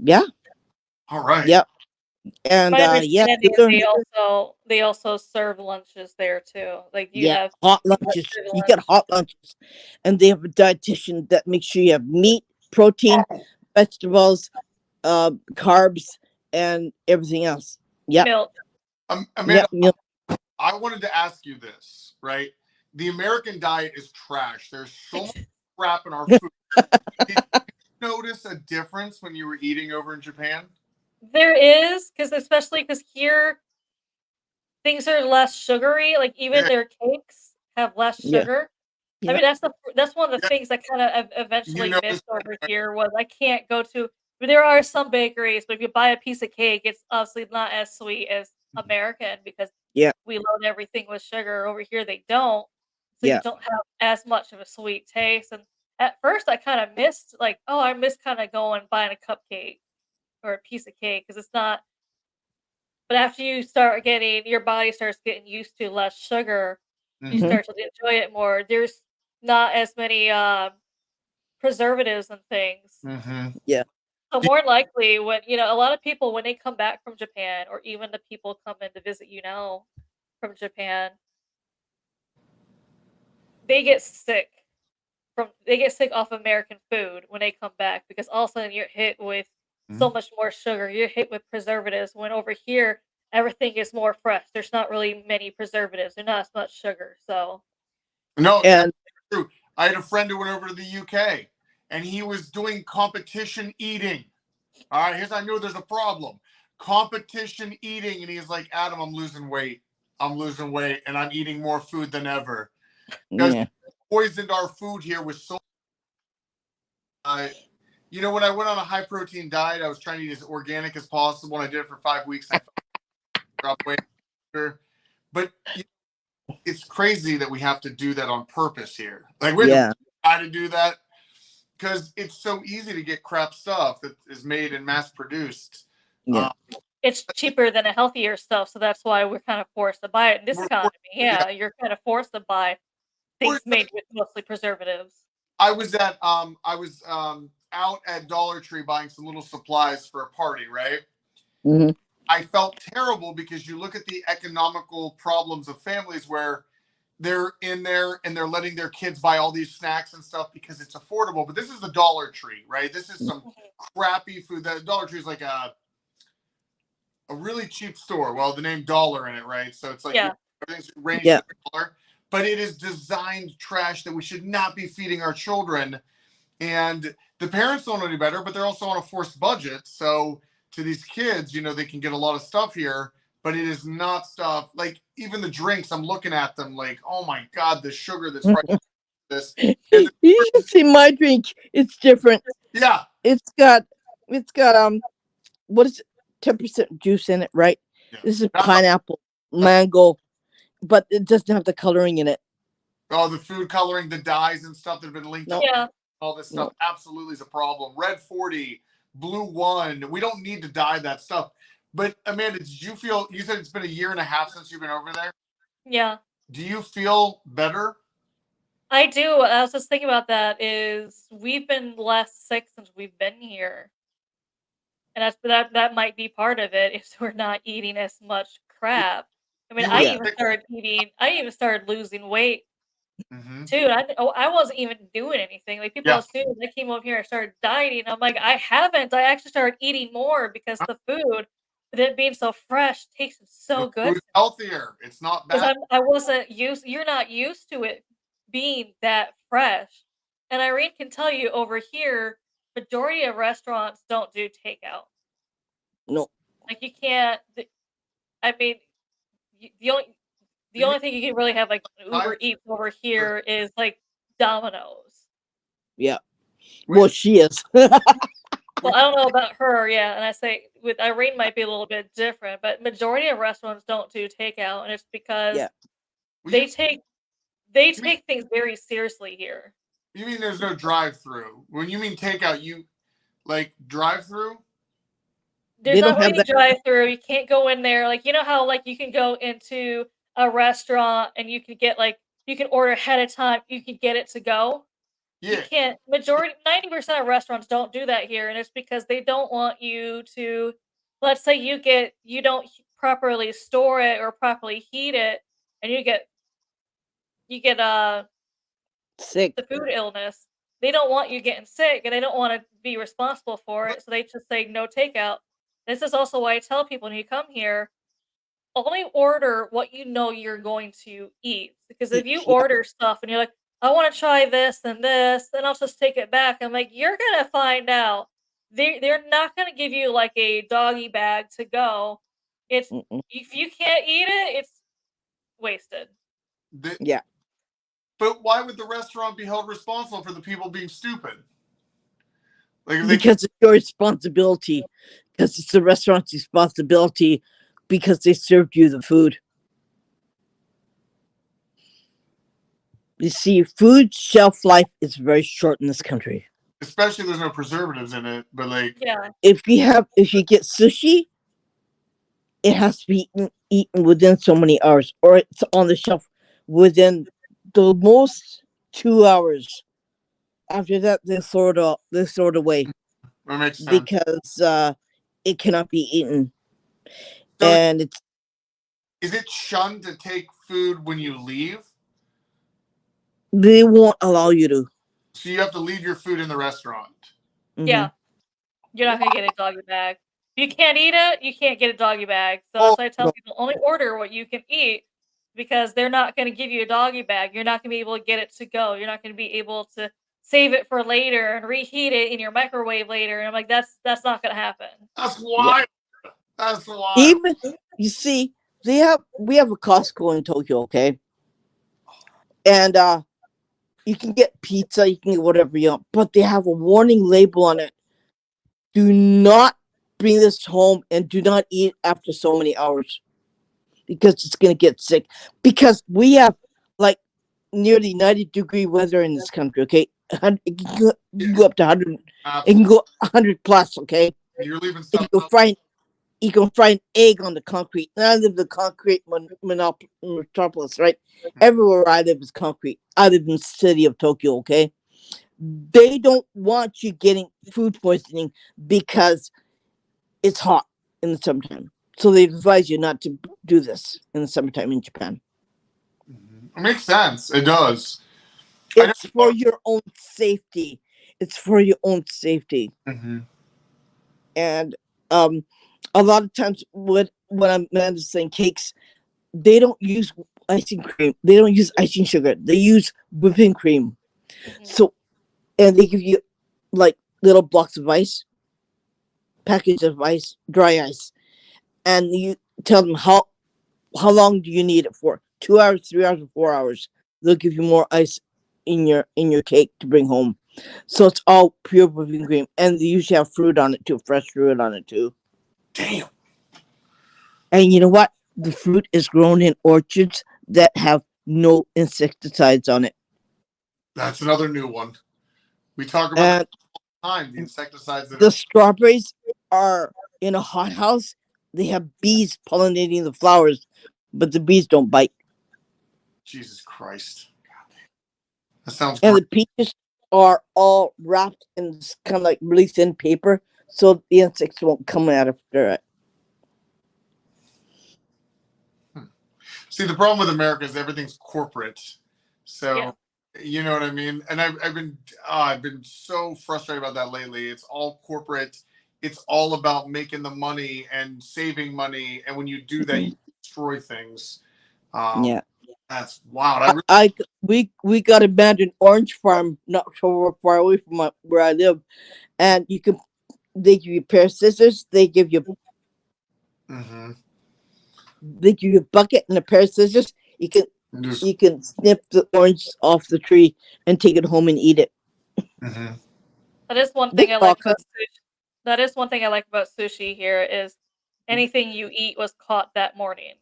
Yeah, All right. yep, and My yeah, understanding is they also serve lunches there too. Like you yeah, have hot like, lunches. serve You get lunch. hot lunches, and they have a dietitian that makes sure you have meat, protein, Oh, vegetables, carbs, and everything else. Yep, Milk. Amanda, yep, yep. I wanted to ask you this, right? The American diet is trash. There's so much crap in our food. Did you notice a difference when you were eating over in Japan? There is, especially because here things are less sugary. Like even Yeah, their cakes have less Yeah, sugar. I yeah, mean, that's one of the yeah. things I kind of You eventually noticed missed over that, here was I can't go to. There are some bakeries, but if you buy a piece of cake, it's obviously not as sweet as American because yeah, we load everything with sugar. Over here, they don't, so you yeah. don't have as much of a sweet taste. And at first, I kind of missed like, oh, I miss kind of going buying a cupcake or a piece of cake because it's not. But after you start getting your body starts getting used to less sugar, you Mhm. Hmm. start to enjoy it more. There's not as many preservatives and things. Mhm. Yeah, So more likely when a lot of people when they come back from Japan or even the people come in to visit from Japan, they get sick they get sick off American food when they come back because all of a sudden you're hit with so Mhm. much more sugar. You're hit with preservatives when over here everything is more fresh. There's not really many preservatives. There's not as much sugar. So No, that's and true. I had a friend who went over to the UK and he was doing competition eating. All right, here's I knew there's a problem. Competition eating, and he's like, Adam, I'm losing weight. I'm losing weight, and I'm eating more food than ever because yeah, poisoned our food here with so. Uh, when I went on a high protein diet, I was trying to eat as organic as possible, and I did it for 5 weeks. And I dropped weight, but it's crazy that we have to do that on purpose here. Like we have to yeah, try to do that because it's so easy to get crap stuff that is made and mass produced. yeah. it's cheaper than a healthier stuff. So that's why we're kind of forced to buy it in this We're, economy. yeah, Yeah, you're kind of forced to buy things made with mostly preservatives. I was out at Dollar Tree buying some little supplies for a party, right? Hmm. I felt terrible because you look at the economical problems of families where they're in there and they're letting their kids buy all these snacks and stuff because it's affordable. But this is the Dollar Tree, right? This is some Mhm. crappy food. The Dollar Tree is like a really cheap store. Well, the name Dollar in it, right? So it's like Yeah. everything's ranged Yeah, to a dollar, but it is designed trash that we should not be feeding our children. And the parents don't know any better, but they're also on a forced budget. So to these kids, they can get a lot of stuff here, but it is not stuff like even the drinks. I'm looking at them like, oh my god, the sugar that's right in this. And you should see my drink. It's different. yeah, It's got, it's got what is it? 10% juice in it, right? yeah, This is that's pineapple, mango, but it doesn't have the coloring in it. oh the food coloring, the dyes and stuff that have been linked up. No, Yeah. All this stuff no. absolutely is a problem. Red 40, blue 1. We don't need to dye that stuff. But Amanda, did you feel you said it's been a year and a half since you've been over there? Yeah. Do you feel better? I do. I was just thinking about that is we've been less sick since we've been here. And that might be part of it is we're not eating as much crap. I mean, You were Yeah, I even started losing weight mm-hmm. too. I wasn't even doing anything. Like people Yeah. assume I came over here and started dieting. I'm like, I haven't. I actually started eating more because the food, with it being so fresh, tasted The so good. food's healthier. It's not Because bad. I wasn't used. You're not used to it being that fresh. And Irene can tell you over here, majority of restaurants don't do takeout. no. Like you can't. I mean, the only thing you can really have like Uber I- Eats over here is like Domino's. Yeah. Wait. Well, she is. Well, I don't know about her, yeah, and I say with Irene might be a little bit different, but majority of restaurants don't do takeout, and it's because Yeah. Well, they you, take you mean, things very seriously here. you mean there's no drive-through? When you mean takeout, you like drive-through? There's They don't not have any that. drive-through. You can't go in there. Like, you know how like you can go into a restaurant and you can get like you can order ahead of time. You can get it to go. You Yeah. can't. Majority 90% of restaurants don't do that here, and it's because they don't want you to. Let's say you don't properly store it or properly heat it, and you get Sick. the food illness. They don't want you getting sick, and they don't want to be responsible for it, so they just say no takeout. This is also why I tell people when you come here, only order what you know you're going to eat. Because if you Yeah. order stuff and you're like, I want to try this and this, then I'll just take it back. I'm like, you're gonna find out. They're not gonna give you like a doggy bag to go. It's Mm-mm. if you can't eat it, it's wasted. The, Yeah. but why would the restaurant be held responsible for the people being stupid? Like if they Because it's your responsibility. Because it's the restaurant's responsibility. Because they served you the food. You see, food shelf life is very short in this country. especially there's no preservatives in it, but like Yeah, If you get sushi, it has to be eaten within so many hours, or it's on the shelf within the most 2 hours. After that, they throw it away that makes sense. because it cannot be eaten, So and it's is it shunned to take food when you leave? they won't allow you to. So you have to leave your food in the restaurant. yeah. You're not gonna get a doggy bag. If you can't eat it, you can't get a doggy bag. So Oh, that's why I tell people only order what you can eat because they're not gonna give you a doggy bag. You're not gonna be able to get it to go. You're not gonna be able to save it for later and reheat it in your microwave later. And I'm like, that's not gonna happen. that's Yeah. wild. That's wild. Even you see, we have a Costco in Tokyo, okay, and you can get pizza, you can get whatever you want, but they have a warning label on it. Do not bring this home and do not eat after so many hours because it's going to get sick. Because we have like nearly 90-degree weather in this country, okay? It can go up to 100. It can go 100 plus, okay? You're leaving And stuff you can fry an egg on the concrete. And I live in the concrete metropolis, right? Everywhere I live is concrete. I live in the city of Tokyo, okay? They don't want you getting food poisoning because it's hot in the summertime. So they advise you not to do this in the summertime in Japan. It makes sense. It does. I It's for your own safety. It's for your own safety. Mhm. And a lot of times when I'm managing cakes, they don't use icing cream. They don't use icing sugar. They use whipping cream. Mhm. So and they give you like little blocks of ice, package of ice, dry ice, and you tell them how long do you need it for? 2 hours, 3 hours, or 4 hours. They'll give you more ice in your cake to bring home. So it's all pure whipping cream, and they usually have fruit on it too, fresh fruit on it too. Damn. And you know what? The fruit is grown in orchards that have no insecticides on it. That's another new one. We talk about And that all the time. The insecticides that the are strawberries are in a hothouse. They have bees pollinating the flowers, but the bees don't bite. Jesus Christ. That sounds And great. the peaches are all wrapped in this kind of like really thin paper, so the insects won't come out after it. See, the problem with America is everything's corporate. So Yeah. you know what I mean? And I've been so frustrated about that lately. It's all corporate. It's all about making the money and saving money. And when you do that, you destroy things. Yeah, That's wild. we got abandoned orange farm not so far away from where I live, and they give you a pair of scissors. They give you Mhm. They give you a bucket and a pair of scissors. Just, You can snip the orange off the tree and take it home and eat it. mhm. That is one They thing I like talk. about sushi. That is one thing I like about sushi here is anything you eat was caught that morning,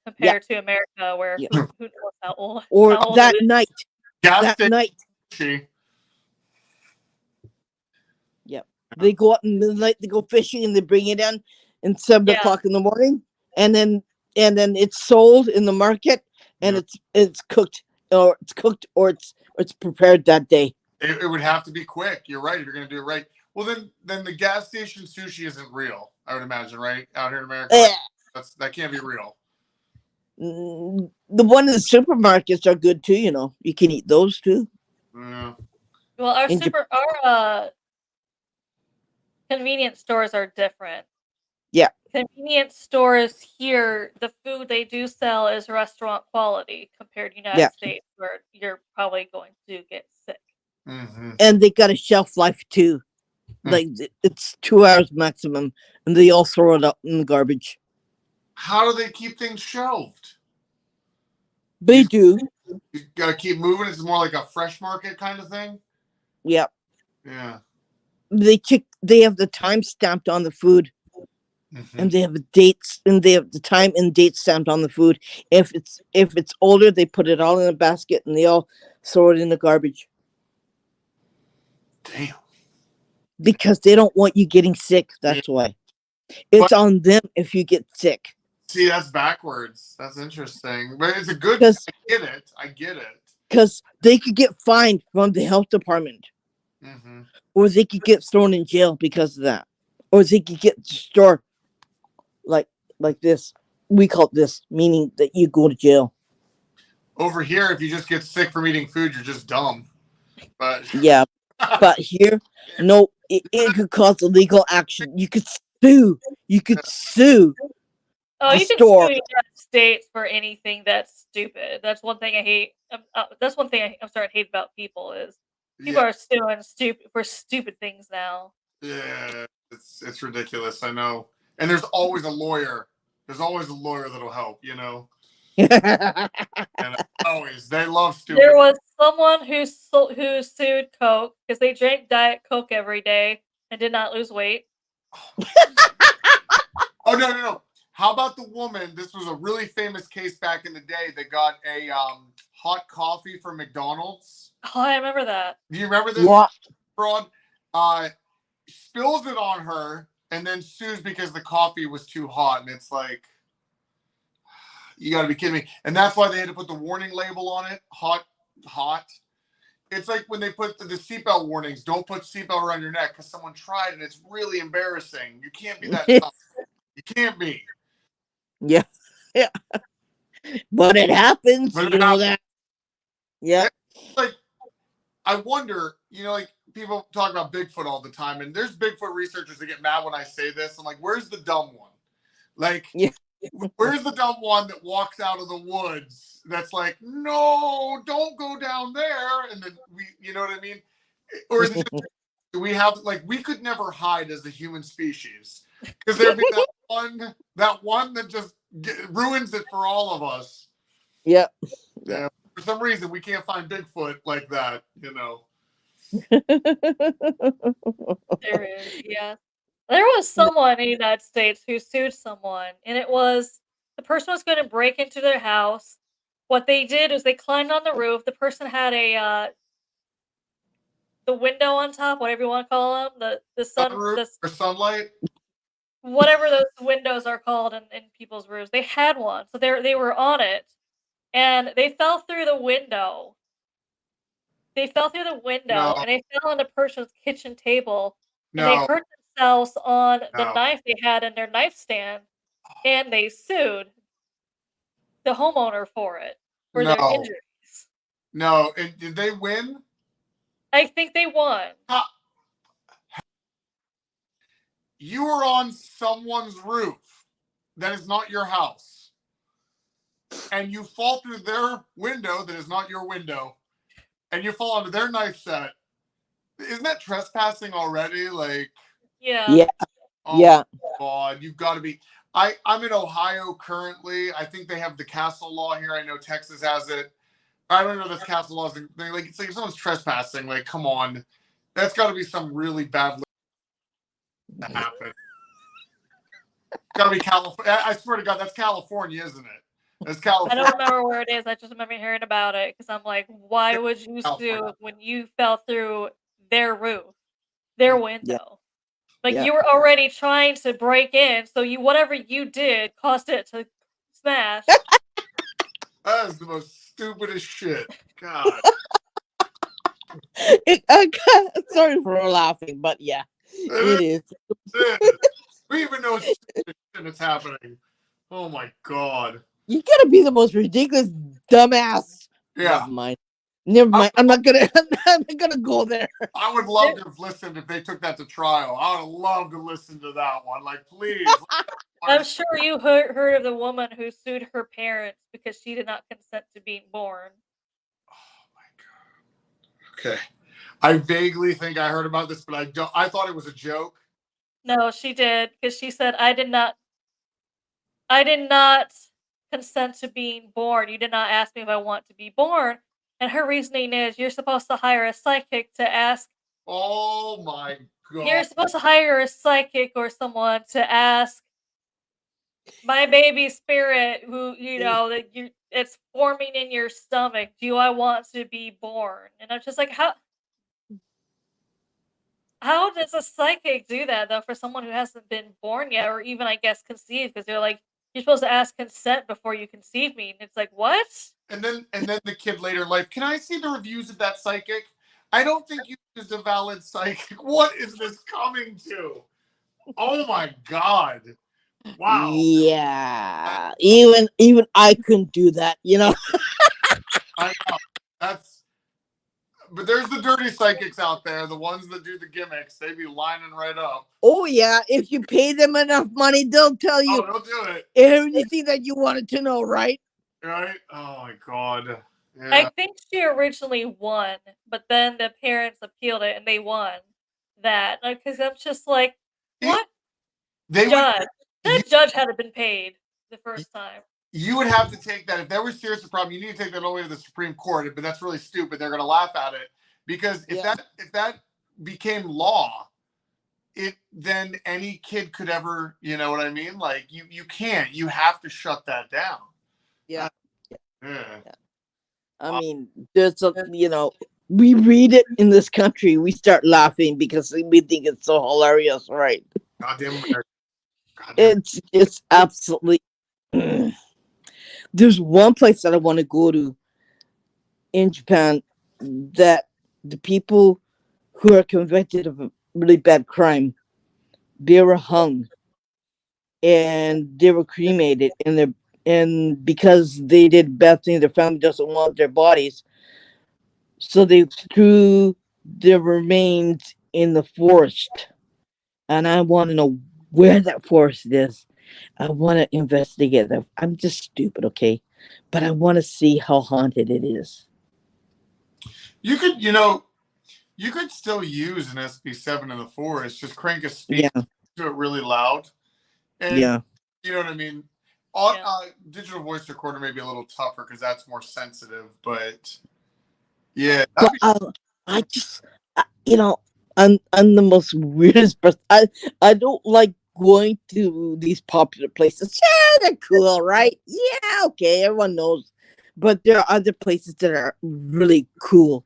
Yeah, compared to America where yeah. who knows Or how old it that is. night. Gas That station night. sushi. Yeah. They go out in the night. They go fishing and they bring it in, and 7 o'clock Yeah. in the morning, and then it's sold in the market, and Yeah. it's cooked, or it's prepared that day. It would have to be quick. You're right. If you're going to do it right. Well, then the gas station sushi isn't real. I would imagine, right? Out here in America, like, Eh, that can't be real. the one in the supermarkets are good too. You can eat those too. Yeah. Well, In Japan, our convenience stores are different. yeah, Convenience stores here, the food they do sell is restaurant quality compared to yeah, United States, where you're probably going to get sick. Mm-hmm. and they got a shelf life too. Like it's 2 hours maximum, and they all throw it up in the garbage. How do they keep things shelved? They do. You got to keep moving. It's more like a fresh market kind of thing. Yeah, Yeah. they have the time stamped on the food, Mm-hmm. and they have the dates, and they have the time and date stamped on the food. If it's older, they put it all in a basket and they all throw it in the garbage Damn. because they don't want you getting sick. Yeah. That's why. But It's on them if you get sick. see, that's backwards. That's interesting. But it's a good. Because I get it. I get it. they could get fined from the health department, Mm-hmm. or they could get thrown in jail because of that, or they could get the store like this. We call it this, meaning that you go to jail. Over here, if you just get sick from eating food, you're just dumb. But Yeah, but here, no, it could cause illegal action. You could sue. You could sue Oh, the you can sue store. the United States for anything that's stupid. That's one thing I hate. That's one thing I'm starting to hate about people is people yeah, are suing stupid for stupid things now. yeah, it's ridiculous. I know. And there's always a lawyer. There's always a lawyer that'll help. And always they love stupid. There was someone who sued Coke because they drank Diet Coke every day and did not lose weight. Oh no. How about the woman? This was a really famous case back in the day that got a hot coffee from McDonald's. Oh, I remember that. Do you remember this What? fraud? Spills it on her and then sues because the coffee was too hot. And it's like, you got to be kidding me. And that's why they had to put the warning label on it. Hot. It's like when they put the seatbelt warnings, don't put seatbelt around your neck because someone tried and it's really embarrassing. You can't be that tough. You can't be. Yeah, yeah. But it happens. But You know that. Yeah. like, I wonder, like people talk about Bigfoot all the time, and there's Bigfoot researchers that get mad when I say this. I'm like, where's the dumb one? Like, Yeah. where's the dumb one that walks out of the woods that's like, no, don't go down there? And then you know what I mean? Or is it just, we have, like, we could never hide as a human species because there'd be that one that just ruins it for all of us. Yeah. Yeah. For some reason, we can't find Bigfoot like that, There is, yeah. There was someone in the United States who sued someone, and it was the person was going to break into their house. What they did is they climbed on the roof. The person had the window on top, whatever you want to call them, Sunroof or sunlight. whatever those windows are called in people's roofs. They had one, so they were on it, and they fell through the window. They fell through the window, No, and they fell on the person's kitchen table, and they no, hurt themselves on the no, knife they had in their nightstand, and they sued the homeowner for it, for their no, injuries. no. And did they win? I think they won. You are on someone's roof that is not your house, and you fall through their window that is not your window, and you fall onto their knife set. Isn't that trespassing already? Like, Yeah. Yeah. oh Yeah. God, you've got to be. I'm in Ohio currently. I think they have the castle law here. I know Texas has it. I don't know if this castle law is like it's like if someone's trespassing, like come on. That's got to be some really bad to happen. Gotta be California. I swear to God, that's California, isn't it? That's I California. don't remember where it is. I just remember hearing about it because I'm like, why would you sue when you fell through their roof, their window? Like Yeah. you were already trying to break in, so whatever you did caused it to smash. That is the most stupidest shit. God. Sorry for laughing, but yeah, it is. We even know shit that's happening. Oh my God. You gotta be the most ridiculous dumbass. Yeah. Never mind. Never mind. I'm not gonna. I'm not gonna go there. I would love to have listened if they took that to trial. I would love to listen to that one. Like, please. I'm sure you heard of the woman who sued her parents because she did not consent to being born. Oh my God. Okay. I vaguely think I heard about this, but I don't. I thought it was a joke. No, she did because she said, I did not consent to being born. You did not ask me if I want to be born." And her reasoning is, you're supposed to hire a psychic to ask. Oh my God. You're supposed to hire a psychic or someone to ask my baby spirit, who that it's forming in your stomach. Do I want to be born? And I'm just like, how does a psychic do that though for someone who hasn't been born yet, or even I guess conceived? Because they're like, you're supposed to ask consent before you conceive me, and it's like, what? And then the kid later in life, can I see the reviews of that psychic? I don't think you used a valid psychic. What is this coming to? Oh my God. Wow. Yeah. Even I couldn't do that. I know. But there's the dirty psychics out there, the ones that do the gimmicks. They be lining right up. Oh yeah. If you pay them enough money, they'll tell you They'll do it. everything that you wanted to know, right? Right? Oh my God. Yeah. I think she originally won, but then the parents appealed it and they won that. Because I'm just like, what? Judge? That judge had been paid the first time. You would have to take that if there was serious problem. You need to take that all the way to the Supreme Court. But that's really stupid. They're going to laugh at it because if that became law, then any kid could ever, you know what I mean? Like you can't. You have to shut that down. Yeah. Yeah. I mean, there's we read it in this country, we start laughing because we think it's so hilarious, right? Goddamn America. It's absolutely. There's one place that I want to go to in Japan that the people who are convicted of a really bad crime, they were hung and they were cremated, and because they did bad things, their family doesn't want their bodies, so they threw their remains in the forest. And I want to know where that forest is. I want to investigate that. I'm just stupid, okay? But I want to see how haunted it is. You could still use an SB7 in the forest. Just crank a speaker to it really loud. And you know what I mean? Digital voice recorder may be a little tougher because that's more sensitive, but yeah. I just, I'm the most weirdest person. I don't like going to these popular places. Yeah, they're cool, right? Yeah, okay, everyone knows. But there are other places that are really cool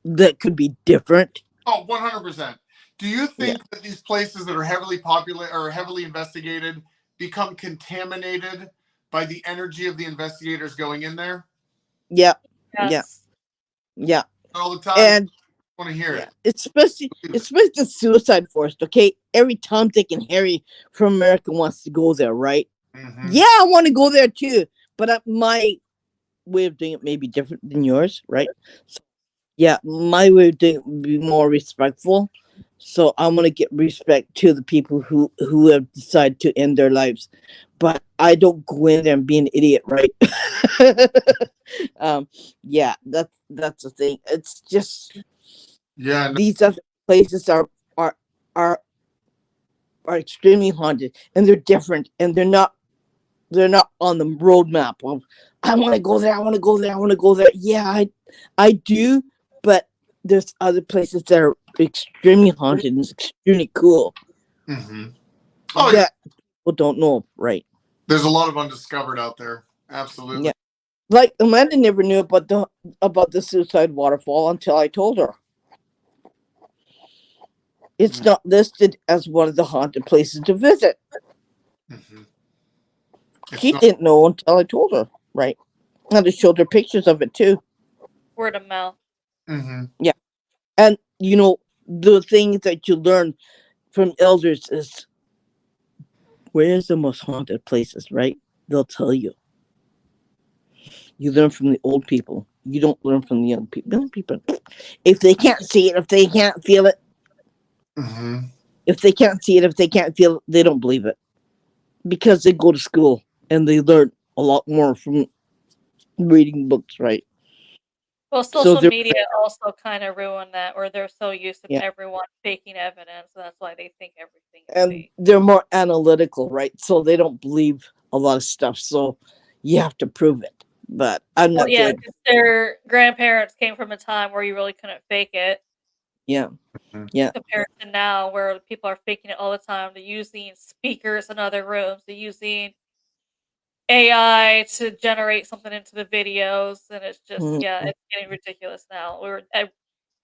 that could be different. Oh, 100%. Do you think that these places that are heavily popular or heavily investigated become contaminated by the energy of the investigators going in there? Yeah. Yes. Yeah. All the time. And I want to hear it. Especially the suicide forest, okay? Every Tom, Dick, and Harry from America wants to go there, right? Mm-hmm. Yeah, I want to go there too. But my way of doing it may be different than yours, right? So, my way of doing it would be more respectful. So I'm gonna get respect to the people who have decided to end their lives. But I don't go in there and be an idiot, right? That's the thing. It's just these other places are are extremely haunted, and they're different, and they're not on the roadmap of I want to go there, I want to go there, I want to go there. Yeah, I do, but there's other places that are extremely haunted and it's extremely cool Mm-hmm. Oh, yeah. that people don't know, right? There's a lot of undiscovered out there. Absolutely. Yeah, like Amanda never knew about the suicide waterfall until I told her. It's not listed as one of the haunted places to visit. Mm-hmm. She didn't know until I told her, right? And I showed her pictures of it too. Word of mouth. Mm-hmm. Yeah. And the things that you learn from elders is where's the most haunted places, right? They'll tell you. You learn from the old people. You don't learn from the young people. Young people, if they can't see it, if they can't feel it, Mm-hmm. if they can't see it, if they can't feel it, they don't believe it. Because they go to school and they learn a lot more from reading books, right? Well, So social media also kind of ruined that, or they're so used to Yeah. everyone faking evidence, so that's why they think everything is and fake. they're more analytical, right? So they don't believe a lot of stuff. So you have to prove it. But I'm Well, not yeah, there. because their grandparents came from a time where you really couldn't fake it, Yeah. Mm-hmm. Yeah. compared to now where people are faking it all the time. They're using speakers in other rooms. They're using AI to generate something into the videos, and it's just Mhm. it's getting ridiculous now.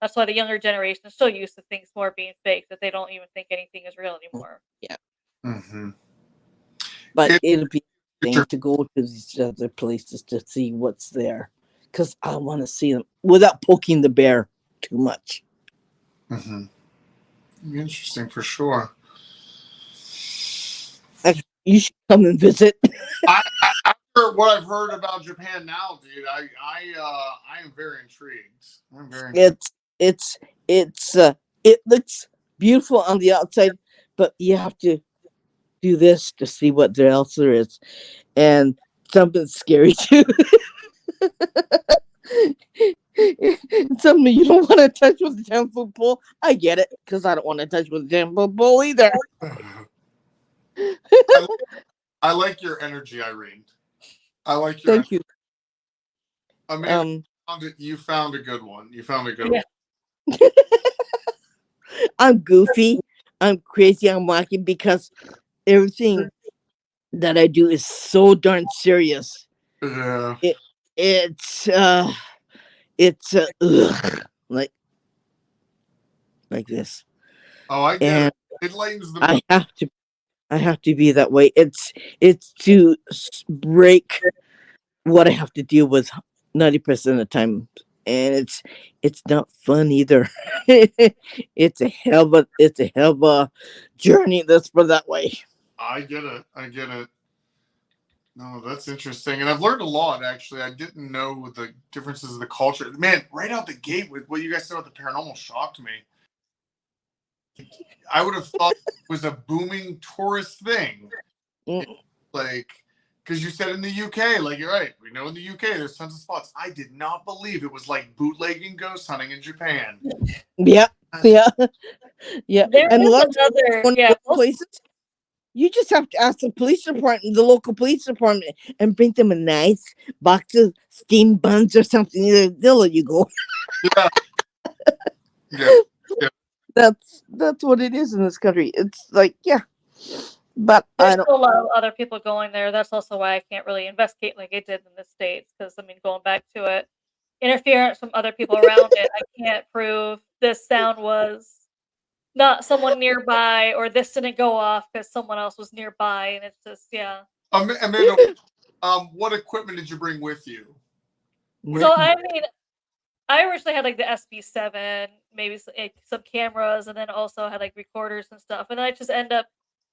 That's why the younger generation is so used to things more being fake that they don't even think anything is real anymore. Yeah. Mm-hmm. But It, it'll be it's thing to go to these other places to see what's there. Because I want to see them without poking the bear too much. mm-hmm. Interesting for sure. Actually, you should come and visit. After what I've heard about Japan now, dude, I am very intrigued. I'm very intrigued. It's it looks beautiful on the outside, but you have to do this to see what else there is, and something scary too. Something you don't want to touch with the 10-foot pole. I get it, because I don't want to touch with the 10-foot pole either. I like your energy, Irene. I like your Thank energy. you. Amanda, you found a good one. You found a good one. I'm goofy. I'm crazy. I'm wacky because everything that I do is so darn serious. Yeah. It's ugh, like this. Oh, I get And it. It lightens the mood. I have to be that way. It's to break what I have to deal with 90% of the time, and it's not fun either. It's a hell of a journey. Let's put it that way. I get it. I get it. No, that's interesting. And I've learned a lot, actually. I didn't know the differences of the culture. Man, right out the gate with what you guys said about the paranormal shocked me. I would have thought it was a booming tourist thing. Mm. Like, because you said in the UK, like, you're right. We know in the UK there's tons of spots. I did not believe it was like bootlegging ghost hunting in Japan. Yeah, yeah, yeah. There And a is lot of another, one of those places, you just have to ask the police department, the local police department, and bring them a nice box of steamed buns or something. They'll let you go. Yeah. Yeah. Yeah. That's what it is in this country. It's like, yeah, but there's I don't. still a lot of other people going there. That's also why I can't really investigate like I did in the States, because I mean, going back to it, interference from other people around it, I can't prove this sound was not someone nearby, or this didn't go off because someone else was nearby, and it's just Amanda, what equipment did you bring with you? So I mean, I originally had like the SB7, maybe like, some cameras, and then also had like recorders and stuff. And then I just end up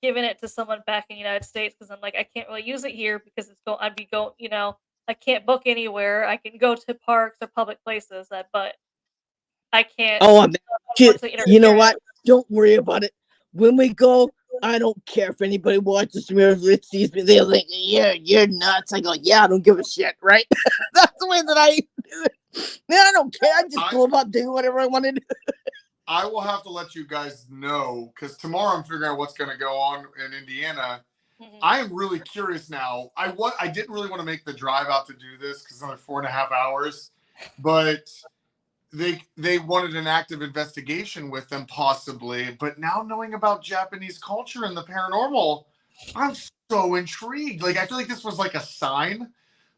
giving it to someone back in the United States because I'm like, I can't really use it here because I'd be going, I can't book anywhere. I can go to parks or public places, but I can't. Oh, Unfortunately, you know interfere in what? Don't worry about it. When we go, I don't care if anybody watches me or if it sees me. They'll think, yeah, you're nuts. I go, yeah, I don't give a shit, right? That's the way that I do it. Man, I don't care. I just go about doing whatever I want to do. I will have to let you guys know because tomorrow I'm figuring out what's going to go on in Indiana. I am really curious now. I didn't really want to make the drive out to do this because it's another 4.5 hours, but they wanted an active investigation with them possibly. But now knowing about Japanese culture and the paranormal, I'm so intrigued. Like I feel like this was like a sign.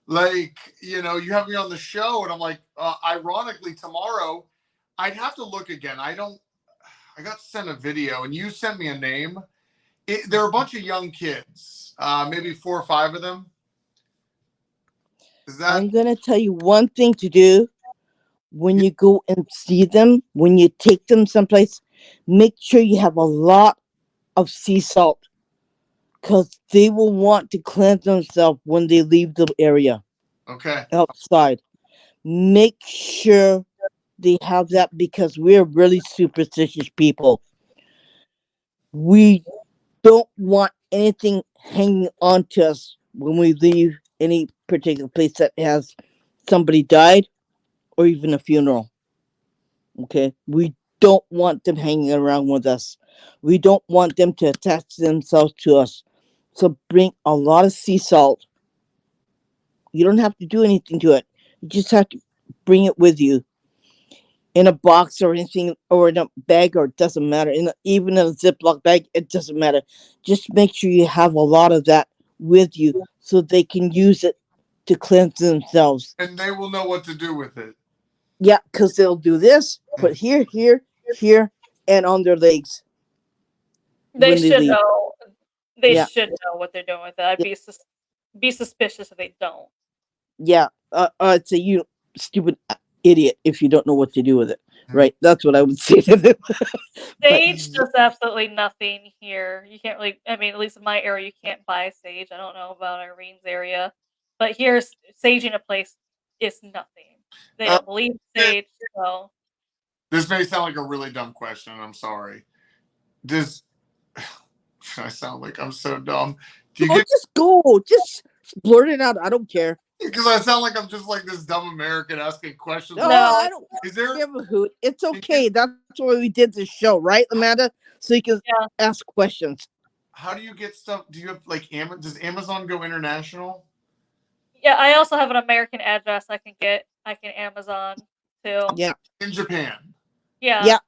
Like, you know, you have me on the show and I'm like, ironically tomorrow I'd have to look again. I got sent a video and you sent me a name. There are a bunch of young kids, maybe 4 or 5 of them. Is that? I'm gonna tell you one thing to do when you go and see them. When you take them someplace, make sure you have a lot of sea salt, because they will want to cleanse themselves when they leave the area Okay. outside. Make sure they have that because we're really superstitious people. We don't want anything hanging on to us when we leave any particular place that has somebody died or even a funeral. Okay? We don't want them hanging around with us. We don't want them to attach themselves to us. So bring a lot of sea salt. You don't have to do anything to it. You just have to bring it with you in a box or anything, or in a bag, or it doesn't matter. Even in a Ziploc bag, it doesn't matter. Just make sure you have a lot of that with you so they can use it to cleanse themselves. And they will know what to do with it. Yeah, because they'll do this, put here, and on their legs. They when they should leave. know. They Yeah. should know what they're doing with it. I'd Yeah. be suspicious if they don't. Yeah, I'd say you stupid idiot if you don't know what to do with it. Right, that's what I would say to them. Sage does absolutely nothing here. You can't really. I mean, at least in my area, you can't buy sage. I don't know about Irene's area, but here's sage in a place is nothing. They don't believe in sage, so This may sound like a really dumb question. I'm sorry. Does I sound like I'm so dumb? Do you Oh, get? just go, just blurt it out. I don't care. Because I sound like I'm just like this dumb American asking questions. No, No. I don't Is there? give a hoot. It's okay. That's why we did this show, right, Amanda? So you can Yeah. ask questions. How do you get stuff? Do you have like Does Amazon go international? yeah. I also have an American address I can get. I can Amazon too. Yeah. In Japan. Yeah. Yeah.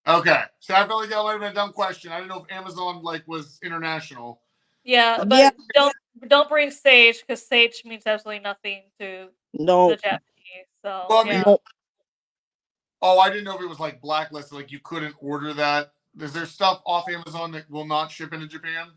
Okay. So I felt like that might have been a dumb question. I didn't know if Amazon like was international. Yeah, but Yeah. don't bring sage because sage means absolutely nothing to No. the Japanese. So Well, I mean, yeah. No. Oh, I didn't know if it was like blacklisted, like you couldn't order that. Is there stuff off Amazon that will not ship into Japan?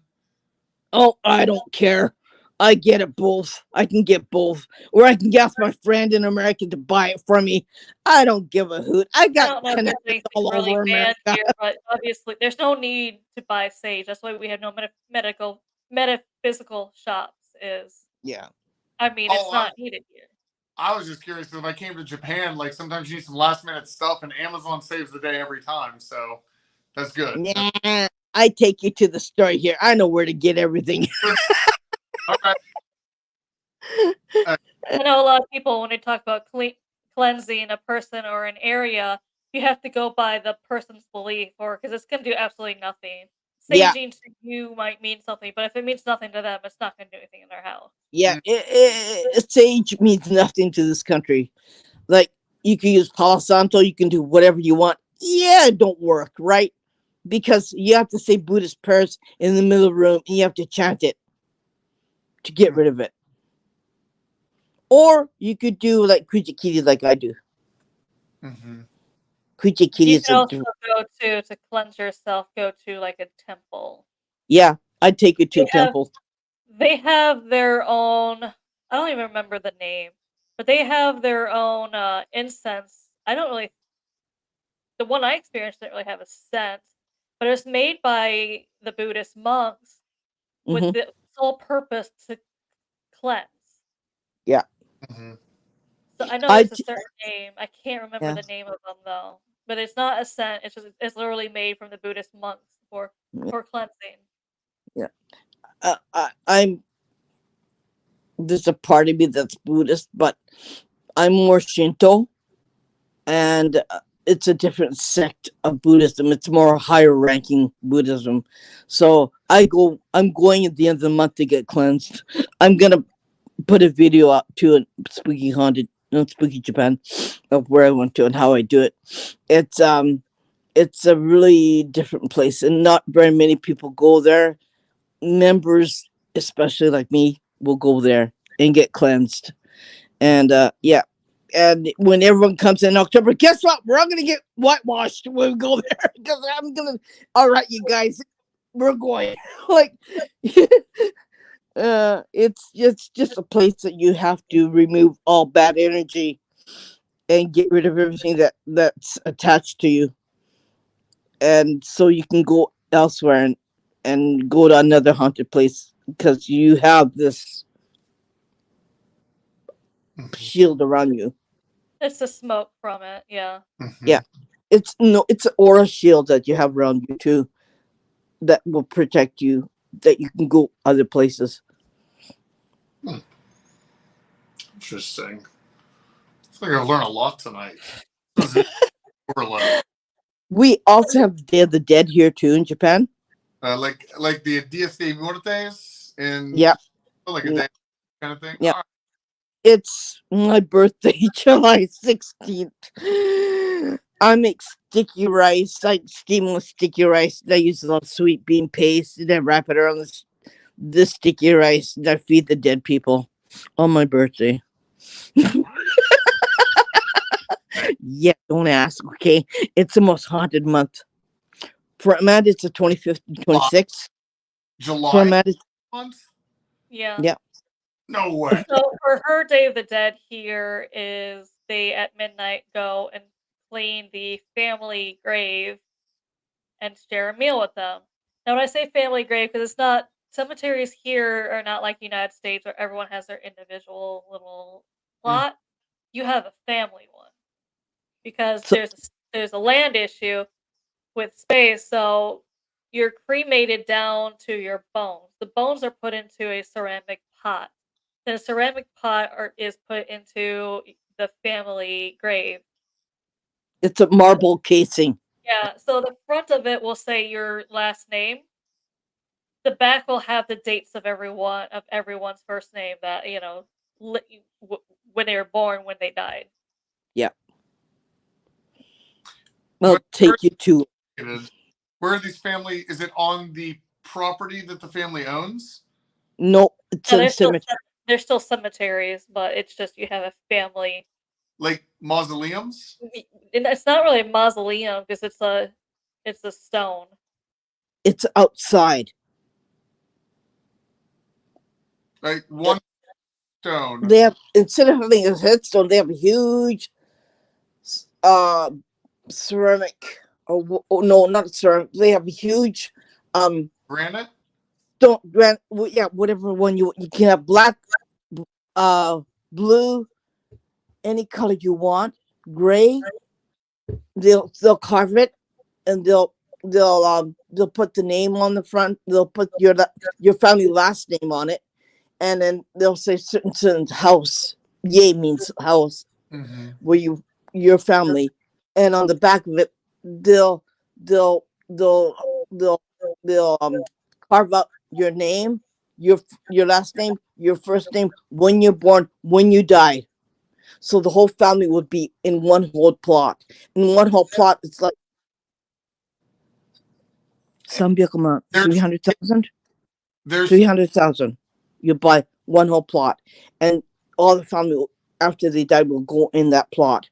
Oh, I don't care. I get it both. I can get both. Or I can ask my friend in America to buy it for me. I don't give a hoot. I I got don't know if there's connections anything all really over banned America. here, but obviously there's no need to buy sage. That's why we have no metaphysical shops. Yeah. I mean, Oh, it's not needed here. I was just curious if I came to Japan, like sometimes you need some last minute stuff, and Amazon saves the day every time. So that's good. Nah, I take you to the store here. I know where to get everything. All right. I know a lot of people when they talk about cleansing a person or an area, you have to go by the person's belief, or because it's going to do absolutely nothing. Yeah. Saging to you might mean something, but if it means nothing to them, it's not going to do anything in their house. Yeah. Sage means nothing to this country. Like, you can use Palo Santo, you can do whatever you want. Yeah, it don't work, right? Because you have to say Buddhist prayers in the middle of the room and you have to chant it to get rid of it. Or you could do like Kuchikiri, like I do. Mm-hmm. Kuchikiri You is can a also go to cleanse yourself, go to like a temple. yeah, I'd take it to They a temple. They have their own. I don't even remember the name, but they have their own incense. I don't really. The one I experienced didn't really have a scent, but it was made by the Buddhist monks with Hmm. the sole purpose to cleanse. Yeah. Mm-hmm. So I know I there's a certain name. I can't remember Yeah. the name of them though. But it's not a scent. It's literally made from the Buddhist monks for cleansing. Yeah. I'm there's a part of me that's Buddhist, but I'm more Shinto, and it's a different sect of Buddhism. It's more higher ranking Buddhism. So I'm going at the end of the month to get cleansed. I'm gonna put a video up to it, Spooky Haunted, no, Spooky Japan, of where I went to and how I do it. It's a really different place, and not very many people go there. Members, especially like me, will go there and get cleansed. And yeah. And when everyone comes in October, guess what? We're all gonna get whitewashed when we go there. Because I'm gonna, all right, you guys, we're going. Like, it's just a place that you have to remove all bad energy and get rid of everything that's attached to you, and so you can go elsewhere and go to another haunted place because you have this Mhm. shield around you. It's the smoke from it. Yeah. Mhm. Yeah. It's an aura shield that you have around you too, that will protect you, that you can go other places. Interesting. I think I've learned a lot tonight. This is overload. We also have the Day of the Dead here too in Japan. Like the Dia de Muertes in Yeah. like a day kind of thing. Yeah. All right. It's my birthday, July 16th. I make sticky rice, like steamless sticky rice. I use a lot of sweet bean paste, and I wrap it around the sticky rice, and I feed the dead people on my birthday. Yeah, don't ask, okay? It's the most haunted month. For Matt, it's the 25th and 26th. For July Matt, it's, month? Yeah. yeah, No way. So for her Day of the Dead here is they at midnight go and clean the family grave and share a meal with them. Now, when I say family grave, because it's not cemeteries here are not like the United States where everyone has their individual little plot. You have a family one because so there's a land issue with space, so you're cremated down to your bones. The bones are put into a ceramic pot. Then a ceramic pot is put into the family grave. it's a marble casing. Yeah, so the front of it will say your last name. The back will have the dates of everyone's first name that when they were born, when they died. Yeah, Where, I'll take you to. where are these family? Is it on the property that the family owns? No, it's No, in cemetery. there's still cemeteries, but it's just you have a family. Like mausoleums? And it's not really a mausoleum because it's a stone. It's outside. Like one stone. They have, instead of having a headstone, they have a huge ceramic, or no, not ceramic. They have a huge Granite? yeah, whatever one you can have, black, blue, any color you want, gray. They'll carve it, and they'll put the name on the front. They'll put your family last name on it, and then they'll say certain house. Yay means house, Mm-hmm. where your family, and on the back of it, they'll they'll they'll they'll carve out your name, your last name, your first name, when you're born, when you died. So the whole family would be in one whole plot. In one whole plot, it's like some amount, There's 300,000. there's 300,000. You buy one whole plot, and all the family after they die will go in that plot.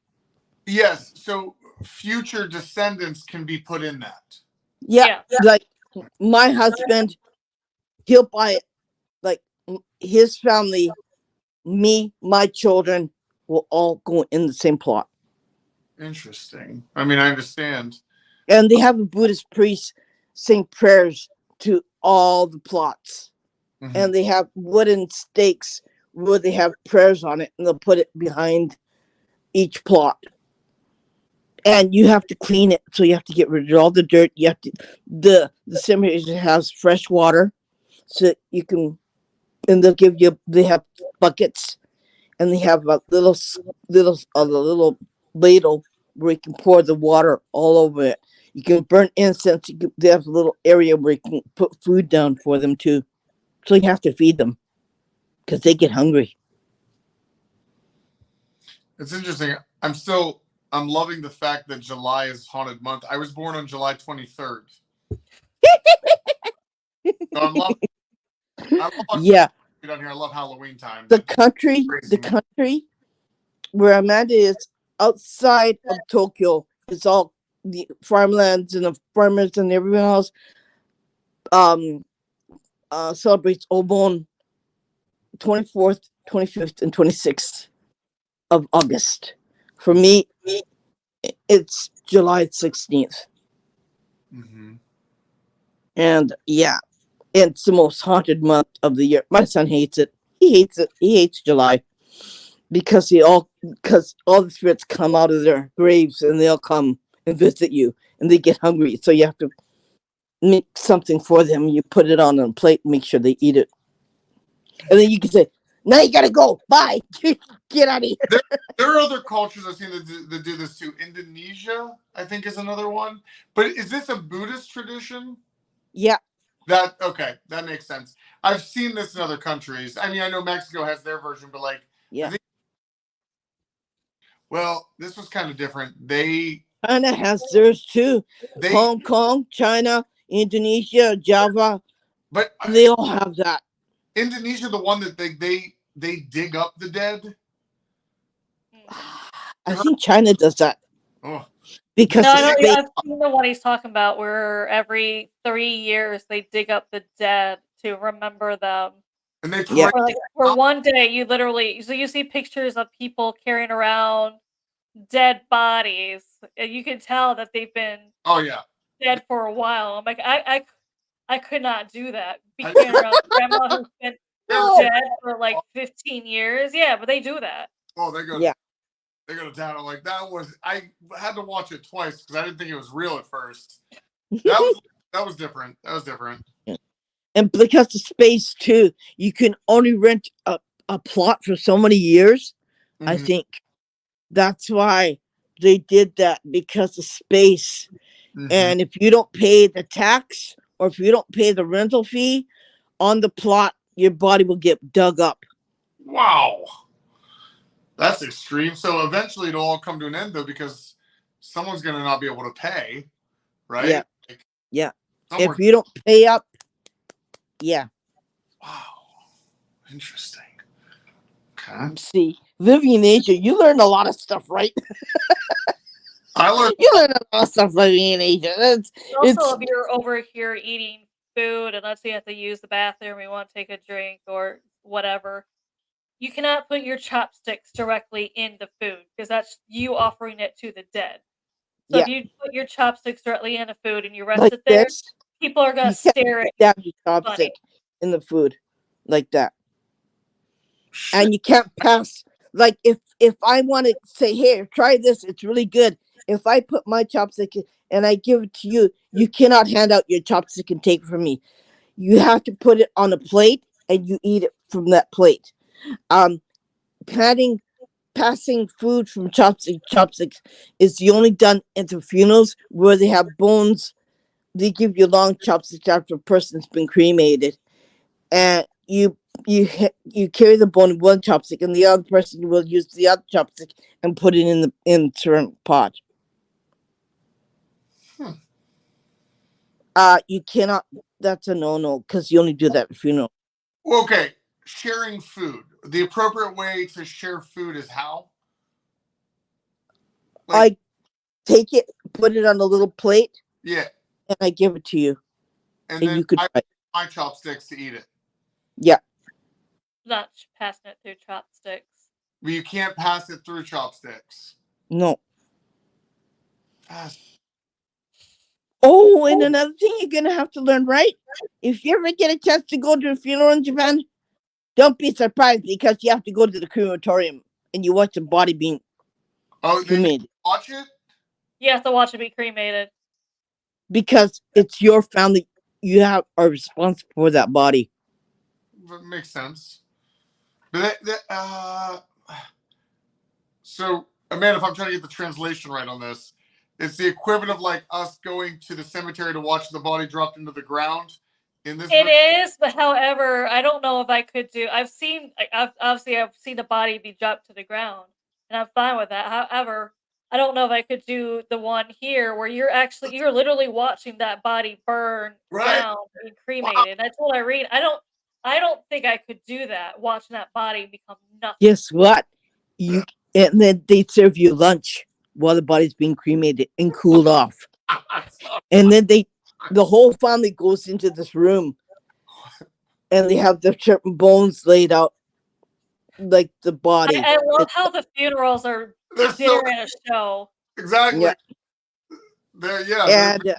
yes, so future descendants can be put in that. Yeah, like my husband, he'll buy it. Like his family, me, my children will all go in the same plot. Interesting. I mean, I understand. And they have a Buddhist priest sing prayers to all the plots. Mhm. And they have wooden stakes where they have prayers on it, and they'll put it behind each plot. And you have to clean it, so you have to get rid of all the dirt. You have to the cemetery has fresh water, so you can, and they have buckets, and they have a little ladle where you can pour the water all over it. You can burn incense. They have a little area where you can put food down for them too. So you have to feed them because they get hungry. It's interesting. I'm loving the fact that July is haunted month. I was born on July 23rd. So I love Yeah, down here. I love Halloween time. the country where Amanda is outside of Tokyo. It's all the farmlands and the farmers and everyone else um celebrates Obon 24th, 25th, and 26th of August. For me, it's July 16th. Mm-hmm. And yeah, it's the most haunted month of the year. My son hates it. He hates it. He hates July because all the spirits come out of their graves and they'll come and visit you and they get hungry. So you have to make something for them. You put it on a plate, make sure they eat it. And then you can say, now you gotta go. Bye. Get out of here. There are other cultures I've seen that do this too. Indonesia, I think, is another one. But is this a Buddhist tradition? Yeah. That makes sense. I've seen this in other countries. I mean, I know Mexico has their version, but like, Yeah. This was kind of different. China has theirs too. Hong Kong, China, Indonesia, Java. But they all have that. Indonesia, the one that they dig up the dead. I think China does that. Oh. Because I've seen the one he's talking about where every 3 years they dig up the dead to remember them. And they for one day you literally you see pictures of people carrying around dead bodies and you can tell that they've been dead for a while. I'm like I could not do that. Be carrying around grandma who's been dead for like 15 years. Yeah, but they do that. Oh, they go. Yeah. They go to town. I'm like, I had to watch it twice because I didn't think it was real at first. That was different. That was different. And because of space too, you can only rent a plot for so many years. Mm-hmm. I think that's why they did that, because of space. Mm-hmm. And if you don't pay the tax or if you don't pay the rental fee on the plot, your body will get dug up. Wow. That's extreme. So eventually it'll all come to an end, though, because someone's going to not be able to pay, right? Yeah. Yeah. If you don't pay up, yeah. Wow. Interesting. Okay. See, living in Asia, you learn a lot of stuff, right? You learn a lot of stuff living in Asia. Also, if you're over here eating food and let's say you have to use the bathroom, you want to take a drink or whatever, you cannot put your chopsticks directly in the food because that's you offering it to the dead. So if you put your chopsticks directly in the food and you rest it there, people are gonna stare at your chopstick in the food like that. And you can't pass. Like if I want to say, here, try this, it's really good. If I put my chopstick and I give it to you, you cannot hand out your chopstick and take it from me. You have to put it on a plate and you eat it from that plate. Passing food from chopsticks is the only done at the funerals where they have bones. They give you long chopsticks after a person's been cremated, and you carry the bone in one chopstick, and the other person will use the other chopstick and put it in the certain pot. You cannot. That's a no because you only do that at funeral. Okay, sharing food. The appropriate way to share food is how? I take it, put it on a little plate. Yeah. And I give it to you. And then you could try my chopsticks to eat it. Yeah. Not passing it through chopsticks. But you can't pass it through chopsticks. No. Oh, and another thing you're going to have to learn, right? If you ever get a chance to go to a funeral in Japan, don't be surprised because you have to go to the crematorium and you watch the body being cremated. Watch it? You have to watch it be cremated. Because it's your family. You are responsible for that body. That makes sense. But so Amanda, if I'm trying to get the translation right on this, it's the equivalent of like us going to the cemetery to watch the body dropped into the ground. In this, It is, but however, I don't know if I could do. I've seen the body be dropped to the ground, and I'm fine with that. However, I don't know if I could do the one here where you're literally watching that body burn right? down, being Wow. cremated. And I told Irene, I don't think I could do that. Watching that body become nothing. Guess what? And then they serve you lunch while the body's being cremated and cooled off. And then the whole family goes into this room, and they have the certain bones laid out, like the body. I love how the funerals are They're dinner so and a show. exactly. Yeah. They're, yeah. And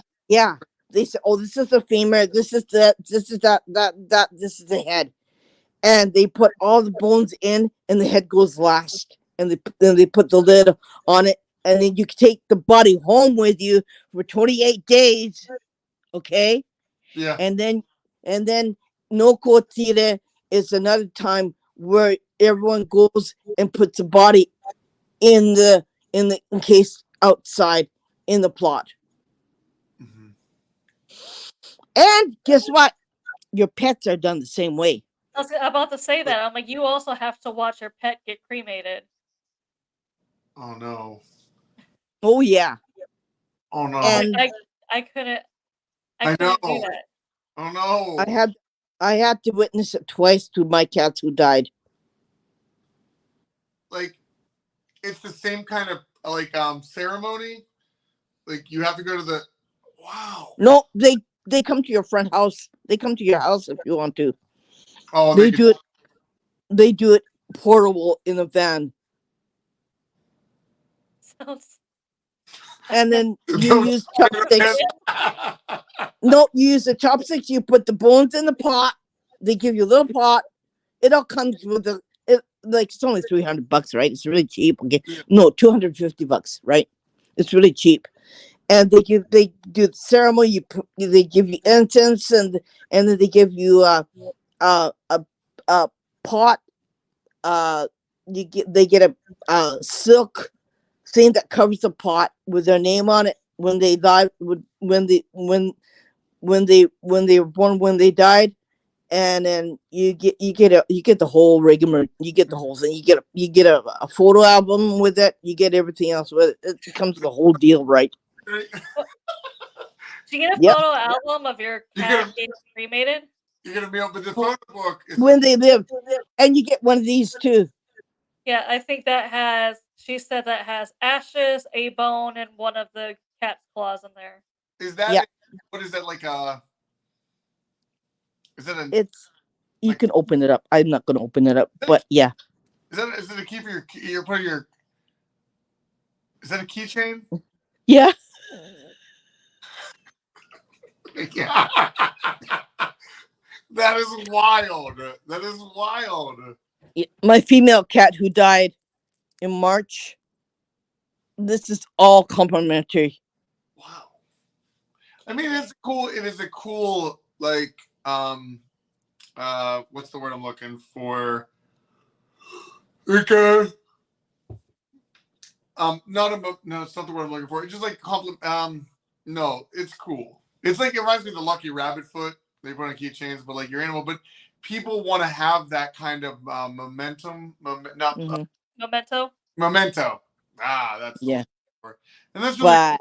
they say, "Oh, this is the femur. This is that. This is that. This is the head." And they put all the bones in, and the head goes last. And then they put the lid on it, and then you can take the body home with you for 28 days. Okay. Yeah. And then no Kotire is another time where everyone goes and puts the body in the encased outside in the plot. Mm-hmm. And guess what? Your pets are done the same way. I was about to say that. I'm like, you also have to watch your pet get cremated. Oh no. Oh yeah. Oh no. And I couldn't I do know. that. Oh no. I had to witness it twice to my cats who died. Like, it's the same kind of like ceremony. Like you have to go to the. Wow. No, they come to your front house. They come to your house if you want to. Oh, They do it. They do it portable in a van, Sounds. and then you use chopsticks. No, you use the chopsticks. You put the bones in the pot. They give you a little pot. It all comes with it's only $300, right? It's really cheap. Okay, no, $250, right? It's really cheap. And they do the ceremony. They give you incense, and then they give you a pot. They get a silk thing that covers the pot with their name on it when they died. When they were born, when they died, and then you get the whole rigmarole. You get the whole thing. You get a photo album with it. You get everything else with it. It comes with the whole deal, right? Do you get a Yep. photo album of your cat getting cremated? You're gonna be able to the photo book When they lived, and you get one of these too. Yeah, I think she said that has ashes, a bone, and one of the cat's claws in there. Is that what is that like is that you can open it up. I'm not gonna open it up, but yeah. Is it a key for your put your is that a keychain? Yeah. Yeah. That is wild. That is wild. My female cat who died in March. This is all complimentary. Wow. I mean, it's cool. It is a cool, like, what's the word I'm looking for? Like, no, it's not the word I'm looking for. It's just like no, it's cool. It's like, it reminds me of the Lucky Rabbit foot they put on keychains, but like your animal. But people want to have that kind of momentum. Memento. Memento. Ah, that's yeah. And that's really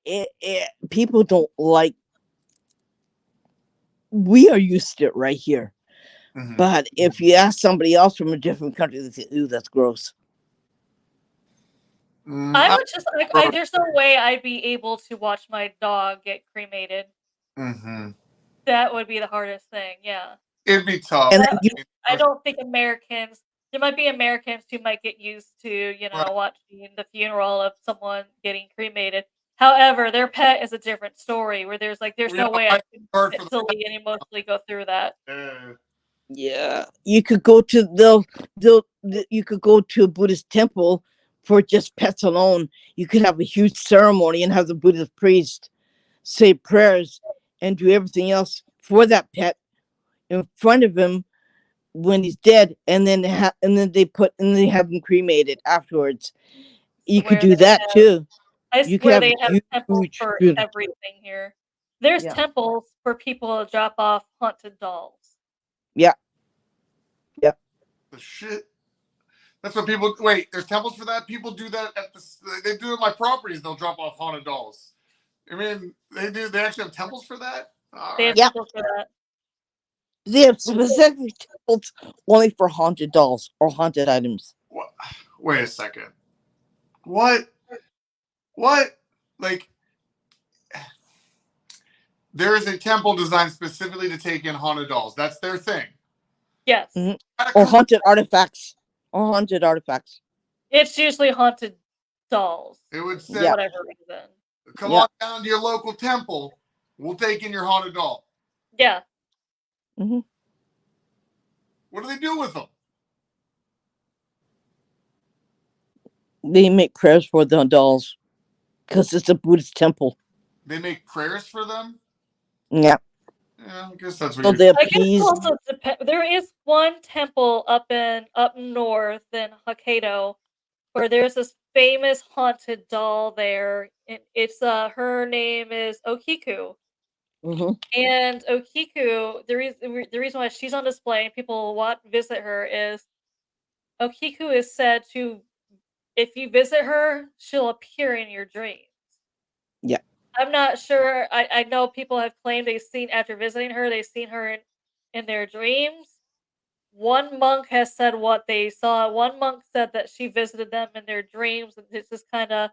cool. People don't like. We are used to it right here, but if you ask somebody else from a different country, they say, "Ooh, that's gross." I would just there's no way I'd be able to watch my dog get cremated. Mm-hmm. That would be the hardest thing. Yeah, it'd be tough. And I don't think Americans. There might be Americans who might get used to, watching the funeral of someone getting cremated. However, their pet is a different story. Where there's no way I can mentally and emotionally go through that. Yeah, you could go to you could go to a Buddhist temple for just pets alone. You could have a huge ceremony and have the Buddhist priest say prayers and do everything else for that pet in front of him when he's dead, and then they have him cremated afterwards. You could Swear do they that have. too. I You could swear have a they have temples huge for funeral. everything here. There's Yeah, temples for people to drop off haunted dolls. yeah, yeah. The shit. That's what people wait. There's temples for that. People do that at the. They do it at my properties. They'll drop off haunted dolls. I mean, they do. They actually have temples for that. All They have right. Yeah. temples for that. They have specific temples only for haunted dolls or haunted items. What? Wait a second. What? What? Like, there is a temple designed specifically to take in haunted dolls. That's their thing. Yes. Mhm. Or haunted artifacts. Or haunted artifacts. It's usually haunted dolls. It would For say, Yeah. whatever reason. come Yeah. on down to your local temple. We'll take in your haunted doll. Yeah. Hmm. What do they do with them? They make prayers for the dolls because it's a Buddhist temple. They make prayers for them. Yeah. Yeah, I guess that's what So you're. they I guess it appease. also there is one temple up north in Hokkaido where there's this famous haunted doll there. And it's her name is Okiku. Hmm. And Okiku, the reason why she's on display and people want visit her is Okiku is said to, if you visit her, she'll appear in your dreams. Yeah. I'm not sure. I know people have claimed they've seen after visiting her, they've seen her in their dreams. One monk has said what they saw. One monk said that she visited them in their dreams and just kind of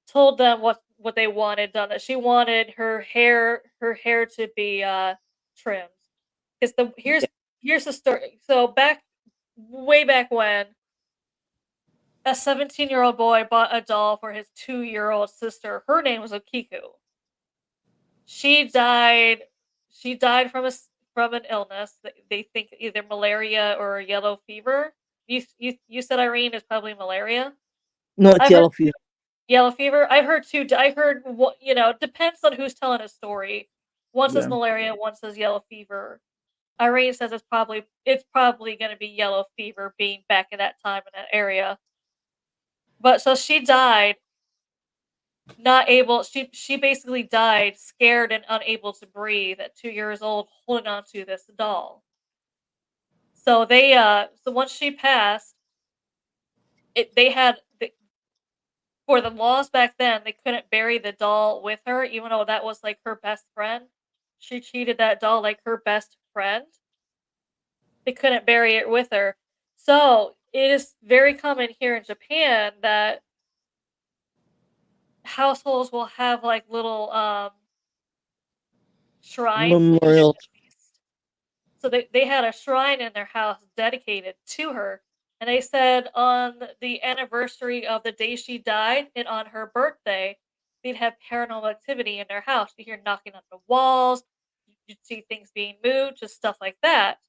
told them what they wanted done. That she wanted her hair to be trimmed. Because Yeah. here's the story. So way back when, a 17-year-old boy bought a doll for his 2-year-old sister. Her name was Okiku. She died. She died from an illness that they think either malaria or yellow fever. You said Irene is probably malaria. No, it's I've heard yellow fever. yellow fever. I've heard two. I heard what depends on who's telling a story. One says Yeah. malaria, one says yellow fever. Irene says it's probably going to be yellow fever, being back in that time in that area. But so she died, not able. She basically died scared and unable to breathe at 2 years old, holding on to this doll. So once she passed, they had for the laws back then, they couldn't bury the doll with her, even though that was like her best friend. She treated that doll like her best friend. They couldn't bury it with her. So it is very common here in Japan that households will have like little shrines for the Memorial. deceased. So they had a shrine in their house dedicated to her. And they said on the anniversary of the day she died and on her birthday, they'd have paranormal activity in their house. You hear knocking on the walls, you'd see things being moved, just stuff like that.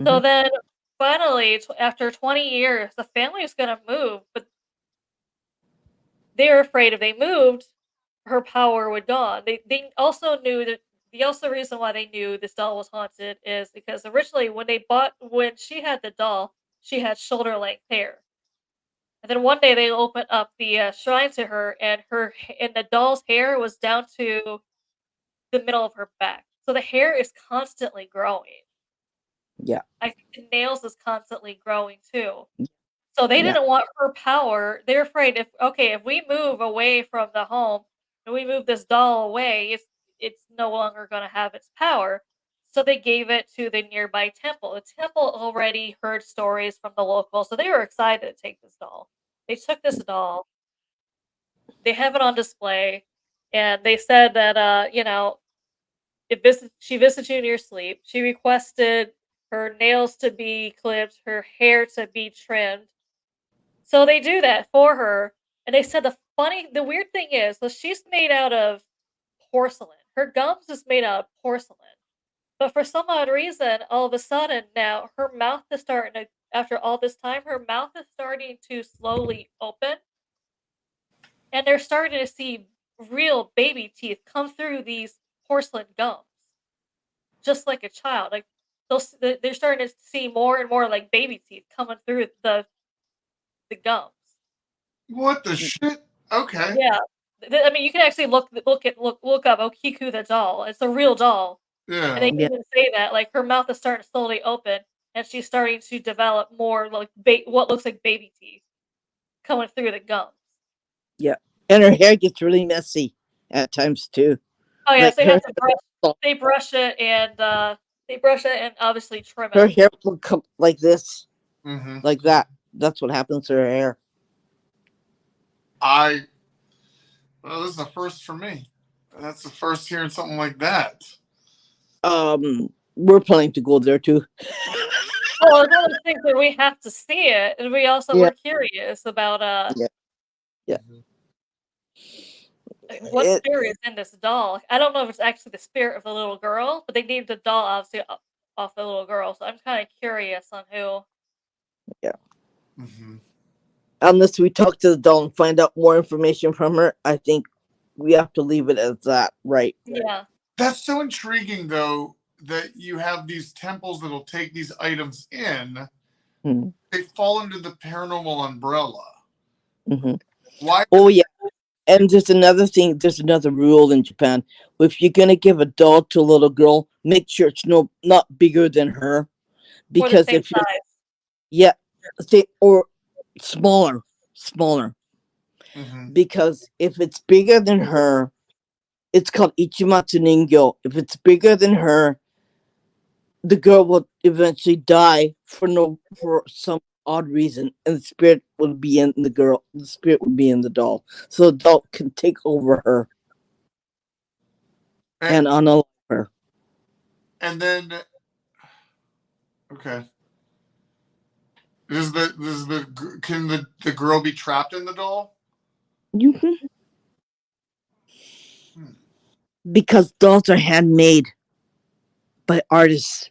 So Hmm. then finally, after 20 years, the family is going to move, but they were afraid if they moved, her power would gone. They also knew that the also reason why they knew this doll was haunted is because originally when she had the doll, she had shoulder length hair. And then one day they opened up the shrine to her, and and the doll's hair was down to the middle of her back. So the hair is constantly growing. Yeah. I think the nails is constantly growing too. So they Yeah. didn't want her power. They're afraid if we move away from the home and we move this doll away, it's no longer going to have its power. So they gave it to the nearby temple. The temple already heard stories from the locals, so they were excited to take this doll. They took this doll. They have it on display, and they said that she visits you in your sleep. She requested her nails to be clipped, her hair to be trimmed, so they do that for her, and they said the weird thing is, so she's made out of porcelain. Her gums is made out of porcelain. But for some odd reason, all of a sudden now her mouth is starting to after all this time, her mouth is starting to slowly open, and they're starting to see real baby teeth come through these porcelain gums, just like a child. they're starting to see more and more like baby teeth coming through the gums. What the shit? Okay. Yeah. I mean, you can actually look up Okiku the doll. It's a real doll. And Yeah. they can Yeah. even say that, like, her mouth is starting to slowly open, and she's starting to develop more, like, what looks like baby teeth coming through the gums. Yeah. And her hair gets really messy at times too. Oh, yeah, Like so her they brush it and obviously trim her it. hair will come like this, Mm-hmm. like that. That's what happens to her hair. Well, this is a first for me. That's the first hearing something like that. We're planning to go there too. Well, it's one of those things where we have to see it, and we also Yeah. were curious about, Yeah. Yeah. what It, spirit is in this doll. I don't know if it's actually the spirit of the little girl, but they named the doll obviously off the little girl, so I'm kind of curious on who. yeah. Mm-hmm. Unless we talk to the doll and find out more information from her, I think we have to leave it as that, right? Yeah. That's so intriguing, though, that you have these temples that'll take these items in. Hmm. They fall under the paranormal umbrella. Hmm. Why? Oh yeah. And there's another thing. There's another rule in Japan. If you're gonna give a doll to a little girl, make sure it's not bigger than her, Or the because same if you're size. or smaller, Mm-hmm. because if it's bigger than her, it's called ichimatsu ningyo. If it's bigger than her, the girl will eventually die for some odd reason, and the spirit would be in the girl. The spirit would be in the doll, so the doll can take over her and unalive her. And then, okay. Can the girl be trapped in the doll? You can, Hmm. because dolls are handmade by artists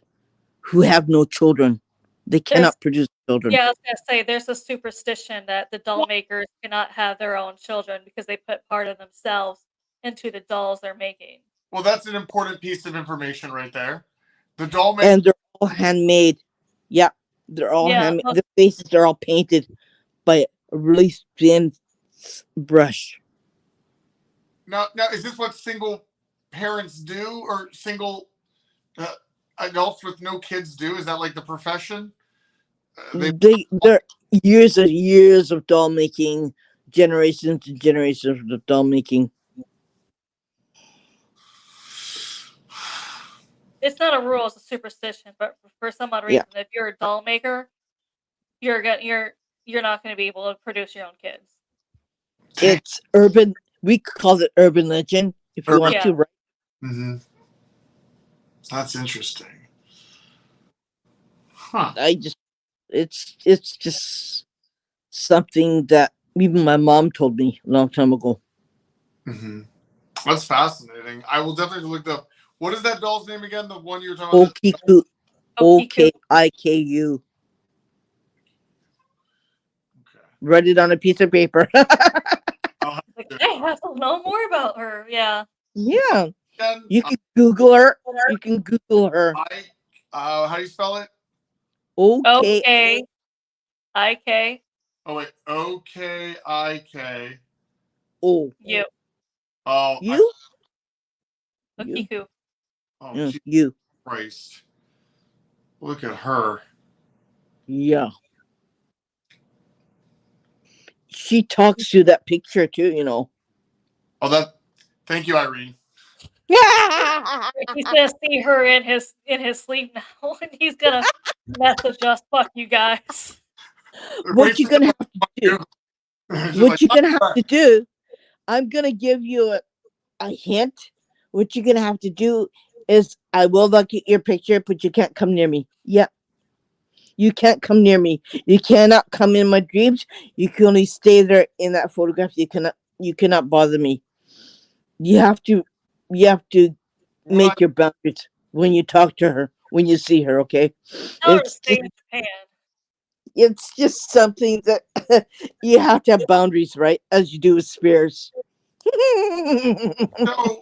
who have no children. They There's cannot produce children. Yeah, I was gonna say there's a superstition that the doll makers cannot have their own children because they put part of themselves into the dolls they're making. Well, that's an important piece of information right there. The doll makes. And they're all handmade. Yeah, they're all Yeah, handmade. The faces are all painted by a really thin brush. Now, is this what single parents do, or single adults with no kids do? Is that like the profession? They're years of doll making, generations and generations of doll making. it's not a rule; it's a superstition. But for some odd Yeah. reason, if you're a doll maker, you're not going to be able to produce your own kids. It's urban. We call it urban legend if you want Yeah. to. Right? Mm-hmm. That's interesting. Huh. It's just something that even my mom told me a long time ago. Mm-hmm. That's fascinating. I will definitely look up. What is that doll's name again? The one you're talking about? Okiku. Okiku. Okiku. Okay. Write it on a piece of paper. Like, I have to know more about her. Yeah. Yeah. Then, You can Google her. You can Google her. how do you spell it? Okay. O-K-I-K. Oh wait, OKIK. Oh. You. Oh, You? Okiku. oh, Yeah, Jesus you. Christ! Look at her. Yeah. She talks to that picture too, you know. Oh, that. Thank you, Irene. He's gonna see her in his sleep now, and he's gonna message us. Fuck you guys. What you're gonna have to do? What you're gonna have to do? I'm gonna give you a hint. What you're gonna have to do is, I will look at your picture, but you can't come near me. Yep. You can't come near me. You cannot come in my dreams. You can only stay there in that photograph. You cannot bother me. You have to make your boundaries when you talk to her, when you see her, okay? Tell her to stay in Japan. It's just something that you have to have boundaries, right? As you do with spirits. So,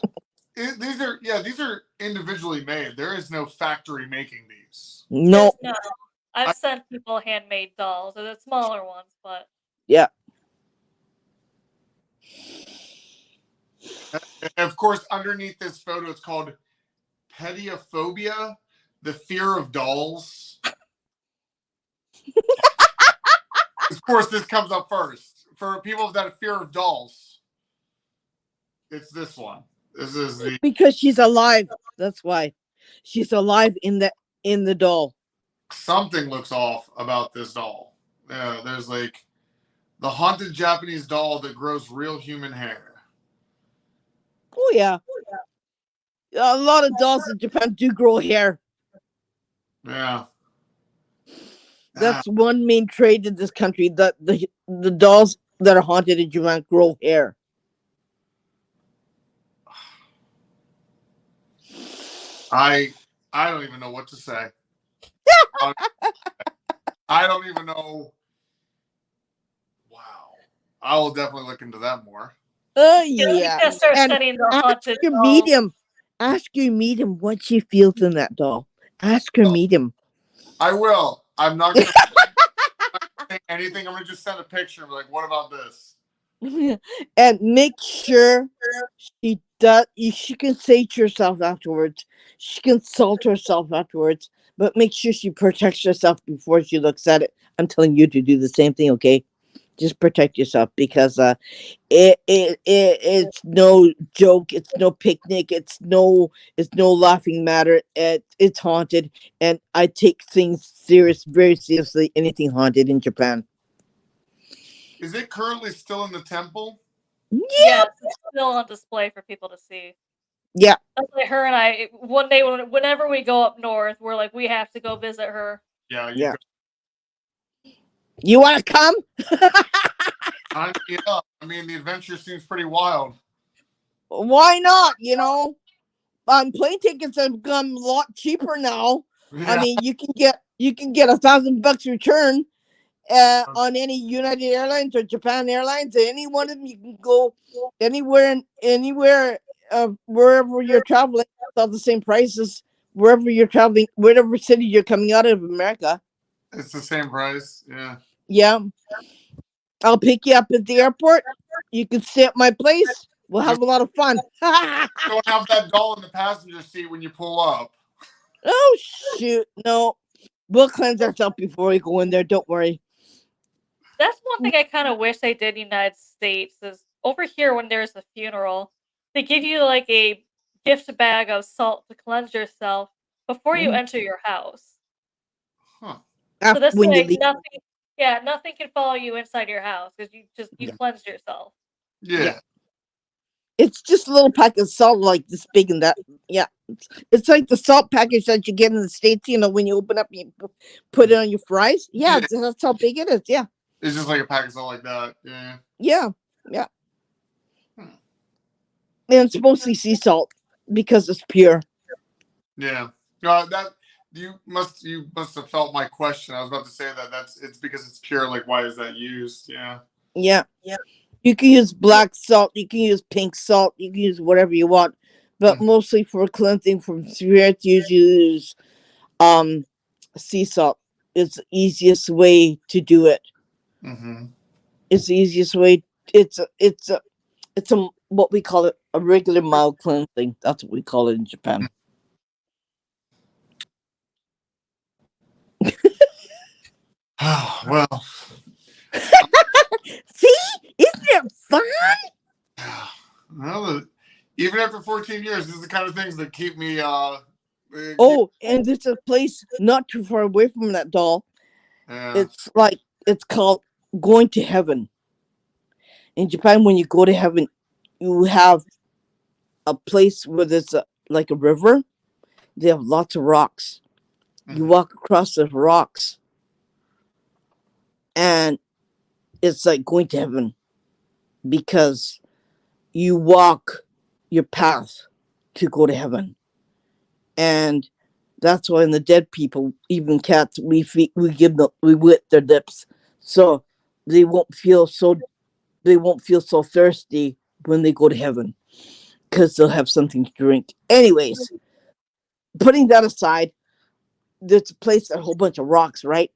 these are individually made. There is no factory making these. No. No. I've sent people handmade dolls, or the smaller ones, but Yeah. And of course, underneath this photo, it's called pediophobia, the fear of dolls. Of course, this comes up first. For people that have fear of dolls, it's this one. This is the Because she's alive. That's why. She's alive in the doll. something looks off about this doll. Yeah, there's like the haunted Japanese doll that grows real human hair. Oh yeah. A lot of dolls in Japan do grow hair. Yeah. That's one main trade in this country. That the dolls that are haunted in Japan grow hair. I don't even know what to say. I don't even know. Wow. I will definitely look into that more. Oh you yeah. gotta start And studying the ask haunted your dolls. medium. Ask your medium what she feels in that doll. Ask her medium. I will. I'm not going to say anything. I'm going to just send a picture and be like, what about this? And make sure she does. She can say to herself afterwards. She can insult herself afterwards, but make sure she protects herself before she looks at it. I'm telling you to do the same thing, okay? Just protect yourself because it's no joke. It's no picnic. It's no laughing matter. It's haunted, and I take things very seriously. Anything haunted in Japan. Is it currently still in the temple? Yeah. Yes, it's still on display for people to see. Yeah. That's why her and I, one day, whenever we go up north, we're like, we have to go visit her. Yeah. Yeah. You want to come? Yeah. I mean, the adventure seems pretty wild. Why not? You know, plane tickets have become a lot cheaper now. Yeah. I mean, you can get $1,000 return on any United Airlines or Japan Airlines. Any one of them, you can go anywhere wherever you're traveling. It's all the same prices wherever you're traveling, whatever city you're coming out of America. It's the same price. Yeah. Yeah, I'll pick you up at the airport. You can stay at my place. We'll have a lot of fun. Don't have that doll in the passenger seat when you pull up. Oh shoot, no. We'll cleanse ourselves before we go in there. Don't worry. That's one thing I kind of wish they did in the United States is over here when there's a funeral, they give you like a gift bag of salt to cleanse yourself before you enter your house. Huh. So this When you way, leave. nothing can follow you inside your house because you cleansed yourself. Yeah. It's just a little pack of salt like this big and that. Yeah. It's like the salt package that you get in the States, you know, when you open up, you put it on your fries. Yeah, that's how big it is. Yeah. It's just like a pack of salt like that. Yeah. Yeah. Yeah. And it's mostly sea salt because it's pure. Yeah. That you must have felt my question. I was about to say it's because it's pure. Like, why is that used? Yeah. Yeah. Yeah. You can use black salt. You can use pink salt. You can use whatever you want, but mostly for cleansing from spirits, you use sea salt. It's the easiest way to do it. Mm-hmm. It's the easiest way. It's a what we call it a regular mild cleansing. That's what we call it in Japan. Well. See, isn't it fun? Well, even after 14 years, this is the kind of things that keep me. And there's a place not too far away from that doll. Yeah. It's called Going to Heaven. In Japan, when you go to heaven, you have a place where there's like a river. They have lots of rocks. You walk across the rocks, and it's like going to heaven because you walk your path to go to heaven. And that's why in the dead people, even cats, we wet their lips so they won't feel so thirsty when they go to heaven. because they'll have something to drink. Anyways, putting that aside, there's a place that a whole bunch of rocks, right?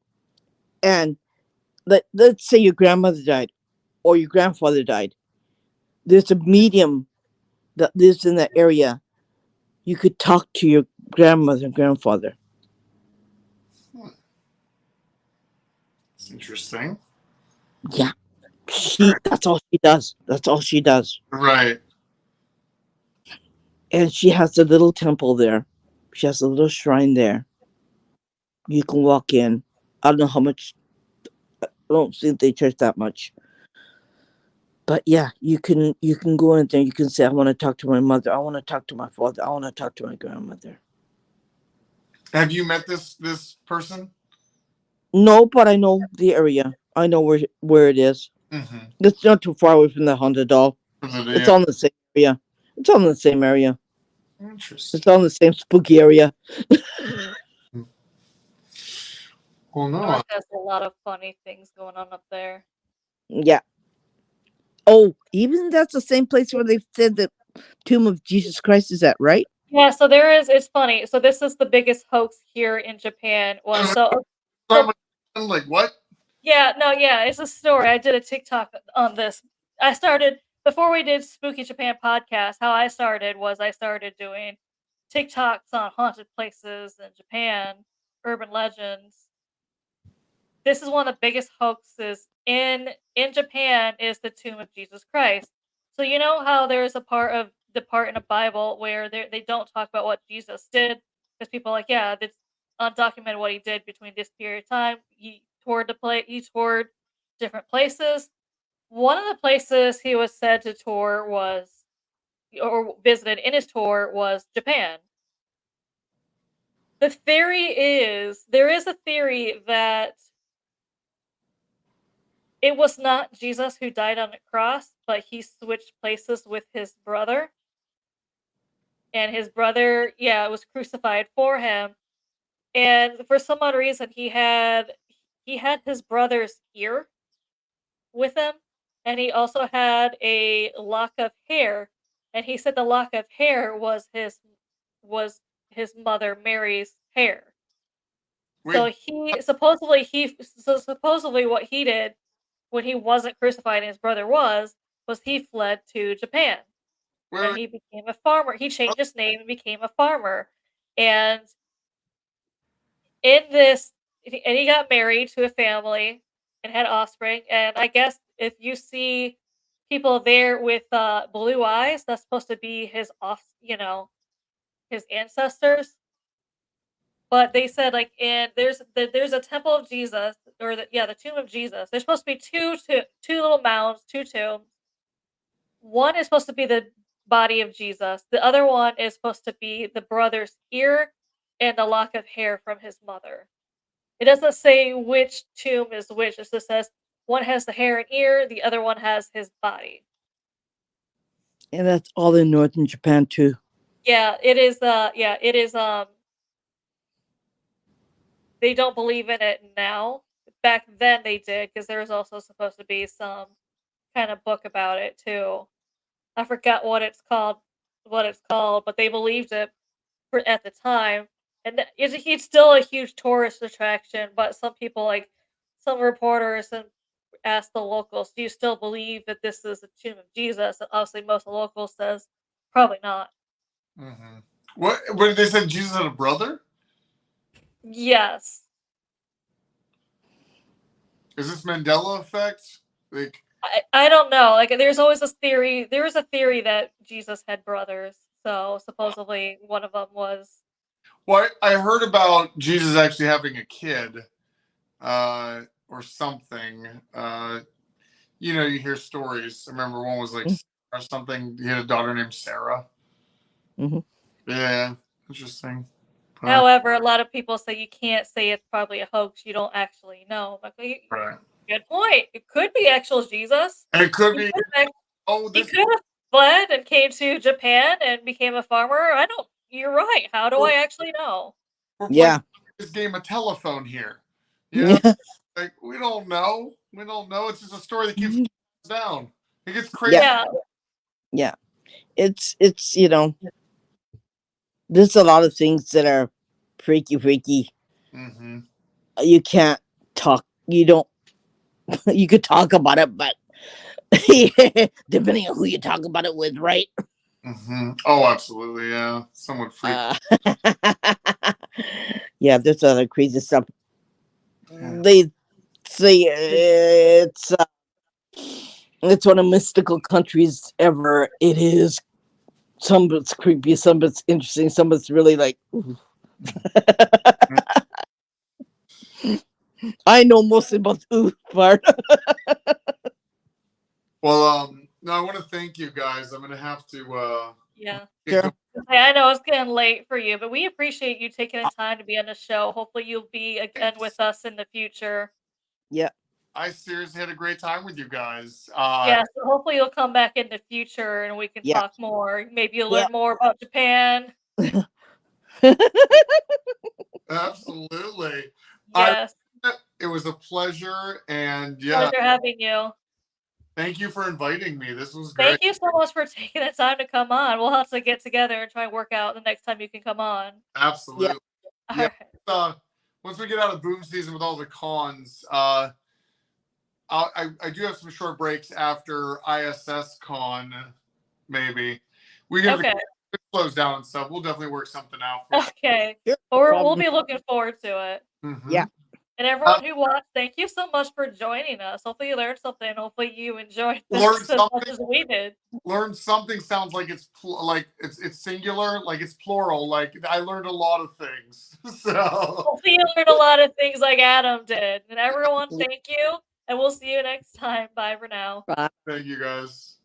And let's say your grandmother died or your grandfather died. There's a medium that lives in that area. You could talk to your grandmother and grandfather. It's interesting. Yeah. That's all she does. That's all she does. Right. And she has a little temple there. She has a little shrine there. You can walk in. I don't know how much. I don't think they charge that much. But yeah, you can go in there. You can say, I want to talk to my mother. I want to talk to my father. I want to talk to my grandmother. Have you met this person? No, but I know the area. I know where it is. Mm-hmm. It's not too far away from the haunted doll. It's all in the same area. It's all in the same area. Interesting. It's all in the same spooky area. Well, no. North has a lot of funny things going on up there. Yeah. Oh, even that's the same place where they said the tomb of Jesus Christ is at, right? Yeah, so there is. It's funny. So this is the biggest hoax here in Japan. Was so like what? Yeah, no, yeah, it's a story. I did a TikTok on this. I started before we did Spooky Japan podcast. How I started was I started doing TikToks on haunted places in Japan, urban legends. This is one of the biggest hoaxes in Japan is the tomb of Jesus Christ. So you know how there's a part of the part in the Bible where they don't talk about what Jesus did because people are like, yeah, that's undocumented what he did between this period of time. He toured different places. One of the places he was said to tour was or visited in his tour was Japan. The theory is there is a theory that it was not Jesus who died on the cross, but he switched places with his brother. And his brother, yeah, was crucified for him. And for some odd reason, he had his brother's ear with him, and he also had a lock of hair. And he said the lock of hair was his mother Mary's hair. So Wait, supposedly what he did when he wasn't crucified and his brother was he fled to Japan and wait, he became a farmer. He changed his name and became a farmer. And in this, and he got married to a family and had offspring. And I guess if you see people there with blue eyes, that's supposed to be his ancestors. But they said like there's a temple of Jesus or the tomb of Jesus. There's supposed to be two little mounds, two tombs. One is supposed to be the body of Jesus. The other one is supposed to be the brother's ear and the lock of hair from his mother. It doesn't say which tomb is which. It just says one has the hair and ear, the other one has his body. And that's all in northern Japan too. Yeah, it is. It is. They don't believe in it now. Back then they did because there was also supposed to be some kind of book about it too. I forgot what it's called, but they believed it at the time, and it's still a huge tourist attraction. But some people, like some reporters, and asked the locals, "Do you still believe that this is the tomb of Jesus?" And obviously, most of the locals says probably not. mm-hmm. What? What they said? Jesus had a brother? Yes, Is this Mandela effect? Like, I don't know. Like, there's always this theory. There is a theory that Jesus had brothers, so supposedly one of them was. well, I heard about Jesus actually having a kid, or something. You hear stories. I remember one was like or something. He had a daughter named Sarah. Mm-hmm. Yeah, interesting. However, a lot of people say you can't say it's probably a hoax. You don't actually know. Like, Right. good point. It could be actual Jesus. And it could He be. could have, Oh, he this. could have fled and came to Japan and became a farmer. I don't. You're right. How do I actually know? We're Yeah. playing this game of telephone here. Yeah. Like we don't know. We don't know. It's just a story that keeps down. It gets crazy. Yeah. Yeah. Yeah. it's there's a lot of things that are freaky. Mm-hmm. You can't talk. You don't. You could talk about it, but depending on who you talk about it with, right? Mm-hmm. Oh, absolutely. Yeah. Someone freak. Uh, yeah, there's other crazy stuff. Mm. They say it's one of mystical countries ever. It is. Some of it's creepy, some of it's interesting, some of it's really like. Ooh. I know mostly about the ooh part. Well, no, I want to thank you guys. I'm gonna have to Yeah. get Sure. going. Hey, I know it's getting late for you, but we appreciate you taking the time to be on the show. Hopefully, you'll be again with us in the future. Yeah. I seriously had a great time with you guys. Yeah, so hopefully you'll come back in the future and we can Yeah. talk more. Maybe you'll Yeah. learn more about Japan. Absolutely. I Yes. it was a pleasure, and yeah, Pleasure having you. thank you for inviting me. This was great. Thank you so much for taking the time to come on. We'll have to get together and try and work out the next time you can come on. Yeah. Absolutely. All Yeah. right. Once we get out of boom season with all the cons, I do have some short breaks after ISS con. Maybe we get Okay. it slows down and stuff. We'll definitely work something out for Okay. Sure. Well, we'll Problem. be looking forward to it. sure. Mm-hmm. Yeah. And everyone who watched, thank you so much for joining us. Hopefully you learned something. Hopefully you enjoyed Learn this as much something. as we did. Learn something sounds like like it's singular, like it's plural. Like I learned a lot of things. So Hopefully you learned a lot of things like Adam did. And everyone, thank you. And we'll see you next time. Bye for now. Bye. thank you guys.